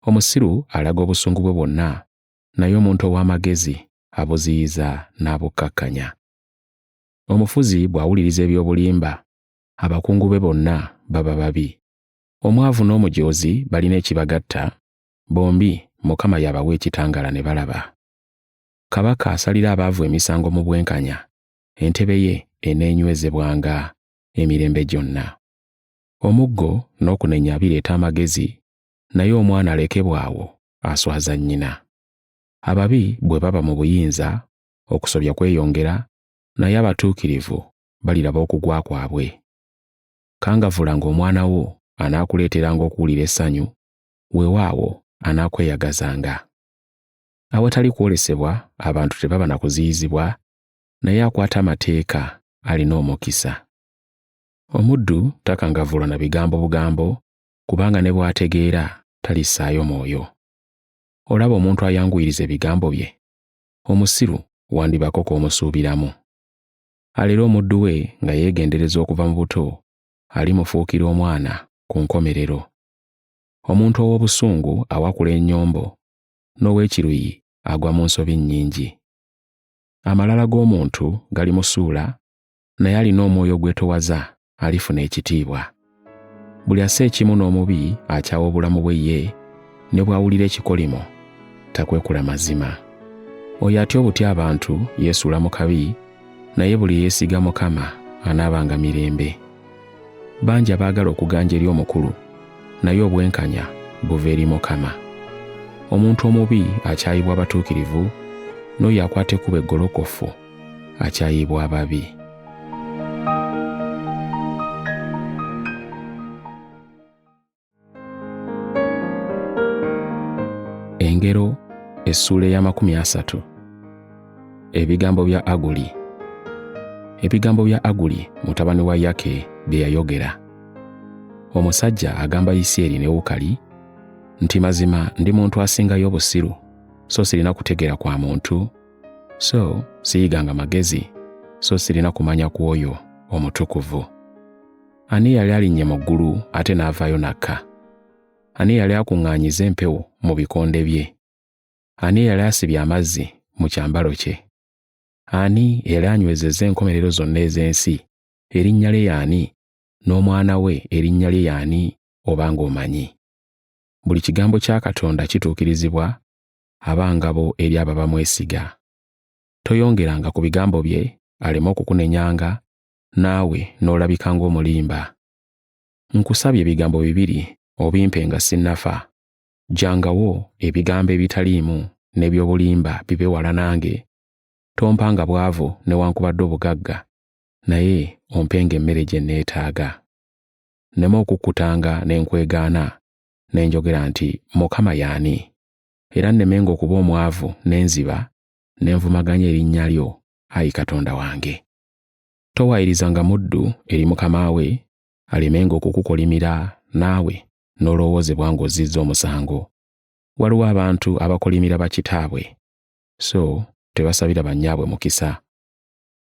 Omusiru alaga obusungu bwe bwonna, naye omuntu ow'amagezi abuziyiza n'abukkakkanya. Omufuzi bw'awuliriza eby'obulimba, abakungu be bonna baba babi. Omwavu n'omujoozi balina ekibagatta, bombi Mukama yabawa ekitangaala ne balaba. Kabaka asalira abaavu emisango mu bwenkanya, entebe ye eneenywezebwanga emirembe gyonna. Omuggo n'okunenya bireeta amagezi, naye omwana alekebwa awo aswaza nnyina. Ababi bwe baba mu buyinza, okusobya kweyongera, naye abatuukirivu baliraba okugwa kwabwe. Kangavvulanga omwana wo anaakuleeteranga okuwulira essanyu, weewaawo anaakweyagazanga. Awatali kwolesebwa abantu tebaba na kuziyizibwa, naye akwata amateeka alina omukisa. Omuddu takangavvulwa na bigambo bugambo, kubanga ne bw'ategeera talissaayo mwoyo. Olaba omuntu ayanguyiriza ebigambo bye, omusiru wandibako k'omusuubiramu. Alera omuddu we nga yeegendereza okuva mu buto, alimufuukira omwana ku nkomerero. Omuntu ow'obusungu awakula ennyombo, n'ow'ekiruyi agwa mu nsobi nnyingi. Amalala g'omuntu gali mu ssuula, naye alina omwoyo gwetowaza alifuna ekitiibwa. Buli assa ekimu n'omubi akyawa obulamu bwe ye, ne bw'awulira ekikolimo takwekula mazima. Oyo atya obutya abantu yeesuula mu kabi, naye buli yeesiga Mukama anaabanga mirembe. Bangi abaagala okuganja eri omukulu, naye obwenkanya buva eri Mukama. Omuntu omubi akyayibwa abatuukirivu, n'oyo akwata ekkubo eggolokofu akyayibwa ababi. Engero essuula eya 30. Ebigambo bya Aguli. Ebigambo bya Aguli mutabani wa Yake bye yayogera. Omusajja agamba Isyeri ne Ukali nti mazima ndi muntu asingayo obusiru, so sirina kutegeera kwa muntu, so siyiganga magezi, so sirina kumanya ku oyo omutukuvu. Ani yali alinnye mu ggulu ate n'avaayo n'akka? Ani yali akuŋŋaanyiza empewo mu bikonde bye? Ani yali asibye amazzi mu kyambalo kye? Ani yali anywezezza enkomerero zonna ez'ensi? Erinnya lye y'ani? N'omwana we erinnya lye y'ani obanga omanyi? Buli kigambo kya Katonda kituukirizibwa, aba ngabo eri abo abamwesiga. Toyongeranga ku bigambo bye aleme okukunenyanga, naawe n'olabika ng'omulimba. Nkusabye ebigambo 2 obimpe nga sinnafa. Jjangawo ebigambo ebitaliimu n'eby'obulimba bibe wala nange. Tompanga bwavu newankubadde obugagga, naye ompenga emmere gye neetaaga. Nneme okukkutanga ne nkwegaana, ne njogera nti Mukama y'ani? Era nnemenga okuba omwavu n'enziba, ne nvumaganya erinnya lyo, Ayi Katonda wange. Towaayirizanga muddu eri mukama we, alemenga okukukolimira, naawe n'olowoozebwa ng'ozizza omusango. Waliwo abantu abakolimira bakitaabwe, so tebasabira bannyaabwe mukisa.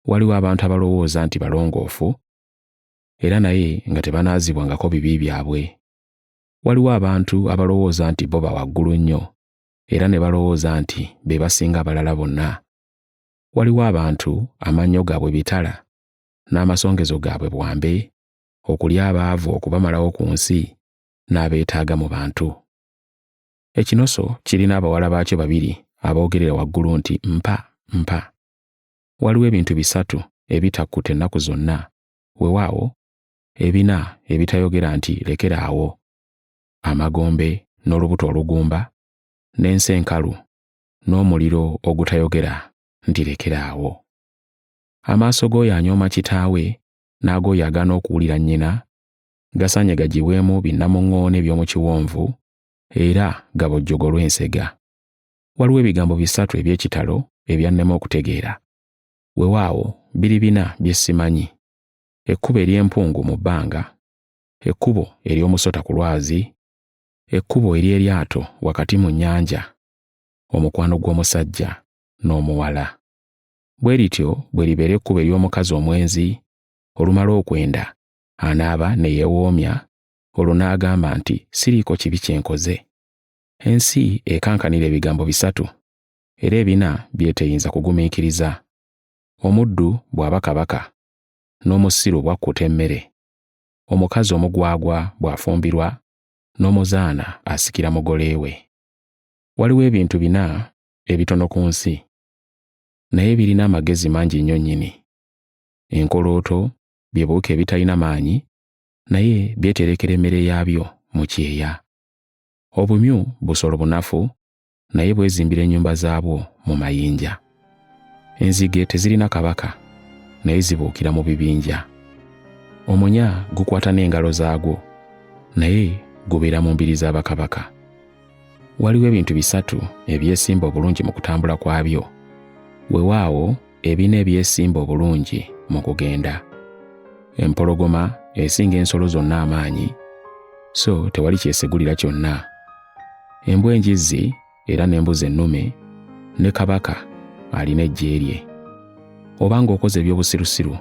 Waliwo abantu abalowooza nti balongoofu, era naye nga tebanaazibwangako bibi byabwe. Waliwo abantu abalowooza nti bo bawaggulu nnyo, era ne balowooza nti be basinga abalala bonna. Waliwo abantu amannyo gaabwe bitala, n'amasongezo gaabwe bwambe, okulya abaavu okubamalawo ku nsi, n'abeetaaga mu bantu. Ekinoso kirina abawala baakyo 2 aboogerera waggulu nti mpa, mpa. Waliwo ebintu 3 ebitakkutta ennaku zonna, weewaawo 4 ebitayogera nti lekeraawo: amagombe n'olubuto olugumba, n'ensi enkalu, n'omuliro ogutayogera nti lekeraawo. Amaaso g'oyo anyooma kitaawe n'ag'oyo agaana okuwulira nnyina gasaanye gaggibwemu binnamuŋŋoone by'omu kiwonvu, era gabojjogolwe ensega. Waliwo ebigambo 3 eby'ekitalo ebyannema okutegeera, weewaawo 4 bye simanyi: ekkubo ery'empungu mu bbanga, ekkubo ery'omusota ku lwazi, ekkubo ery'eryato wakati mu nnyanja, omukwano gw'omusajja n'omuwala. Bwe lityo bwe libeera ekkubo ery'omukazi omwenzi, olumala okwenda anaaba ne yeewoomya, olwo n'agamba nti siriiko kibi kye nkoze. Ensi ekankanira ebigambo bisatu, era ebina byeteyinza kugumiikiriza. Omuddu bw'aba kabaka, n'omusiru bw'akkuta emmere, omukazi omugwagwa bw'afumbirwa, n'omuzaana asikira mugole we. Waliwo ebintu bina ebitono ku nsi, naye birina amagezi mangi nnyo nnyini. Enkolooto bye buwuka ebitalina maanyi, naye byeterekera emmere yaabyo mu kyeya. Obumyu busolo bunafu, naye bwezimbira ennyumba zaabwo mu mayinja. Enzige tezirina kabaka, naye zibuukira mu bibinja. Omunya gukwata n'engalo zaagwo, naye gubeera mu mbiri z'abakabaka. Waliwo ebintu bisatu ebyesimba obulungi mu kutambula kwabyo, weewaawo ebina ebyesimba obulungi mu kugenda. Empologoma esinga ensolo zonna amaanyi, so tewali kyesegulira kyonna. Embwa enjizzi era n'embuzi ennume, ne kabaka alina eggye lye. Obanga okoze eby'obusirusiru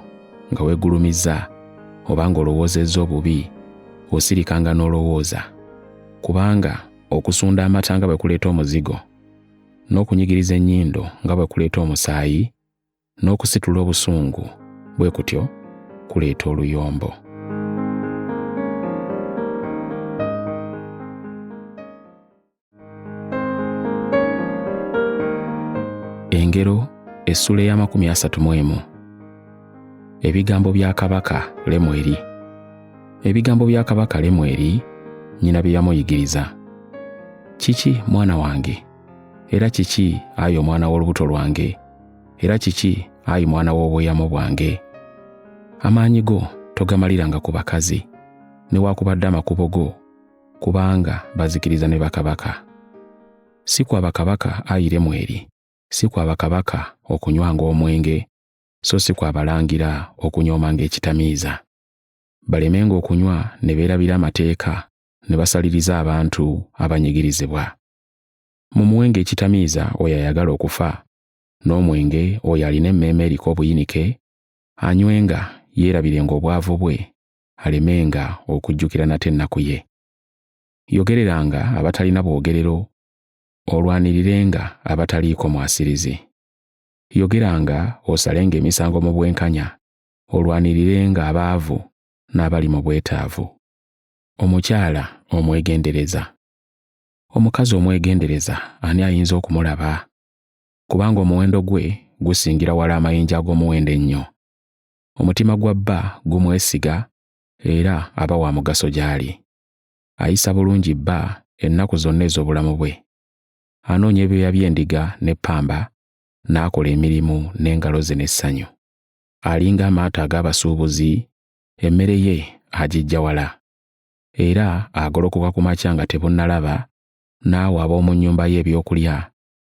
nga weegulumizza, obanga olowoozezza obubi, osirikanga n'olowooza, kubanga okusunda amata nga bwe kuleeta omuzigo, n'okunyigiriza ennyindo nga bwe kuleeta omusaayi, n'okusitula obusungu bwe kutyo kuleeta oluyombo. Engero essula ya 31. Ebigambo bya kabaka Lemweri. Ebigambo bya kabaka Lemweri, nnyina bye yamuyigiriza. Kiki mwana wange? Era kiki ayi omwana w'olubuto lwange? Era kiki ayi mwana w'obweyamo bwange? Amaanyi go togamaliranga ku bakazi, newaakubadde amakubo go, kubanga bazikiriza ne bakabaka. Si kwa bakabaka ayi Lemweri, si kwa bakabaka okunywanga omwenge, so si kwa balangira okunyoomanga ekitamiiza. Balemenga okunywa ne beerabira amateeka ne basaliriza abantu abanyigirizibwa. Mu muwenge ekitamiiza oyo ayagala okufa, n'omwenge oyo alina emmeeme eriko obuyinike, anywenga yeerabirenga obwavu bwe, alemenga okujjukira nate ennaku ye. Yogereranga abatalina bwogerero, olwanirirenga abataliiko mwasirizi. Yogeranga osalenga emisango mu bwenkanya, olwanirirenga abaavu n'abali mu bwetaavu. Omukyala omwegendereza. Omukazi omwegendereza ani ayinza okumulaba? Kubanga omuwendo gwe gusingira wala amayinja ag'omuwendo ennyo. Omutima gwa bba gumwesiga era aba wa mugaso gy'ali. Ayisa bulungi bba ennaku zonna ez'obulamu bwe. Anoonya ebyoya by'endiga n'eppamba, n'akola emirimu n'engalo ze n'essanyu. Alinga amaato ag'abasuubuzi, emmere ye agiggya wala. Era agolokoka ku makya nga tebunnalaba, n'awa ab'omu nnyumba ye ebyokulya,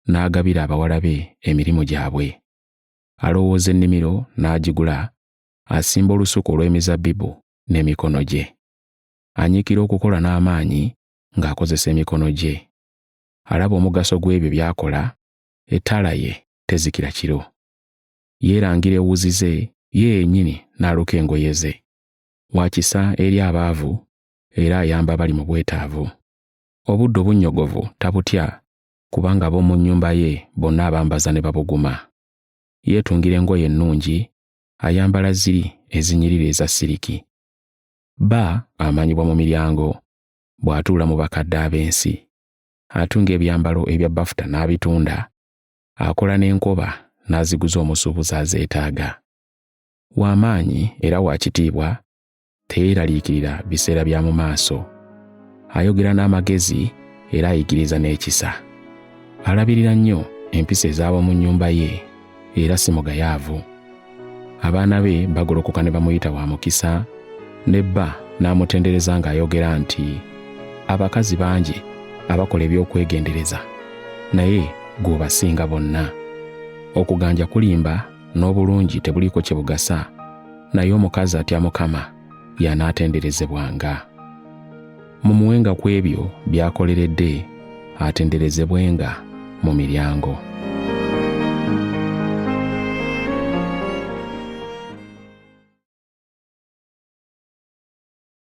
n'agabira abawala be emirimu gyabwe. Alowooza ennimiro n'agigula, asimba olusuku olw'emizabbibu n'emikono gye. Anyiikira okukola n'amaanyi ng'akozesa emikono gye. Alaba omugaso gw'ebyo by'akola, ettaala ye tezikira kiro. Yeerangira ewuzi ze, ye yennyini n'aluka engoye ze. Wakisa eri abaavu era ayamba abali mu bwetaavu. Obudde obunnyogovu tabutya, kubanga ab'omu nnyumba ye bonna abambaza ne babuguma. Yeetungira engoye ennungi, ayambala ziri ezinyirira eza siriki. Bba amanyibwa mu miryango, bw'atuula mu bakadde ab'ensi. Atunga ebyambalo ebya bafuta n'abitunda, akola n'enkoba n'aziguza omusuubuzi azeetaaga. W'amaanyi era wa kitiibwa, teyeeraliikirira biseera bya mu maaso. Ayogera n'amagezi era ayigiriza n'ekisa. Alabirira nnyo empisa ez'ab'omu nnyumba ye era si mugayaavu. Abaana be bagolokoka ne bamuyita wa mukisa, ne bba n'amutendereza ng'ayogera nti, abakazi bangi abakola eby'okwegendereza, naye gw'obasinga bonna. Okuganja kulimba n'obulungi tebuliiko kye bugasa, naye omukazi atya Mukama y'anaatenderezebwanga. mumuwenga ku ebyo by'akoleredde, atenderezebwenga mu miryango.